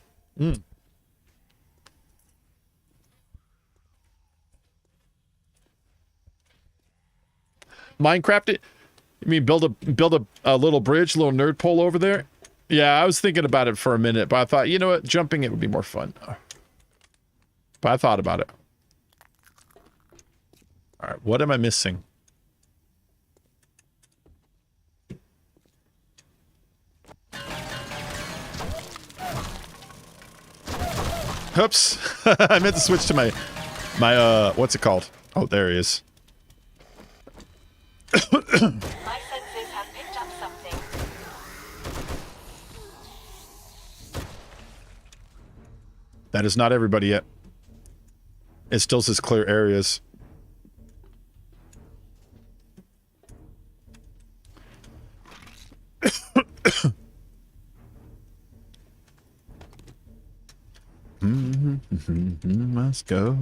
Minecraft it? You mean build a little bridge, a little nerd pole over there? Yeah, I was thinking about it for a minute, but I thought, you know what? Jumping it would be more fun. But I thought about it. All right, what am I missing? Oops. I meant to switch to my what's it called? Oh, there he is. My senses have picked up something. That is not everybody yet. It still says clear areas. Let's go.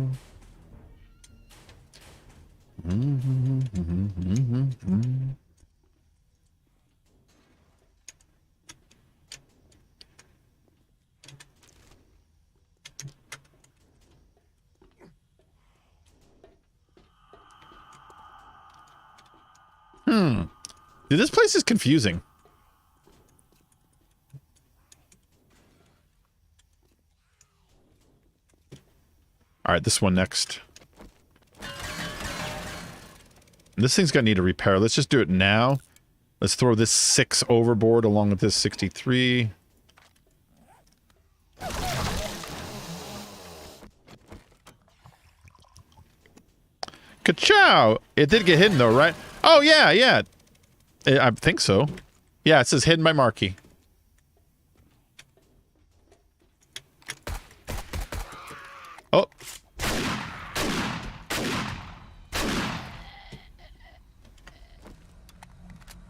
Dude, this place is confusing. All right, this one next. This thing's gonna need a repair. Let's just do it now. Let's throw this 6 overboard along with this 63. Ka-chow! It did get hidden though, right? Oh yeah, yeah. I think so. Yeah, it says hidden by Marky. Oh.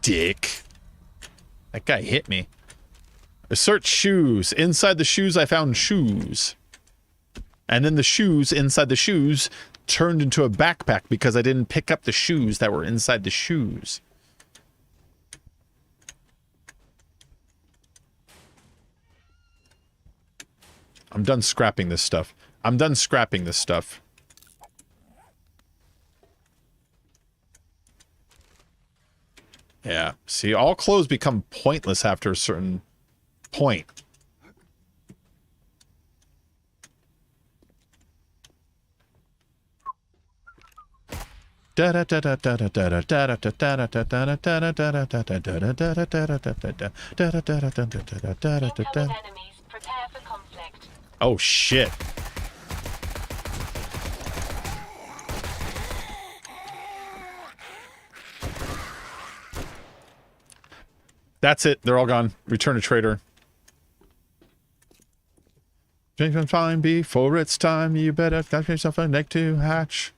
Dick. That guy hit me. Search shoes. Inside the shoes, I found shoes. And then the shoes inside the shoes turned into a backpack because I didn't pick up the shoes that were inside the shoes. I'm done scrapping this stuff. I'm done scrapping this stuff. Yeah. See, all clothes become pointless after a certain point. Kill them enemies. Prepare for conflict. Oh shit. That's it. They're all gone. Return to trader. Drink some time before it's time. You better got yourself a neck to hatch.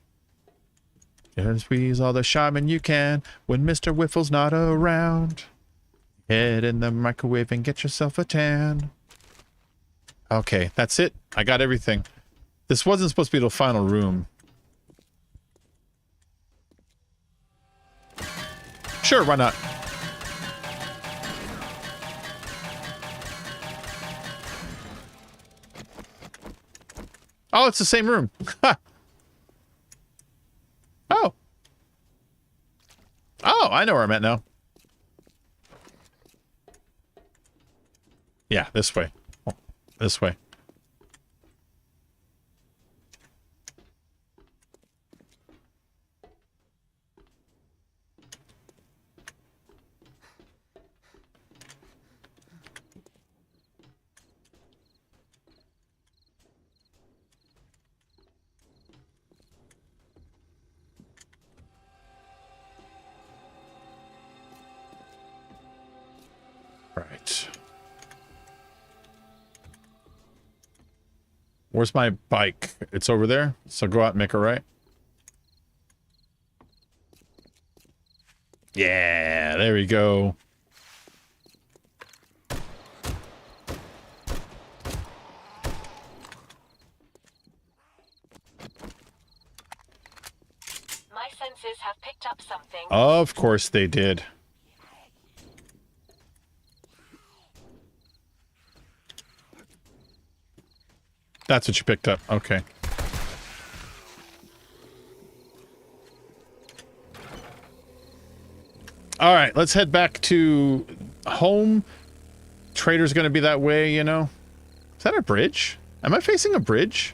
And squeeze all the shaman you can when Mr. Whiffle's not around. Head in the microwave and get yourself a tan. Okay, that's it. I got everything. This wasn't supposed to be the final room. Sure, why not? Oh, it's the same room. Oh. Oh, I know where I'm at now. Yeah, this way. Oh, this way. Right. Where's my bike? It's over there. So go out and make a right. Yeah, there we go. My senses have picked up something. Of course they did. That's what you picked up. Okay. All right, let's head back to home. Trader's going to be that way, you know. Is that a bridge? Am I facing a bridge?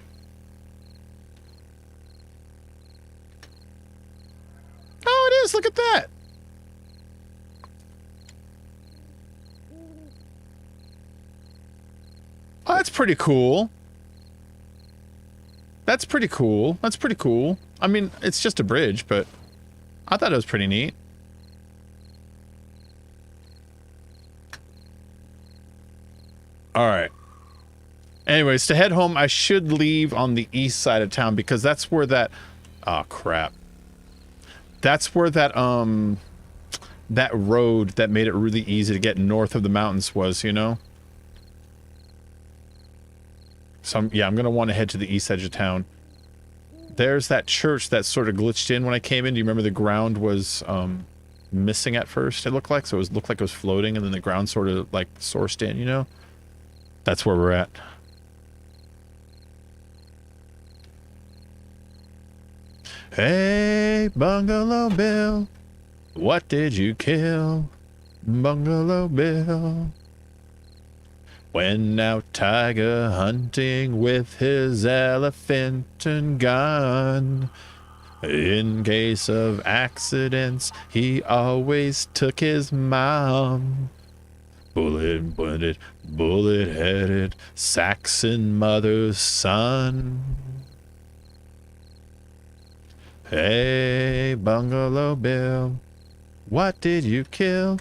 is. Look at that. Oh, that's pretty cool. That's pretty cool. That's pretty cool. I mean, it's just a bridge, but I thought it was pretty neat. Alright. Anyways, to head home, I should leave on the east side of town because that's where that... Oh, crap. That's where that, that road that made it really easy to get north of the mountains was, you know? So, yeah, I'm going to want to head to the east edge of town. There's that church that sort of glitched in when I came in. Do you remember the ground was, missing at first, it looked like? So it looked like it was floating, and then the ground sort of, like, sourced in, you know? That's where we're at. Hey, Bungalow Bill, what did you kill? Bungalow Bill went out tiger hunting with his elephant and gun. In case of accidents, he always took his mom. Bullet-headed, Saxon mother's son. Hey, Bungalow Bill, what did you kill?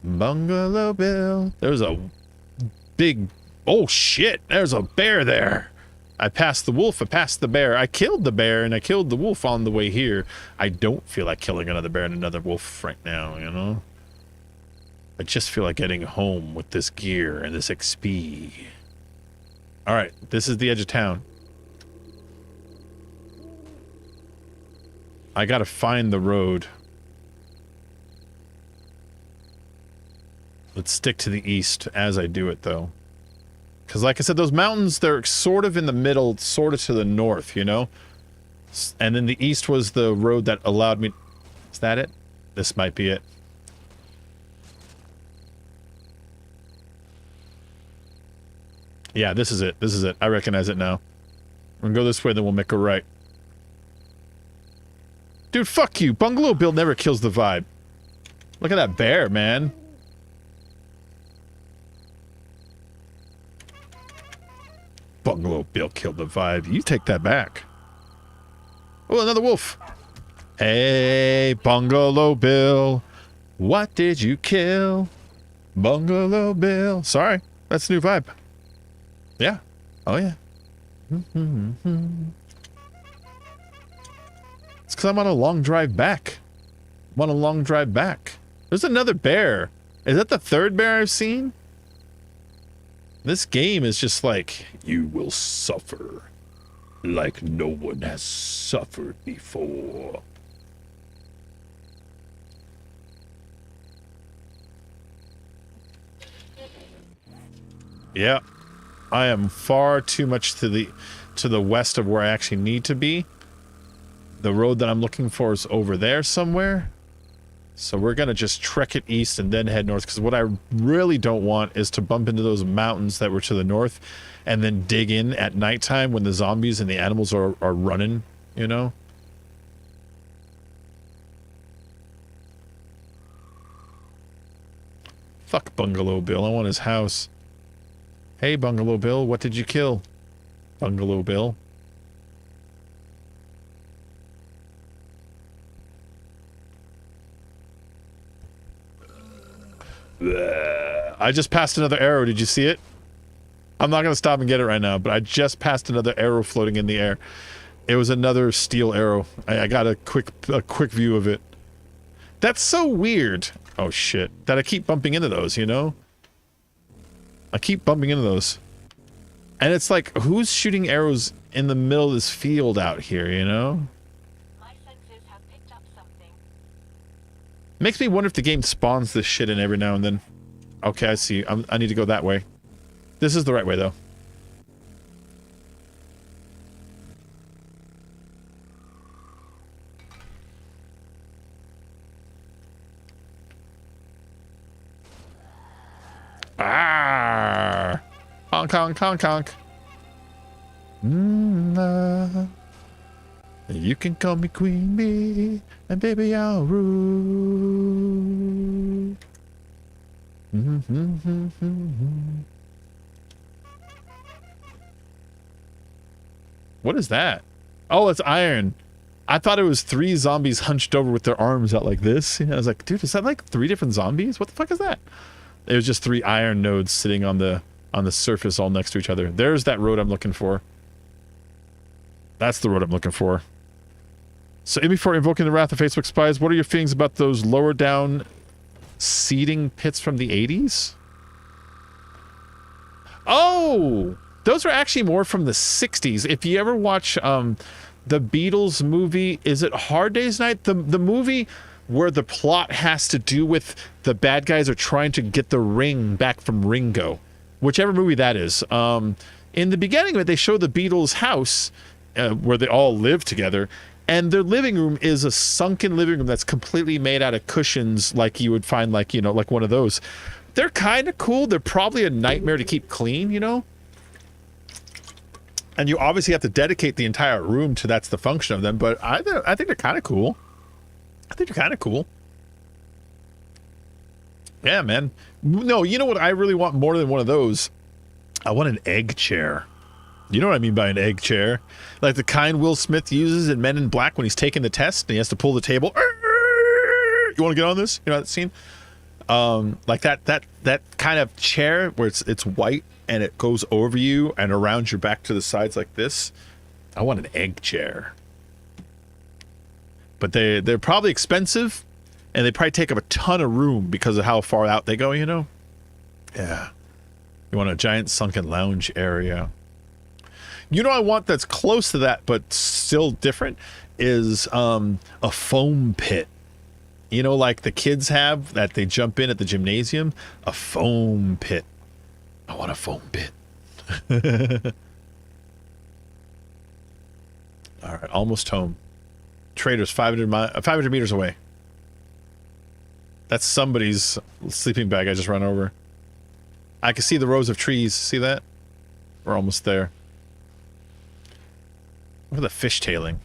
Bungalow Bill. There's a big... Oh, shit! There's a bear there! I passed the wolf, I passed the bear. I killed the bear, and I killed the wolf on the way here. I don't feel like killing another bear and another wolf right now, you know? I just feel like getting home with this gear and this XP. Alright, this is the edge of town. I gotta find the road. Let's stick to the east as I do it, though. Because like I said, those mountains, they're sort of in the middle, sort of to the north, you know? And then the east was the road that allowed me... Is that it? This might be it. Yeah, this is it. This is it. I recognize it now. We're gonna go this way, then we'll make a right. Dude, fuck you. Bungalow Bill never kills the vibe. Look at that bear, man. Bungalow Bill killed the vibe. You take that back. Oh, another wolf. Hey, Bungalow Bill, what did you kill? Bungalow Bill. Sorry, that's a new vibe. Yeah. Oh, yeah. It's because I'm on a long drive back. I'm on a long drive back. There's another bear. Is that the third bear I've seen? This game is just like, you will suffer like no one has suffered before. Yeah. I am far too much to the west of where I actually need to be. The road that I'm looking for is over there somewhere. So we're going to just trek it east and then head north, because what I really don't want is to bump into those mountains that were to the north and then dig in at nighttime when the zombies and the animals are running, you know? Fuck Bungalow Bill, I want his house. Hey, Bungalow Bill, what did you kill? Bungalow Bill. I just passed another arrow. Did you see it? I'm not going to stop and get it right now, but I just passed another arrow floating in the air. It was another steel arrow. I got a quick view of it. That's so weird. Oh, shit. That I keep bumping into those, you know? I keep bumping into those. And it's like, who's shooting arrows in the middle of this field out here, you know? My senses have picked up something. Makes me wonder if the game spawns this shit in every now and then. Okay, I see. I need to go that way. This is the right way, though. Ah! Honk, honk, honk, honk. You can call me Queen Bee, and baby, I'll rule. What is that? Oh, it's iron. I thought it was 3 zombies hunched over with their arms out like this. I was like, dude, is that like 3 different zombies? What the fuck is that? It was just 3 iron nodes sitting on the surface all next to each other. There's that road I'm looking for. That's the road I'm looking for. So before invoking the wrath of Facebook spies, what are your feelings about those lower down seeding pits from the 80s? Oh, those are actually more from the 60s. If you ever watch the Beatles movie, is it Hard Day's Night? The movie where the plot has to do with the bad guys are trying to get the ring back from Ringo. Whichever movie that is. In the beginning of it, they show the Beatles' house where they all live together. And their living room is a sunken living room that's completely made out of cushions like you would find like, you know, like one of those. They're kind of cool. They're probably a nightmare to keep clean, you know? And you obviously have to dedicate the entire room to that's the function of them, but I think they're kind of cool. I think they're kind of cool. Yeah, man. No, you know what I really want more than one of those? I want an egg chair. You know what I mean by an egg chair? Like the kind Will Smith uses in Men in Black when he's taking the test and he has to pull the table. You want to get on this? You know that scene? Like that kind of chair where it's white and it goes over you and around your back to the sides like this. I want an egg chair. But they're probably expensive and they probably take up a ton of room because of how far out they go, you know? Yeah. You want a giant sunken lounge area. You know I want that's close to that but still different is a foam pit. You know, like the kids have that they jump in at the gymnasium? A foam pit. I want a foam pit. All right, almost home. Trader's 500 meters away. That's somebody's sleeping bag I just ran over. I can see the rows of trees. See that? We're almost there. Look at the fish tailing.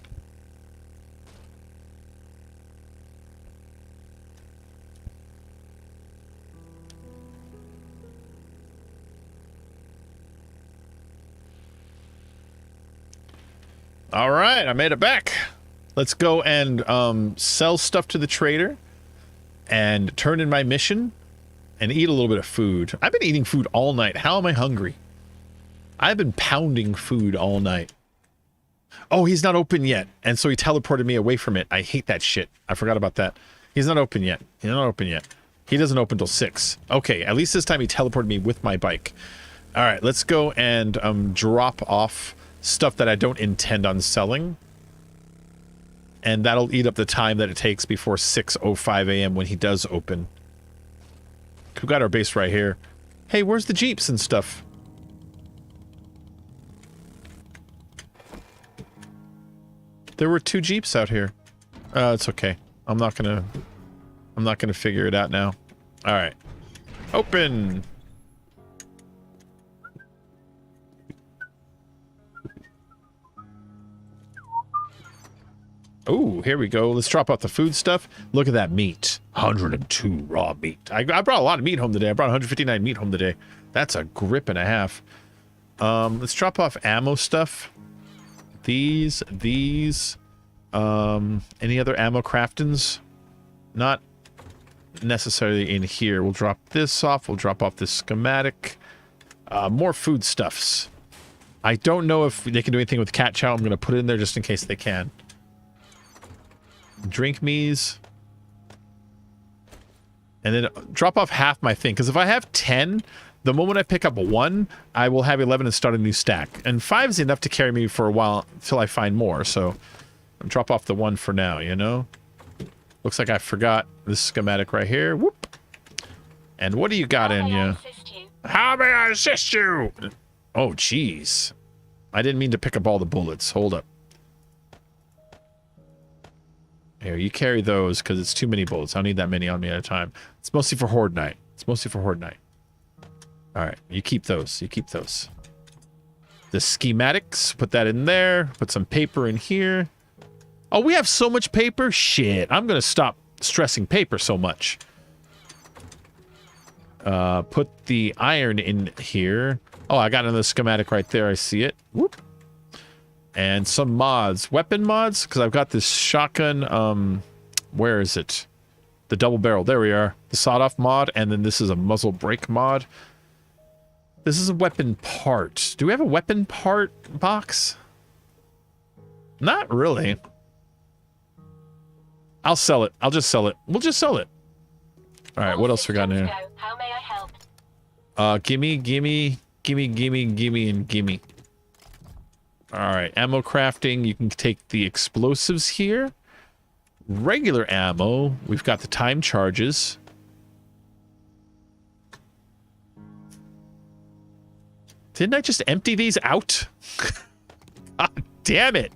All right, I made it back. Let's go and sell stuff to the trader and turn in my mission and eat a little bit of food. I've been eating food all night. How am I hungry? I've been pounding food all night. Oh, he's not open yet. And so he teleported me away from it. I hate that shit. I forgot about that. He's not open yet. He's not open yet. He doesn't open till 6. Okay, at least this time he teleported me with my bike. All right, let's go and drop off stuff that I don't intend on selling. And that'll eat up the time that it takes before 6:05 a.m. when he does open. We got our base right here. Hey, where's the Jeeps and stuff? There were 2 Jeeps out here. It's okay. I'm not gonna figure it out now. All right. Open. Oh, here we go. Let's drop off the food stuff. Look at that meat. 102 raw meat. I brought a lot of meat home today. I brought 159 meat home today. That's a grip and a half. Let's drop off ammo stuff. These. Any other ammo craftings? Not necessarily in here. We'll drop this off. We'll drop off this schematic. More foodstuffs. I don't know if they can do anything with cat chow. I'm going to put it in there just in case they can. Drink me's. And then drop off half my thing. Because if I have 10, the moment I pick up 1, I will have 11 and start a new stack. And 5 is enough to carry me for a while until I find more. So I'll drop off the 1 for now, you know? Looks like I forgot this schematic right here. Whoop. And what do you got in you? How may I assist you? Oh, jeez. I didn't mean to pick up all the bullets. Hold up. Here, you carry those because it's too many bullets. I don't need that many on me at a time. It's mostly for Horde Night. Alright, you keep those. The schematics, put that in there. Put some paper in here. Oh, we have so much paper? Shit, I'm gonna stop stressing paper so much. Put the iron in here. Oh, I got another schematic right there. I see it. Whoop. And some mods. Weapon mods? Because I've got this shotgun, where is it? The double barrel. There we are. The sawed-off mod, and then this is a muzzle brake mod. This is a weapon part. Do we have a weapon part box? Not really. I'll sell it. I'll just sell it. We'll just sell it. All right, what else we got in here? How may I help? Gimme, and gimme. All right, ammo crafting. You can take the explosives here. Regular ammo. We've got the time charges. Didn't I just empty these out? God damn it.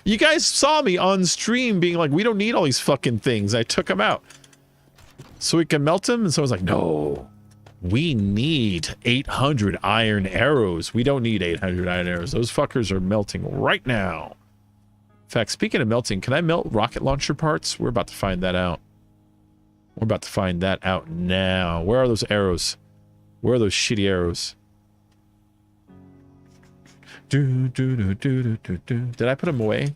You guys saw me on stream being like, we don't need all these fucking things. I took them out. So we can melt them? And someone's like, no. We need 800 iron arrows. We don't need 800 iron arrows. Those fuckers are melting right now. In fact, speaking of melting, can I melt rocket launcher parts? We're about to find that out. We're about to find that out now. Where are those arrows? Where are those shitty arrows? Did I put them away?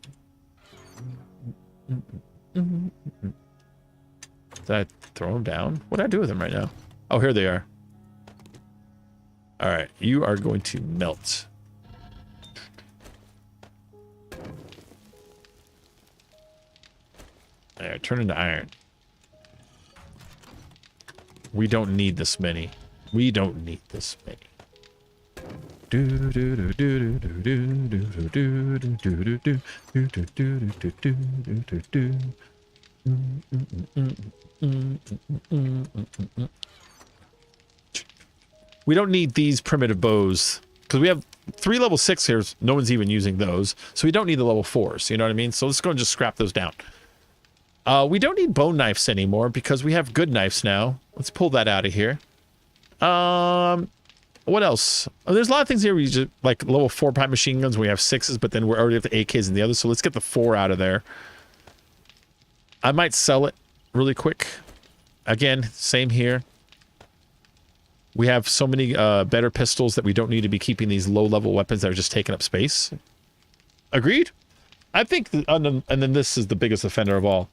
Did I throw them down? What did I do with them right now? Oh, here they are. All right, you are going to melt. There, turn into iron. We don't need this many. We don't need this many. We don't need these primitive bows because we have 3 level 6 here. No one's even using those, so we don't need the level 4s. You know what I mean? So let's go and just scrap those down. We don't need bone knives anymore because we have good knives now. Let's pull that out of here. What else? Oh, there's a lot of things here. We just like level 4 pipe machine guns. We have 6s, but then we're already at the AKs and the others. So let's get the 4 out of there. I might sell it really quick. Again, same here. We have so many better pistols that we don't need to be keeping these low-level weapons that are just taking up space. Agreed? I think, and then this is the biggest offender of all.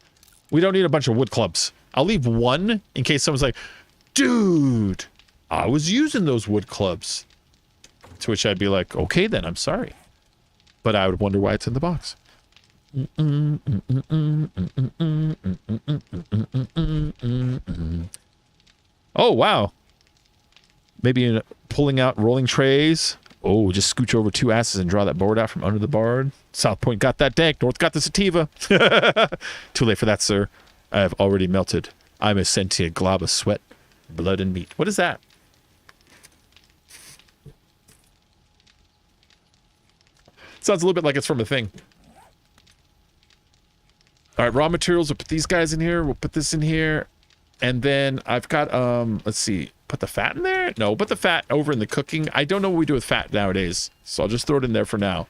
We don't need a bunch of wood clubs. I'll leave one in case someone's like, dude, I was using those wood clubs. To which I'd be like, okay then, I'm sorry. But I would wonder why it's in the box. Oh, wow. Maybe pulling out rolling trays. Oh, just scooch over 2 asses and draw that board out from under the board. South Point got that dank. North got the sativa. Too late for that, sir. I have already melted. I'm a sentient glob of sweat, blood, and meat. What is that? Sounds a little bit like it's from a thing. All right, raw materials. We'll put these guys in here. We'll put this in here. And then I've got, let's see. Put the fat in there? No, put the fat over in the cooking. I don't know what we do with fat nowadays, so I'll just throw it in there for now.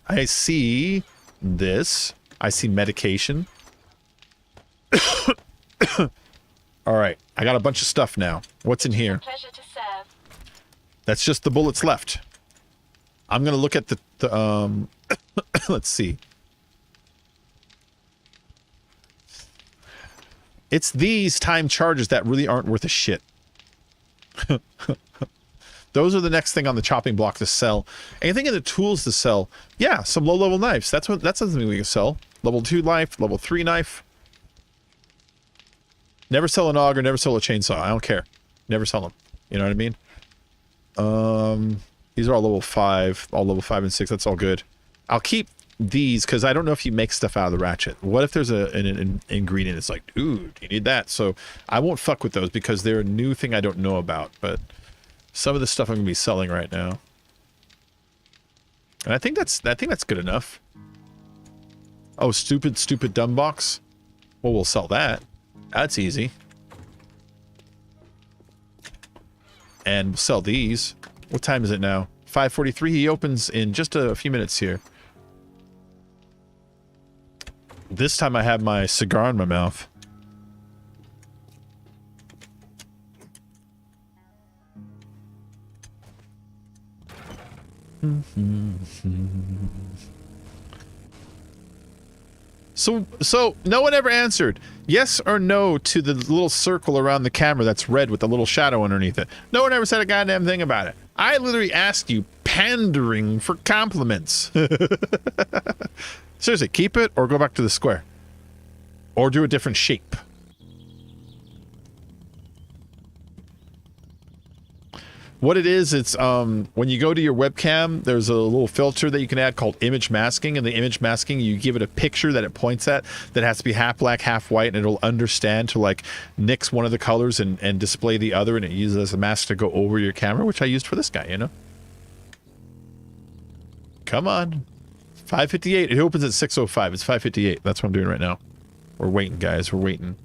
I see this. I see medication. All right, I got a bunch of stuff now. What's in here? Pleasure to serve. That's just the bullets left. I'm gonna look at the let's see. It's these time charges that really aren't worth a shit. Those are the next thing on the chopping block to sell. Anything in the tools to sell? Yeah, some low-level knives. That's something we can sell. Level 2 knife, level 3 knife. Never sell an auger, never sell a chainsaw. I don't care. Never sell them. You know what I mean? These are all level 5. All level 5 and 6. That's all good. I'll keep these because I don't know if you make stuff out of the ratchet. What if there's an ingredient that's like, dude, you need that? So I won't fuck with those because they're a new thing I don't know about. But some of the stuff I'm gonna be selling right now, and I think that's good enough. Oh, stupid dumb box. Well, we'll sell that. That's easy. And we'll sell these. What time is it now? 5:43. He opens in just a few minutes here. This time I have my cigar in my mouth. So no one ever answered yes or no to the little circle around the camera that's red with the little shadow underneath it. No one ever said a goddamn thing about it. I literally asked you, pandering for compliments. Seriously, keep it or go back to the square. Or do a different shape. What it is, it's when you go to your webcam, there's a little filter that you can add called image masking, and the image masking, you give it a picture that it points at that has to be half black, half white, and it'll understand to like nix one of the colors and display the other, and it uses as a mask to go over your camera, which I used for this guy, you know? Come on. 5:58. It opens at 6:05. It's 5:58. That's what I'm doing right now. We're waiting, guys. We're waiting.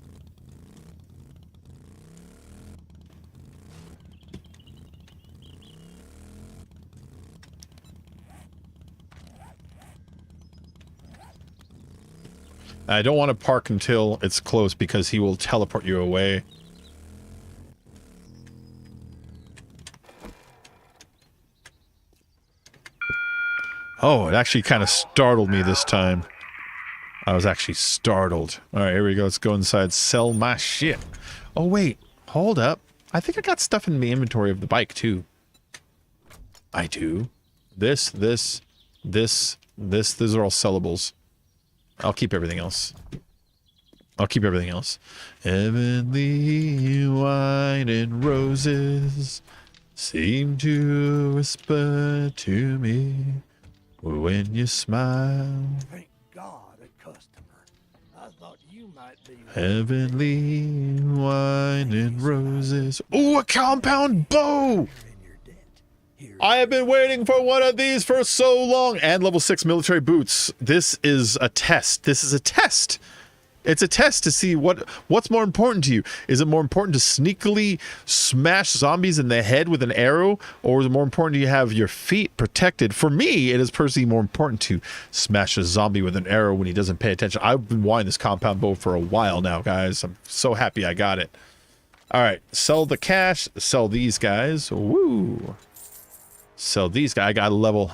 I don't want to park until it's close because he will teleport you away. Oh, it actually kind of startled me this time. I was actually startled. All right, here we go. Let's go inside. Sell my shit. Oh, wait. Hold up. I think I got stuff in the inventory of the bike, too. I do. These are all sellables. I'll keep everything else. I'll keep everything else. Heavenly wine and roses seem to whisper to me when you smile. Thank God, a customer. I thought you might be. Heavenly wine and roses. Oh, a compound bow! I have been waiting for one of these for so long. And level 6 military boots. This is a test. This is a test. It's a test to see what's more important to you. Is it more important to sneakily smash zombies in the head with an arrow? Or is it more important to you have your feet protected? For me, it is personally more important to smash a zombie with an arrow when he doesn't pay attention. I've been wanting this compound bow for a while now, guys. I'm so happy I got it. All right. Sell the cash. Sell these guys. Woo. Sell these guys. I got a level.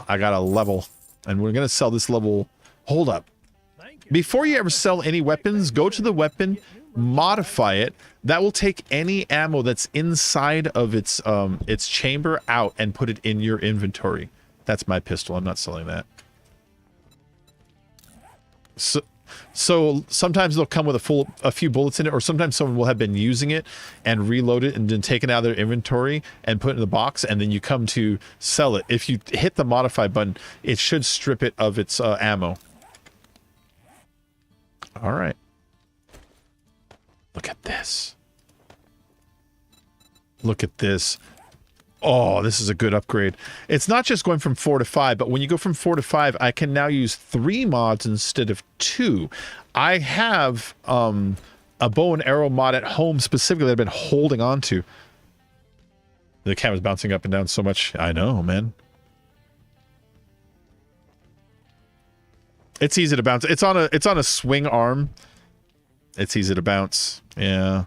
And we're going to sell this level. Hold up. Before you ever sell any weapons, go to the weapon, modify it. That will take any ammo that's inside of its chamber out and put it in your inventory. That's my pistol. I'm not selling that. So sometimes they'll come with a few bullets in it, or sometimes someone will have been using it and reload it and then take it out of their inventory and put it in the box, and then you come to sell it. If you hit the modify button, it should strip it of its ammo. All right. Look at this. Look at this. Oh, this is a good upgrade. It's not just going from 4 to 5, but when you go from 4 to 5, I can now use 3 mods instead of 2. I have a bow and arrow mod at home specifically that I've been holding on to. The camera's bouncing up and down so much. I know, man. It's easy to bounce. It's on a swing arm. It's easy to bounce. Yeah.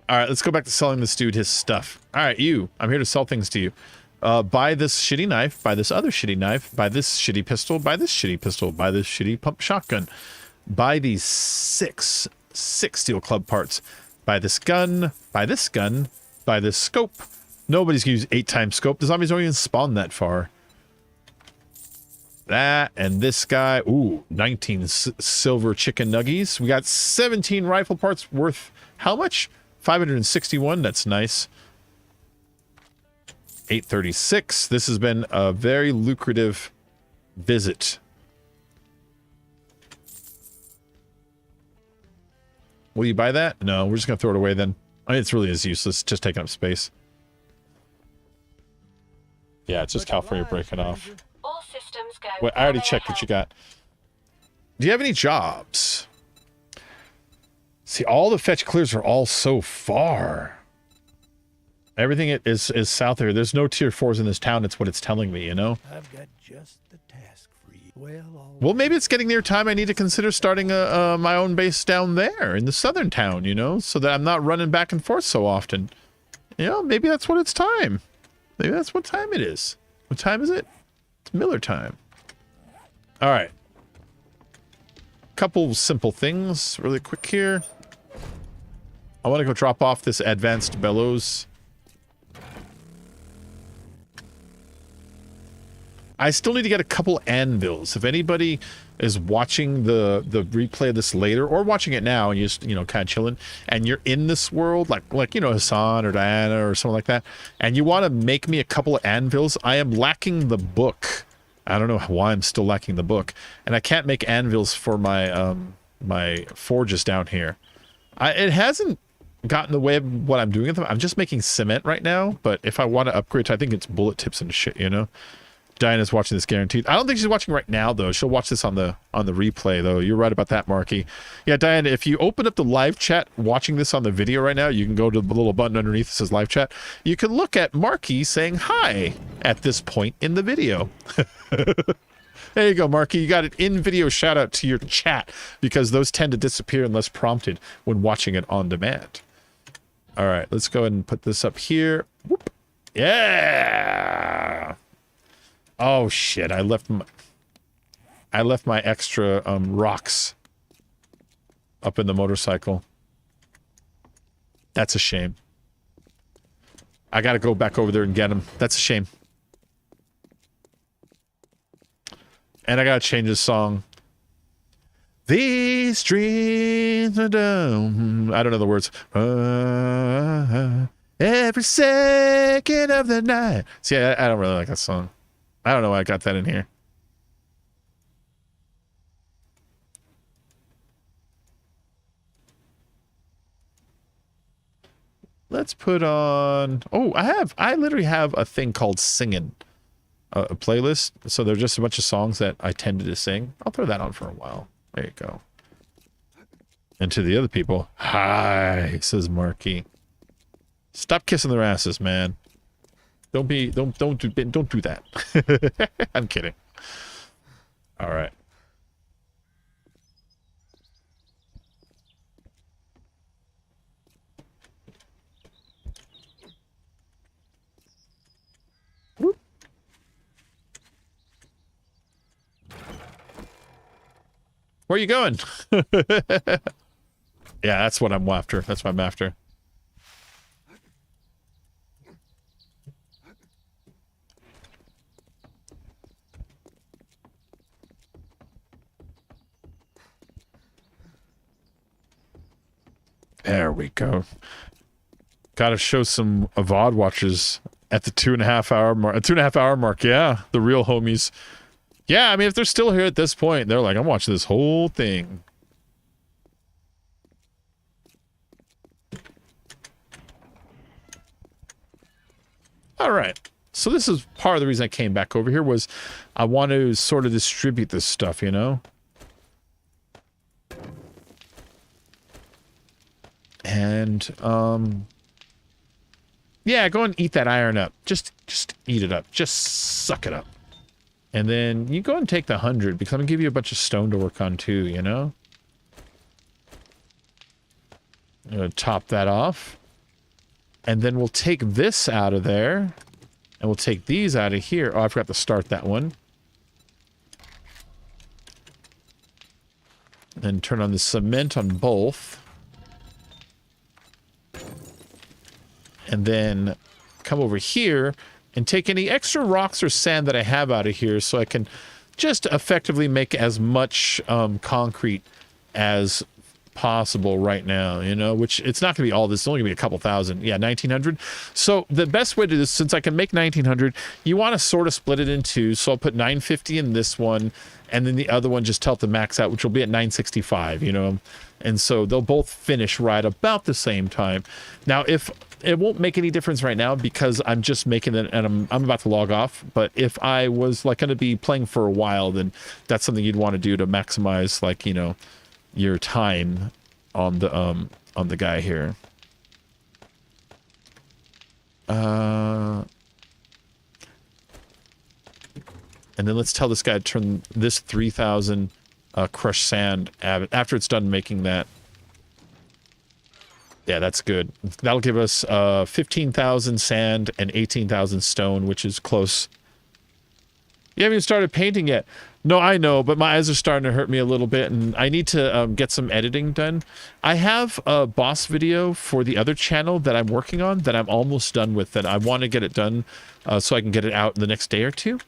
All right, let's go back to selling this dude his stuff. All right, you. I'm here to sell things to you. Buy this shitty knife. Buy this other shitty knife. Buy this shitty pistol. Buy this shitty pistol. Buy this shitty pump shotgun. Buy these six steel club parts. Buy this gun. Buy this gun. Buy this scope. Nobody's gonna use 8x scope. The zombies don't even spawn that far. That and this guy. Ooh, 19 silver chicken nuggies. We got 17 rifle parts worth how much? 561. That's nice. 836. This has been a very lucrative visit. Will you buy that? No, we're just gonna throw it away then. I mean, it's really is useless. Just taking up space. Yeah, it's just California breaking off. All systems go. Wait, I already checked what you got. Do you have any jobs? See, all the fetch clears are all so far. Everything is south here. There's no tier 4s in this town. It's what it's telling me, you know? I've got just the task for you. Well, maybe it's getting near time I need to consider starting my own base down there in the southern town, you know? So that I'm not running back and forth so often. You know, maybe that's what it's time. Maybe that's what time it is. What time is it? It's Miller time. All right. Couple simple things really quick here. I want to go drop off this advanced bellows. I still need to get a couple anvils. If anybody is watching the replay of this later or watching it now and you're just, you know, kind of chilling and you're in this world like you know, Hassan or Diana or something like that, and you want to make me a couple of anvils, I am lacking the book. I don't know why I'm still lacking the book, and I can't make anvils for my my forges down here. It hasn't gotten in the way of what I'm doing with them. I'm just making cement right now, but if I want to upgrade to, I think it's bullet tips and shit, you know. Diana's watching this guaranteed. I don't think she's watching right now though. She'll watch this on the replay though. You're right about that, Marky. Yeah, Diana, if you open up the live chat watching this on the video right now, you can go to the little button underneath that says live chat. You can look at Marky saying hi at this point in the video. There you go, Marky. You got an in-video shout out to your chat because those tend to disappear unless prompted when watching it on demand. All right, let's go ahead and put this up here. Whoop. Yeah. Oh shit! I left my extra rocks up in the motorcycle. That's a shame. I got to go back over there and get them. That's a shame. And I got to change the song. These streets are down. I don't know the words. Every second of the night. See, I don't really like that song. I don't know why I got that in here. Let's put on... Oh, I literally have a thing called Singin'. A playlist. So they're just a bunch of songs that I tended to sing. I'll throw that on for a while. There you go. And to the other people, hi, says Marky. Stop kissing their asses, man. Don't do that. I'm kidding. All right. Whoop. Where are you going? Yeah, that's what I'm after. That's what I'm after. There we go. Gotta show some VOD watchers at the 2.5 hour mark. 2.5 hour mark, yeah. The real homies. Yeah, I mean, if they're still here at this point, they're like, I'm watching this whole thing. All right. So this is part of the reason I came back over here was I want to sort of distribute this stuff, you know? And, yeah, go and eat that iron up. Just eat it up. Just suck it up. And then you go and take the 100 because I'm going to give you a bunch of stone to work on too, you know? I'm going to top that off. And then we'll take this out of there. And we'll take these out of here. Oh, I forgot to start that one. And turn on the cement on both. And then come over here and take any extra rocks or sand that I have out of here so I can just effectively make as much concrete as possible right now, you know, which it's not going to be all this. It's only going to be a couple thousand. Yeah, 1,900. So the best way to do this, since I can make 1,900, you want to sort of split it in two. So I'll put 950 in this one, and then the other one just tell it to max out, which will be at 965, you know. And so they'll both finish right about the same time. Now, if it won't make any difference right now because I'm just making it and I'm about to log off. But if I was like going to be playing for a while, then that's something you'd want to do to maximize, like, you know, your time on the guy here. And then let's tell this guy to turn this 3,000 crushed sand after it's done making that. Yeah, that's good. That'll give us 15,000 sand and 18,000 stone, which is close. You haven't even started painting yet. No, I know, but my eyes are starting to hurt me a little bit, and I need to get some editing done. I have a boss video for the other channel that I'm working on that I'm almost done with, that I want to get it done so I can get it out in the next day or two.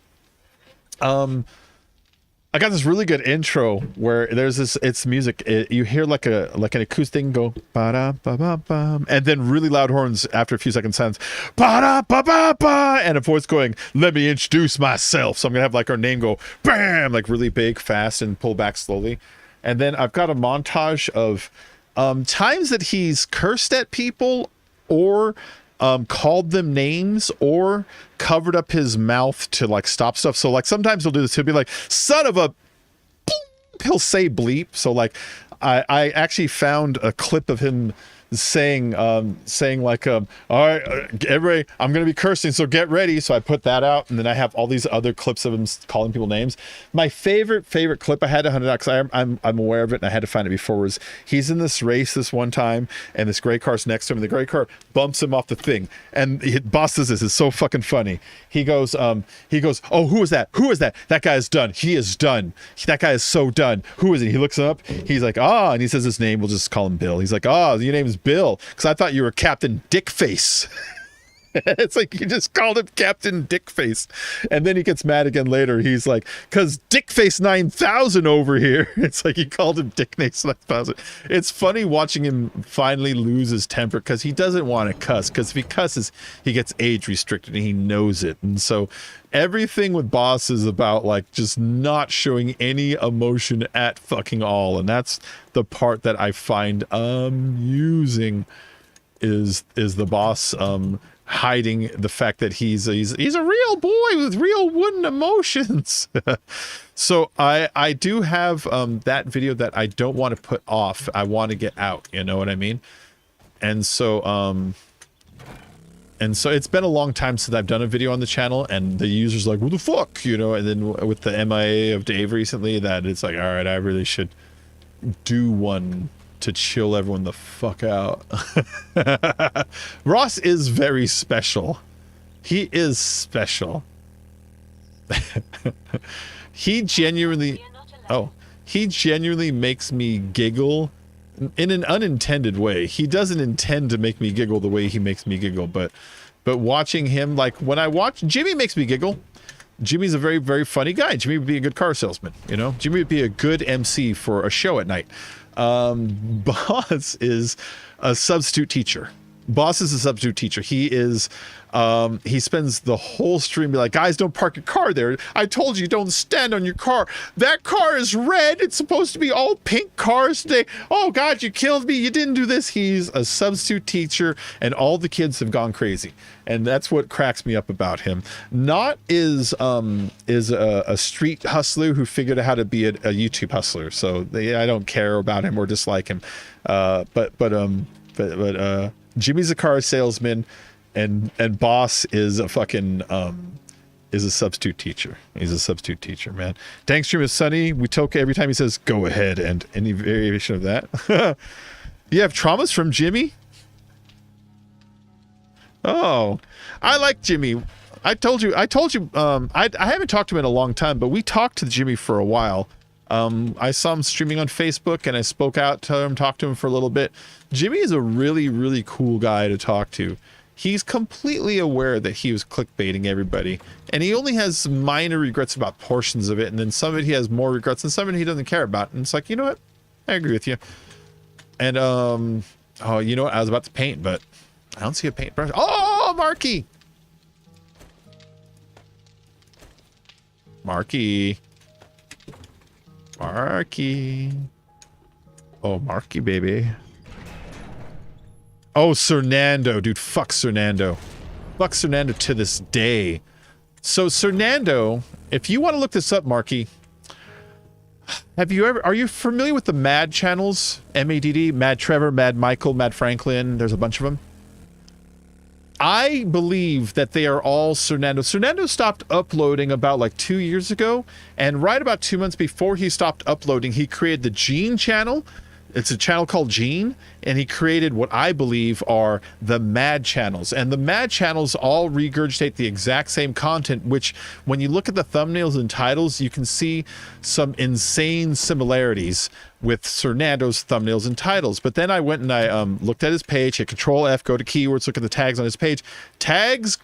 I got this really good intro where there's this, it's music. You hear like an acoustic go, ba-da, ba-ba-ba, and then really loud horns after a few seconds sounds, ba-da, ba-ba-ba, and a voice going, let me introduce myself. So I'm going to have like our name go, bam, like really big, fast, and pull back slowly. And then I've got a montage of times that he's cursed at people or called them names or covered up his mouth to like stop stuff. So like sometimes he'll do this. He'll be like, son of a bleep. He'll say bleep. So like I actually found a clip of him saying like, all right, everybody, I'm going to be cursing, so get ready. So I put that out, and then I have all these other clips of him calling people names. My favorite clip, I had to hunt it out because I'm aware of it, and I had to find it before, was he's in this race this one time, and this gray car's next to him, and the gray car bumps him off the thing. And boss does this. It's so fucking funny. He goes, oh, who is that? Who is that? That guy is done. He is done. That guy is so done. Who is he? He looks him up. He's like, and he says his name. We'll just call him Bill. He's like, your name is Bill, because I thought you were Captain Dickface. It's like you just called him Captain Dickface. And then he gets mad again later. He's like, because Dickface 9000 over here. It's like he called him Dickface 9000. It's funny watching him finally lose his temper, because he doesn't want to cuss, because if he cusses, he gets age restricted, and he knows it. And so everything with Boss is about like just not showing any emotion at fucking all. And that's the part that I find amusing, is the Boss hiding the fact that he's a real boy with real wooden emotions. So I do have that video that I don't want to put off. I want to get out, you know what I mean? And so it's been a long time since I've done a video on the channel, and the user's like, what the fuck, you know? And then with the MIA of Dave recently, that it's like, all right, I really should do one to chill everyone the fuck out. Ross is very special. He is special. He genuinely makes me giggle in an unintended way. He doesn't intend to make me giggle the way he makes me giggle, but watching him, like when I watch Jimmy, makes me giggle. Jimmy's a very, very funny guy. Jimmy would be a good car salesman, you know? Jimmy would be a good MC for a show at night. Boss is a substitute teacher. Boss is a substitute teacher. He is, he spends the whole stream be like, guys, don't park your car there. I told you, don't stand on your car. That car is red. It's supposed to be all pink cars today. Oh God, you killed me. You didn't do this. He's a substitute teacher, and all the kids have gone crazy. And that's what cracks me up about him. Not is a street hustler who figured out how to be a YouTube hustler. So I don't care about him or dislike him. But Jimmy's a car salesman, and Boss is a fucking is a substitute teacher. He's a substitute teacher, man. Thanks, stream is Sunny. We toke every time he says go ahead, and any variation of that. You have traumas from Jimmy? Oh, I like Jimmy. I told you, I haven't talked to him in a long time, but we talked to Jimmy for a while. I saw him streaming on Facebook, and I spoke out to him, talked to him for a little bit. Jimmy is a really, really cool guy to talk to. He's completely aware that he was clickbaiting everybody, and he only has minor regrets about portions of it, and then some of it he has more regrets, and some of it he doesn't care about. And it's like, you know what? I agree with you. And oh, you know what? I was about to paint, but I don't see a paintbrush. Oh, Marky! Marky. Marky. Oh, Marky, baby. Oh, Cernando. Dude, fuck Cernando. Fuck Cernando to this day. So, Cernando, if you want to look this up, Marky, are you familiar with the Mad channels? MADD, Mad Trevor, Mad Michael, Mad Franklin. There's a bunch of them. I believe that they are all Cernando. Cernando stopped uploading about like 2 years ago, and right about 2 months before he stopped uploading, he created the Gene channel. It's a channel called Gene, and he created what I believe are the Mad channels. And the Mad channels all regurgitate the exact same content, which when you look at the thumbnails and titles, you can see some insane similarities with Cernando's thumbnails and titles. But then I went and I looked at his page, hit Control F, go to keywords, look at the tags on his page. Tags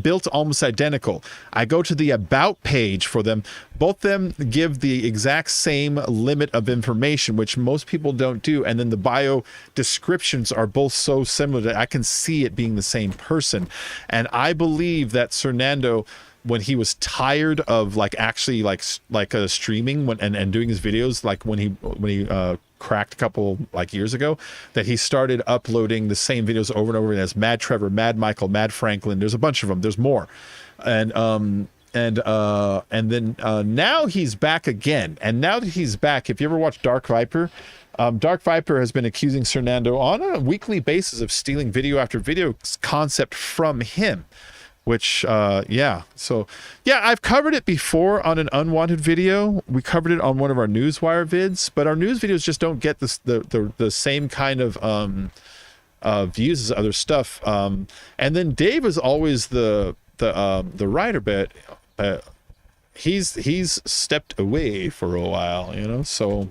built almost identical. I go to the about page for them. Both them give the exact same limit of information, which most people don't do. And then the bio descriptions are both so similar that I can see it being the same person. And I believe that Cernando, when he was tired of like actually like streaming and doing his videos, like when he cracked a couple like years ago, that he started uploading the same videos over and over again as Mad Trevor, Mad Michael, Mad Franklin. There's a bunch of them. There's more. And then now he's back again. And now that he's back, if you ever watch Dark Viper, Dark Viper has been accusing Cernando on a weekly basis of stealing video after video concept from him. Which, yeah. So, yeah, I've covered it before on an unwanted video. We covered it on one of our Newswire vids, but our news videos just don't get the same kind of views as other stuff. And then Dave is always the writer, but he's stepped away for a while, you know. So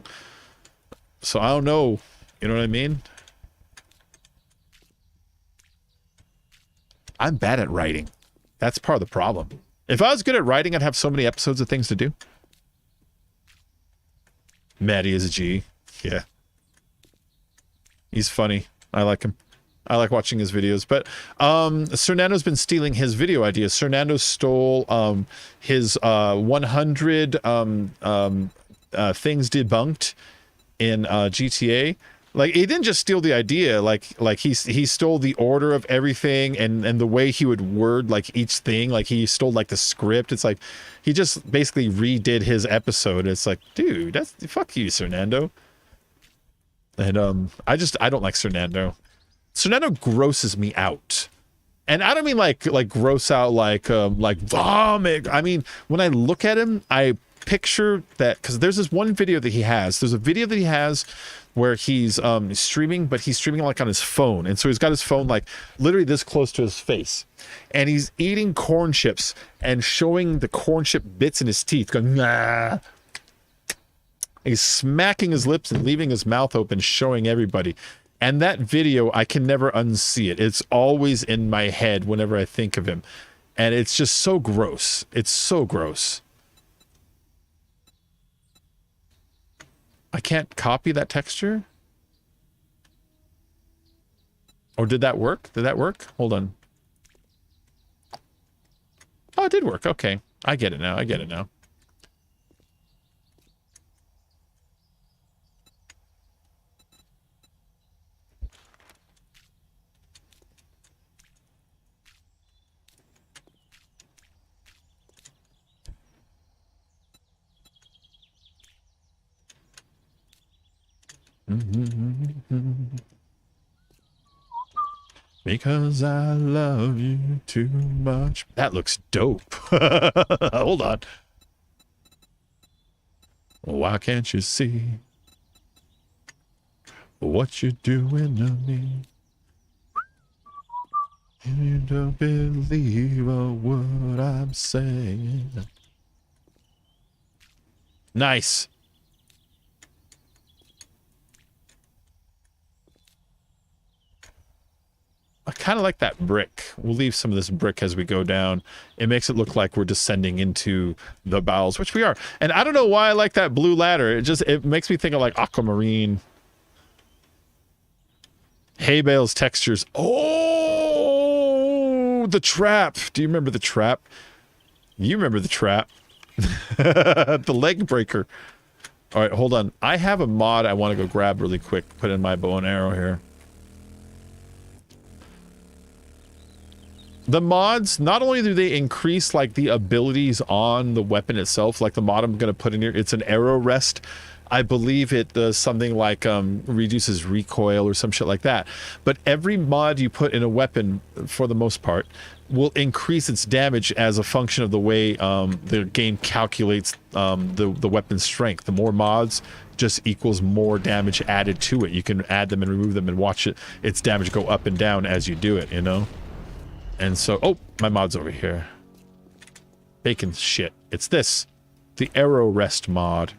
I don't know, you know what I mean? I'm bad at writing. That's part of the problem. If I was good at writing, I'd have so many episodes of things to do. Maddie is a G. Yeah. He's funny. I like him. I like watching his videos. But Cernando's been stealing his video ideas. Cernando stole his 100 things debunked in GTA. Like, he didn't just steal the idea, like he stole the order of everything and the way he would word like each thing. Like, he stole like the script. It's like he just basically redid his episode. It's like, dude, that's fuck you, Cernando. And I don't like Cernando. Cernando grosses me out. And I don't mean like gross out like vomit. I mean, when I look at him, I picture that, because there's this one video that he has. There's a video that he has where he's streaming, but he's streaming like on his phone. And so he's got his phone like literally this close to his face. And he's eating corn chips and showing the corn chip bits in his teeth, going, nah. He's smacking his lips and leaving his mouth open, showing everybody. And that video, I can never unsee it. It's always in my head whenever I think of him. And it's just so gross. It's so gross. I can't copy that texture? Or did that work? Did that work? Hold on. Oh, it did work. Okay. I get it now. I get it now. Because I love you too much. That looks dope. Hold on. Why can't you see what you're doing to me? You don't believe a word I'm saying. Nice. I kind of like that brick. We'll leave some of this brick as we go down. It makes it look like we're descending into the bowels, which we are. And I don't know why I like that blue ladder. It makes me think of like aquamarine. Hay bales textures. Oh, the trap. Do you remember the trap? You remember the trap. The leg breaker. All right, hold on. I have a mod I want to go grab really quick. Put in my bow and arrow here. The mods, not only do they increase like the abilities on the weapon itself, like the mod I'm going to put in here, it's an arrow rest I believe it does something like reduces recoil or some shit like that. But every mod you put in a weapon, for the most part, will increase its damage as a function of the way the game calculates the weapon's strength. The more mods just equals more damage added to it. You can add them and remove them and watch its damage go up and down as you do it, you know? And so, oh, my mod's over here. Bacon shit. It's this. The Arrow Rest mod.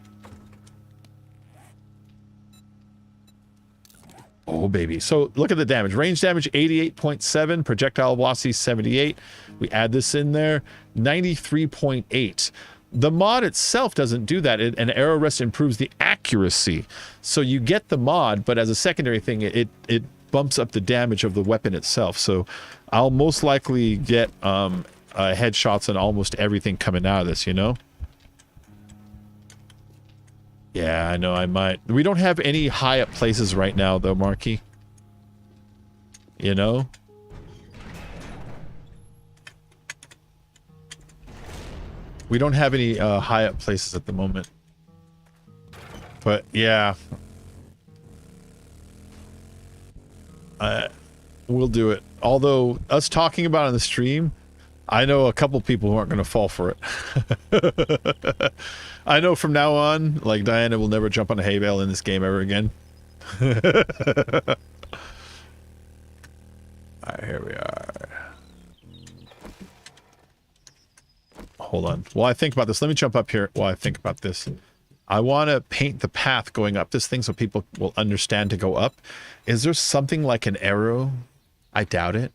Oh, baby. So look at the damage. Range damage 88.7. Projectile velocity 78. We add this in there. 93.8. The mod itself doesn't do that. An Arrow Rest improves the accuracy. So you get the mod, but as a secondary thing, it bumps up the damage of the weapon itself. So I'll most likely get headshots on almost everything coming out of this, you know? Yeah, I know I might. We don't have any high up places right now, though, Marky. You know? We don't have any high up places at the moment. But, yeah. We'll do it. Although, us talking about it on the stream, I know a couple people who aren't going to fall for it. I know from now on, like, Diana will never jump on a hay bale in this game ever again. Alright, here we are. Hold on. While I think about this, let me jump up here while I think about this. I want to paint the path going up this thing so people will understand to go up. Is there something like an arrow? I doubt it.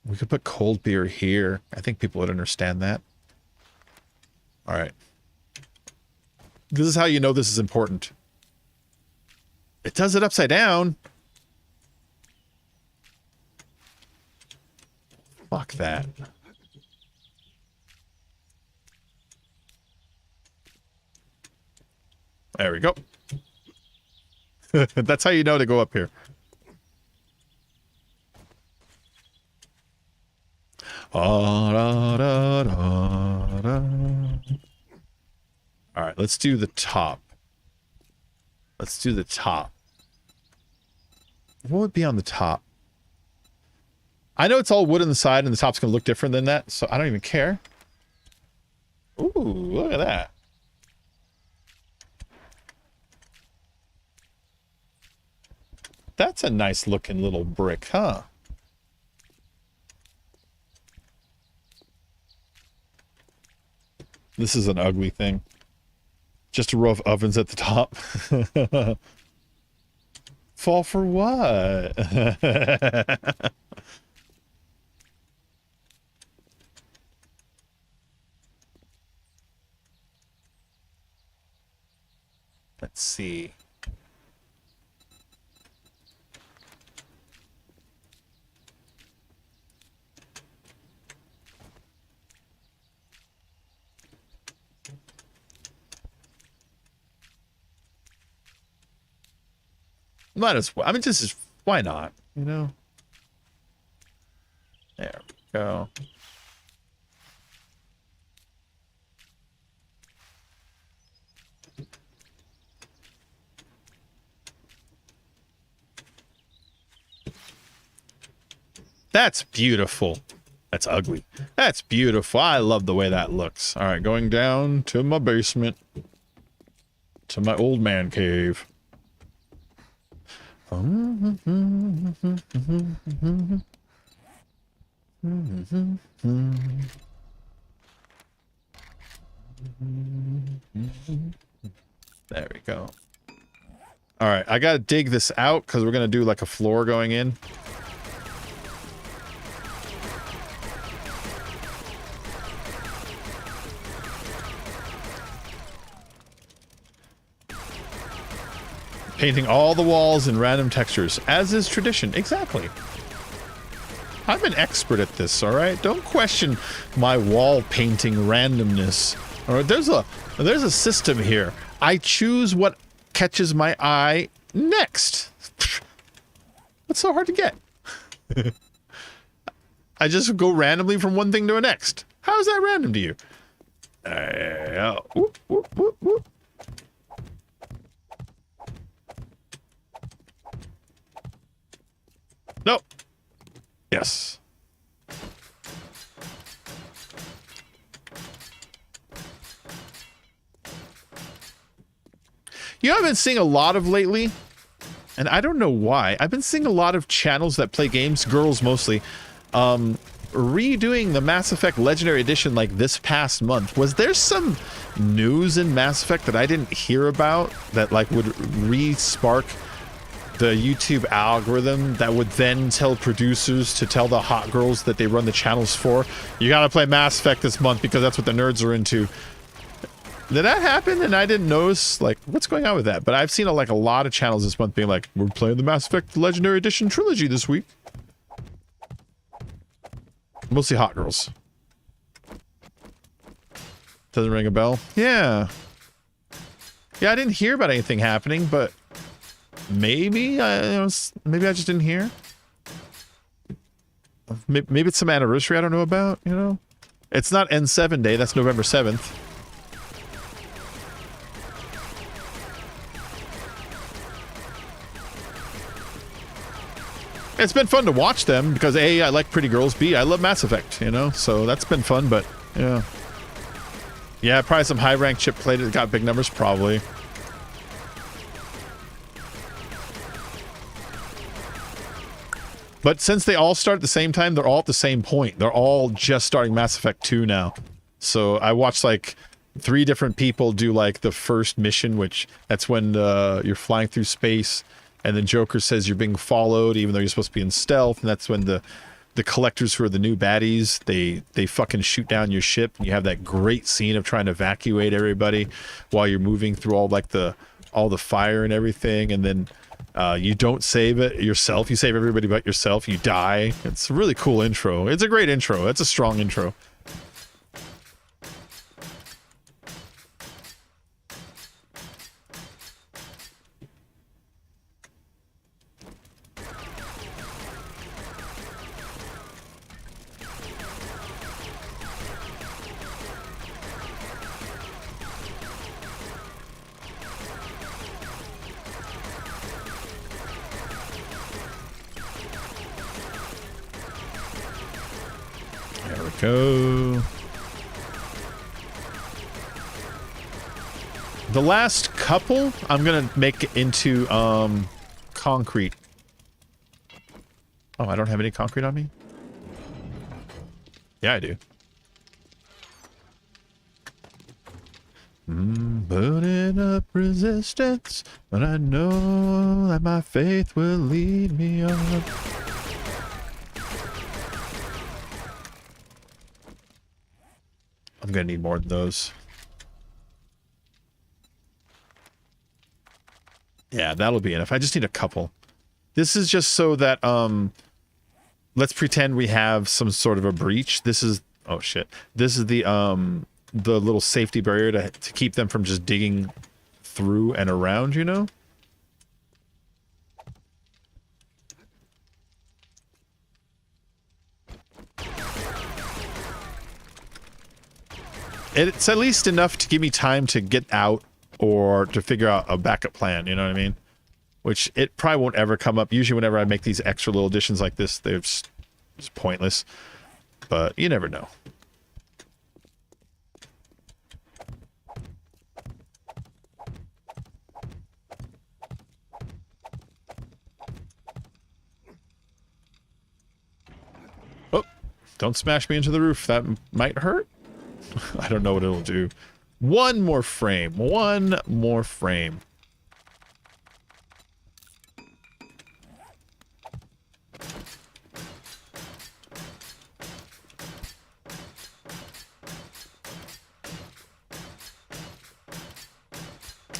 We could put cold beer here. I think people would understand that. All right. This is how you know this is important. It does it upside down. Fuck that. There we go. That's how you know to go up here. Alright, let's do the top. Let's do the top. What would be on the top? I know it's all wood on the side and the top's going to look different than that, so I don't even care. Ooh, look at that. That's a nice looking little brick, huh? This is an ugly thing. Just a row of ovens at the top. Fall for what? Let's see. Might as well. I mean, this is, why not? You know? There we go. That's beautiful. That's ugly. That's beautiful. I love the way that looks. All right, going down to my basement. To my old man cave. There we go. All right, I gotta dig this out because we're gonna do like a floor going in. Painting all the walls in random textures, as is tradition. Exactly. I'm an expert at this, all right? Don't question my wall painting randomness. All right, there's a system here. I choose what catches my eye next. What's so hard to get? I just go randomly from one thing to the next. How is that random to you? Whoop, whoop, whoop, whoop. Nope. Yes. You know, I've been seeing a lot of lately, and I don't know why. I've been seeing a lot of channels that play games, girls mostly, redoing the Mass Effect Legendary Edition like this past month. Was there some news in Mass Effect that I didn't hear about that like would re-spark the YouTube algorithm that would then tell producers to tell the hot girls that they run the channels for, you gotta play Mass Effect this month because that's what the nerds are into? Did that happen and I didn't notice? Like, what's going on with that? But I've seen a lot of channels this month being like, we're playing the Mass Effect Legendary Edition trilogy this week. Mostly hot girls. Doesn't ring a bell? Yeah. Yeah, I didn't hear about anything happening, but maybe maybe I just didn't hear. Maybe it's some anniversary I don't know about, you know? It's not N7 Day, that's November 7th. It's been fun to watch them because A, I like pretty girls, B, I love Mass Effect, you know? So that's been fun, but yeah. Yeah, probably some high-ranked chip played that got big numbers, probably. But since they all start at the same time, they're all at the same point. They're all just starting Mass Effect 2 now. So I watched like 3 different people do like the first mission, which that's when you're flying through space and then Joker says you're being followed even though you're supposed to be in stealth, and that's when the collectors who are the new baddies, they fucking shoot down your ship, and you have that great scene of trying to evacuate everybody while you're moving through all the fire and everything, and then you don't save it yourself, you save everybody but yourself, you die. It's a really cool intro. It's a great intro. It's a strong intro. Go. The last couple I'm gonna make into concrete. Oh, I don't have any concrete on me? Yeah, I do. Putting up resistance, but I know that my faith will lead me on. I'm gonna need more than those. Yeah, that'll be enough. I just need a couple. This is just so that, let's pretend we have some sort of a breach. This is, oh shit. This is the little safety barrier to keep them from just digging through and around, you know? It's at least enough to give me time to get out or to figure out a backup plan, you know what I mean? Which it probably won't ever come up. Usually whenever I make these extra little additions like this, they're just pointless. But you never know. Oh, don't smash me into the roof. That might hurt. I don't know what it'll do. One more frame. One more frame.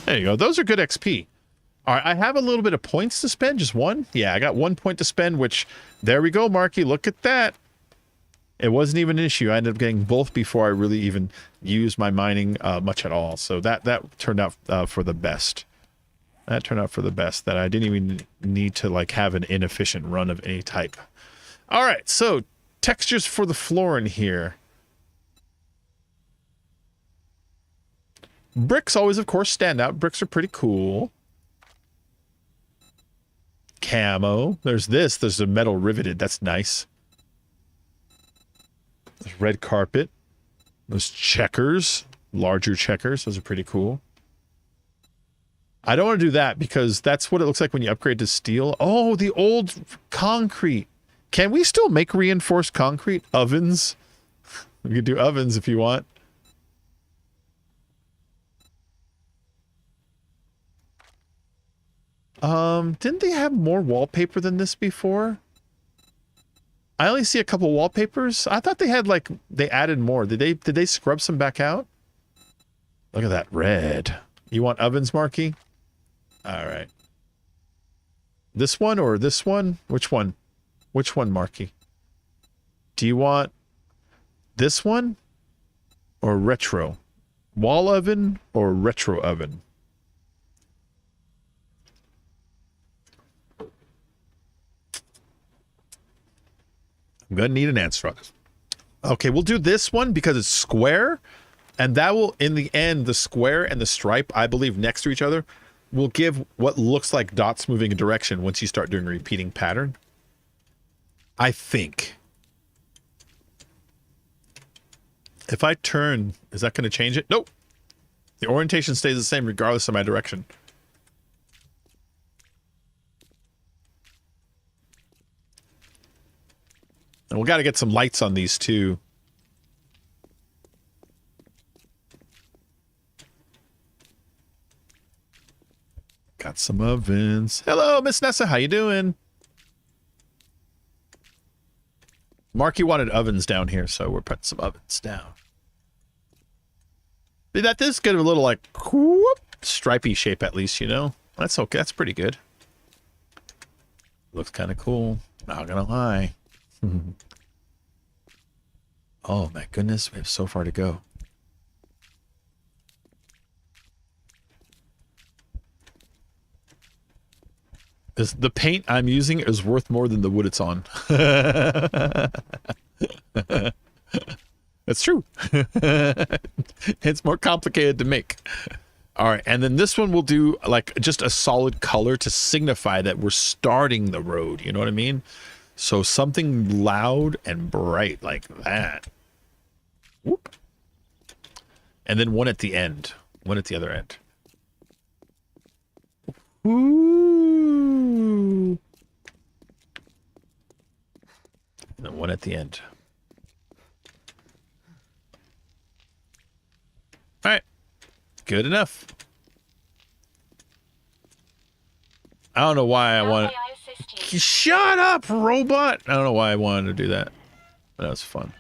There you go. Those are good XP. All right, I have a little bit of points to spend. Just one? Yeah, I got 1 point to spend, which, there we go, Marky. Look at that. It wasn't even an issue. I ended up getting both before I really even used my mining much at all. So that turned out for the best. That turned out for the best. That I didn't even need to like have an inefficient run of any type. All right, so textures for the floor in here. Bricks always, of course, stand out. Bricks are pretty cool. Camo. There's this. There's a metal riveted. That's nice. There's red carpet. Those checkers. Larger checkers. Those are pretty cool. I don't want to do that because that's what it looks like when you upgrade to steel. Oh, the old concrete. Can we still make reinforced concrete? Ovens? We could do ovens if you want. Didn't they have more wallpaper than this before? I only see a couple wallpapers. I thought they had like, they added more. Did they scrub some back out? Look at that red. You want ovens, Marky? All right. This one or this one? Which one? Which one, Marky? Do you want this one or retro? Wall oven or retro oven? I'm going to need an answer on this. Okay, we'll do this one because it's square. And that will, in the end, the square and the stripe, I believe, next to each other, will give what looks like dots moving a direction once you start doing a repeating pattern. I think. If I turn, is that going to change it? Nope. The orientation stays the same regardless of my direction. And we got to get some lights on these too. Got some ovens. Hello, Miss Nessa. How you doing? Marky wanted ovens down here, so we're putting some ovens down. That is good, a little like whoop, stripy shape at least, you know? That's okay. That's pretty good. Looks kind of cool. Not gonna lie. Oh my goodness, we have so far to go. The paint I'm using is worth more than the wood it's on. That's true. It's more complicated to make. All right, and then this one we'll do like just a solid color to signify that we're starting the road. You know what I mean? So something loud and bright like that. Whoop. And then one at the end. One at the other end. Ooh. And then one at the end. All right. Good enough. I don't know why I wanted... Shut up, robot! I don't know why I wanted to do that. But that was fun.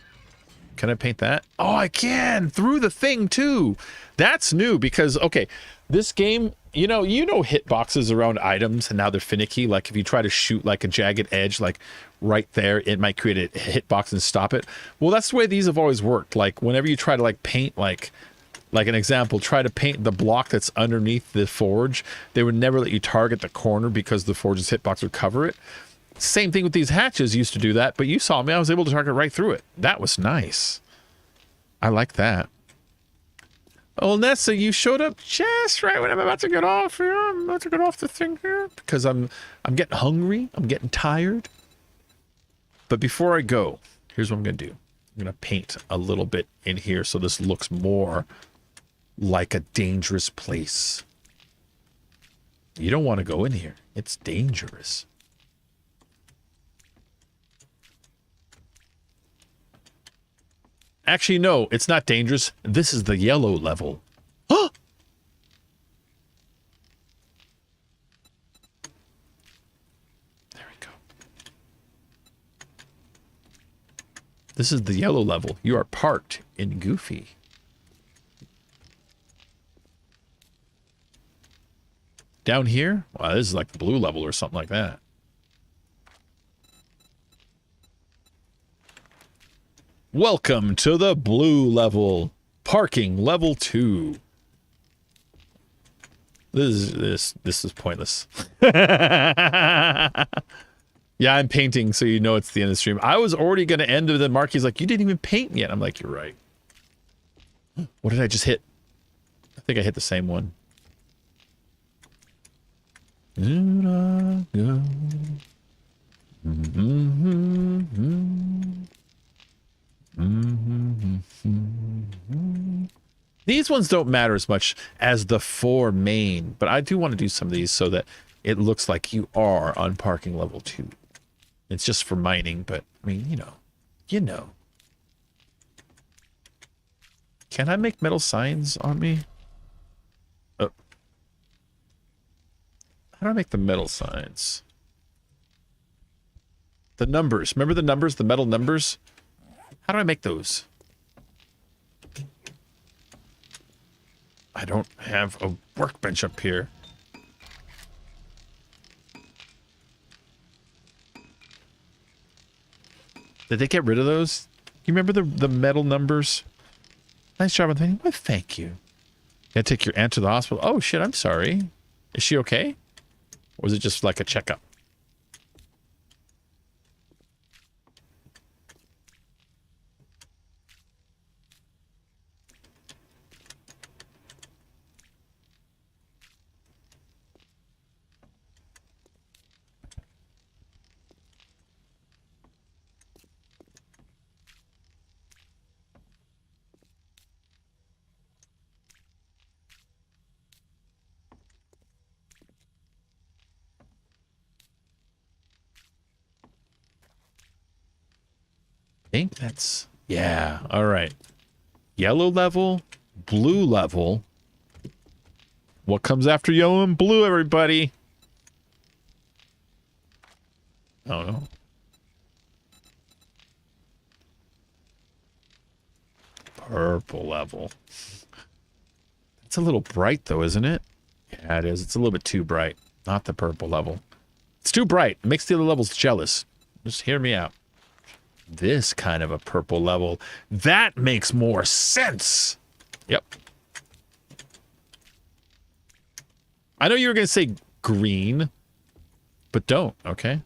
Can I paint that? Oh, I can! Through the thing, too! That's new, because, okay, this game, you know hitboxes around items, and now they're finicky. Like, if you try to shoot, like, a jagged edge, like, right there, it might create a hitbox and stop it. Well, that's the way these have always worked. Like, whenever you try to, like, paint, like an example, try to paint the block that's underneath the forge, they would never let you target the corner because the forge's hitbox would cover it. Same thing with these hatches, used to do that, but you saw me, I was able to target right through it. That was nice. I like that. Oh, Nessa, you showed up just right when I'm about to get off here. I'm about to get off the thing here because I'm getting hungry. I'm getting tired. But before I go, here's what I'm going to do. I'm going to paint a little bit in here so this looks more like a dangerous place. You don't want to go in here. It's dangerous. Actually, no, it's not dangerous. This is the yellow level. Huh? There we go. This is the yellow level. You are parked in Goofy. Down here? Wow, this is like the blue level or something like that. Welcome to the blue level. Parking level 2. This is pointless. Yeah, I'm painting, so you know it's the end of the stream. I was already going to end, and then Marky's like, you didn't even paint yet. I'm like, you're right. What did I just hit? I think I hit the same one. These ones don't matter as much as the 4 main, but I do want to do some of these so that it looks like you are on parking level 2. It's just for mining, but I mean, you know. Can I make metal signs on me? Oh. How do I make the metal signs? The numbers. Remember the numbers? The metal numbers? How do I make those? I don't have a workbench up here. Did they get rid of those? You remember the metal numbers? Nice job on the thing. Why, thank you. Gotta take your aunt to the hospital. Oh, shit, I'm sorry. Is she okay? Or was it just like a checkup? I think that's... Yeah, all right. Yellow level, blue level. What comes after yellow and blue, everybody? Oh, no. Purple level. It's a little bright, though, isn't it? Yeah, it is. It's a little bit too bright. Not the purple level. It's too bright. It makes the other levels jealous. Just hear me out. This kind of a purple level. That makes more sense. Yep. I know you were going to say green, but don't, okay?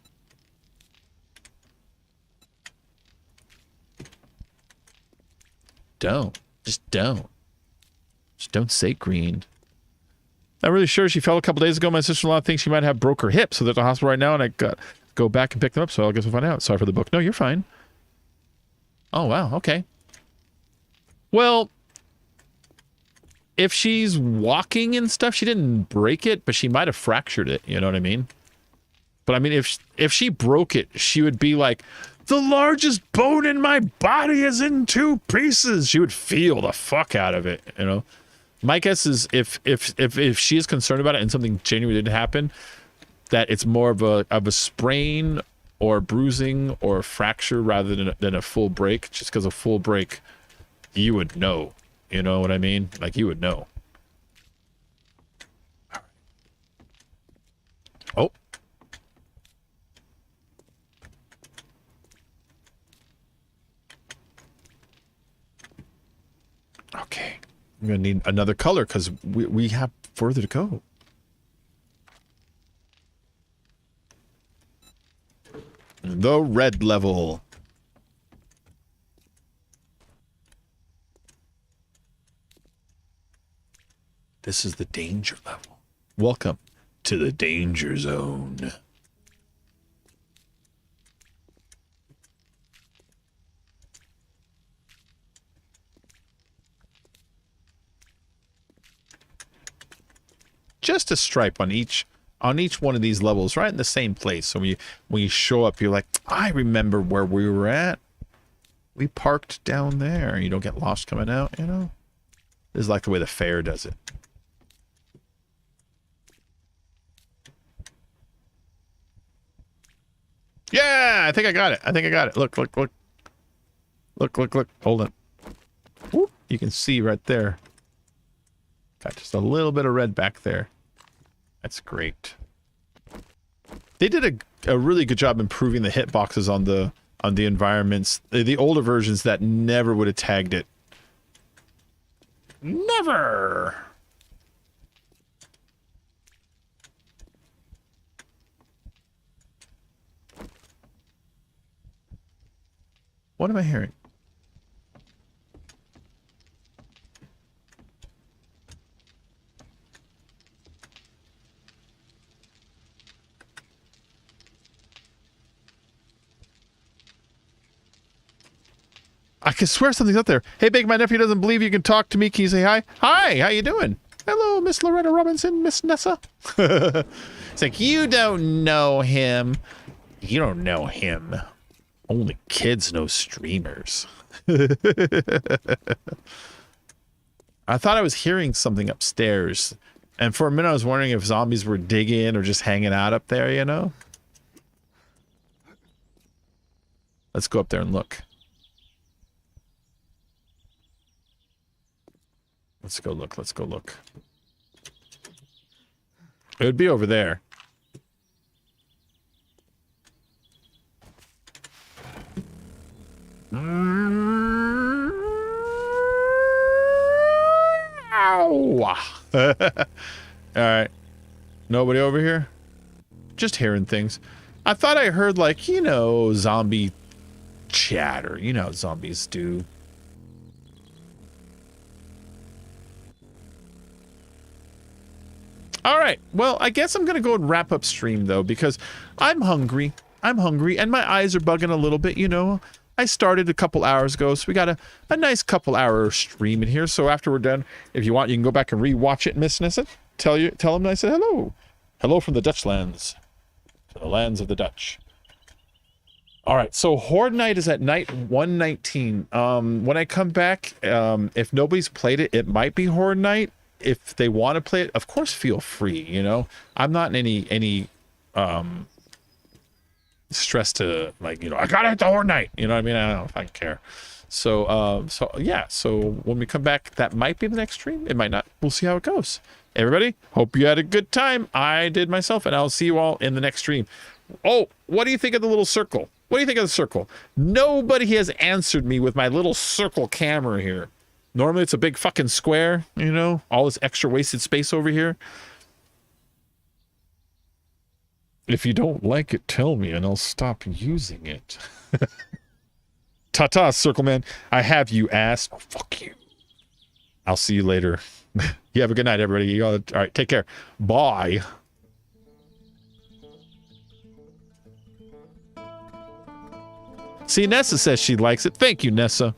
Don't. Just don't. Just don't say green. Not really sure. She fell a couple days ago. My sister-in-law thinks she might have broke her hip, so they're at the hospital right now, and I got go back and pick them up, so I guess we'll find out. Sorry for the book. No, you're fine. Oh, wow. Okay. Well, if she's walking and stuff, she didn't break it, but she might have fractured it. You know what I mean? But I mean, if she broke it, she would be like, the largest bone in my body is in 2 pieces. She would feel the fuck out of it, you know? My guess is if she is concerned about it and something genuinely did happen, that it's more of a sprain or bruising or fracture rather than a full break. Just because a full break, you would know. You know what I mean? Like, you would know. Oh. Okay. I'm going to need another color because we have further to go. The red level. This is the danger level. Welcome to the danger zone. Just a stripe on each one of these levels, right in the same place. So when you show up, you're like, I remember where we were at. We parked down there. You don't get lost coming out, you know? This is like the way the fair does it. Yeah, I think I got it. I think I got it. Look, look, look. Look, look, look. Hold on. Whoop. You can see right there. Got just a little bit of red back there. That's great. They did a really good job improving the hitboxes on the environments. The older versions that never would have tagged it. Never. What am I hearing? I can swear something's up there. Hey, Big, my nephew doesn't believe you can talk to me. Can you say hi? Hi, how you doing? Hello, Miss Loretta Robinson, Miss Nessa. It's like, you don't know him. You don't know him. Only kids know streamers. I thought I was hearing something upstairs. And for a minute, I was wondering if zombies were digging or just hanging out up there, you know? Let's go up there and look. Let's go look. Let's go look. It would be over there. Ow. All right. Nobody over here? Just hearing things. I thought I heard, like, you know, zombie chatter. You know how zombies do. All right. Well, I guess I'm going to go and wrap up stream, though, because I'm hungry. I'm hungry, and my eyes are bugging a little bit, you know. I started a couple hours ago, so we got a nice couple hour stream in here. So after we're done, if you want, you can go back and rewatch it, Miss Nessa. Tell them I said hello. Hello from the Dutch lands. To the lands of the Dutch. All right, so Horde Night is at night 119. When I come back, if nobody's played it, it might be Horde Night. If they want to play it, of course, feel free, you know. I'm not in any stress to, like, you know, I gotta hit the Horde Night. You know what I mean? I don't know if I care. So, yeah. So when we come back, that might be the next stream. It might not. We'll see how it goes. Everybody, hope you had a good time. I did myself, and I'll see you all in the next stream. Oh, what do you think of the little circle? What do you think of the circle? Nobody has answered me with my little circle camera here. Normally it's a big fucking square, you know, all this extra wasted space over here. If you don't like it, tell me and I'll stop using it. Ta-ta, Circle Man. I have you, ass. Oh, fuck you. I'll see you later. You have a good night, everybody. All right, take care. Bye. See, Nessa says she likes it. Thank you, Nessa.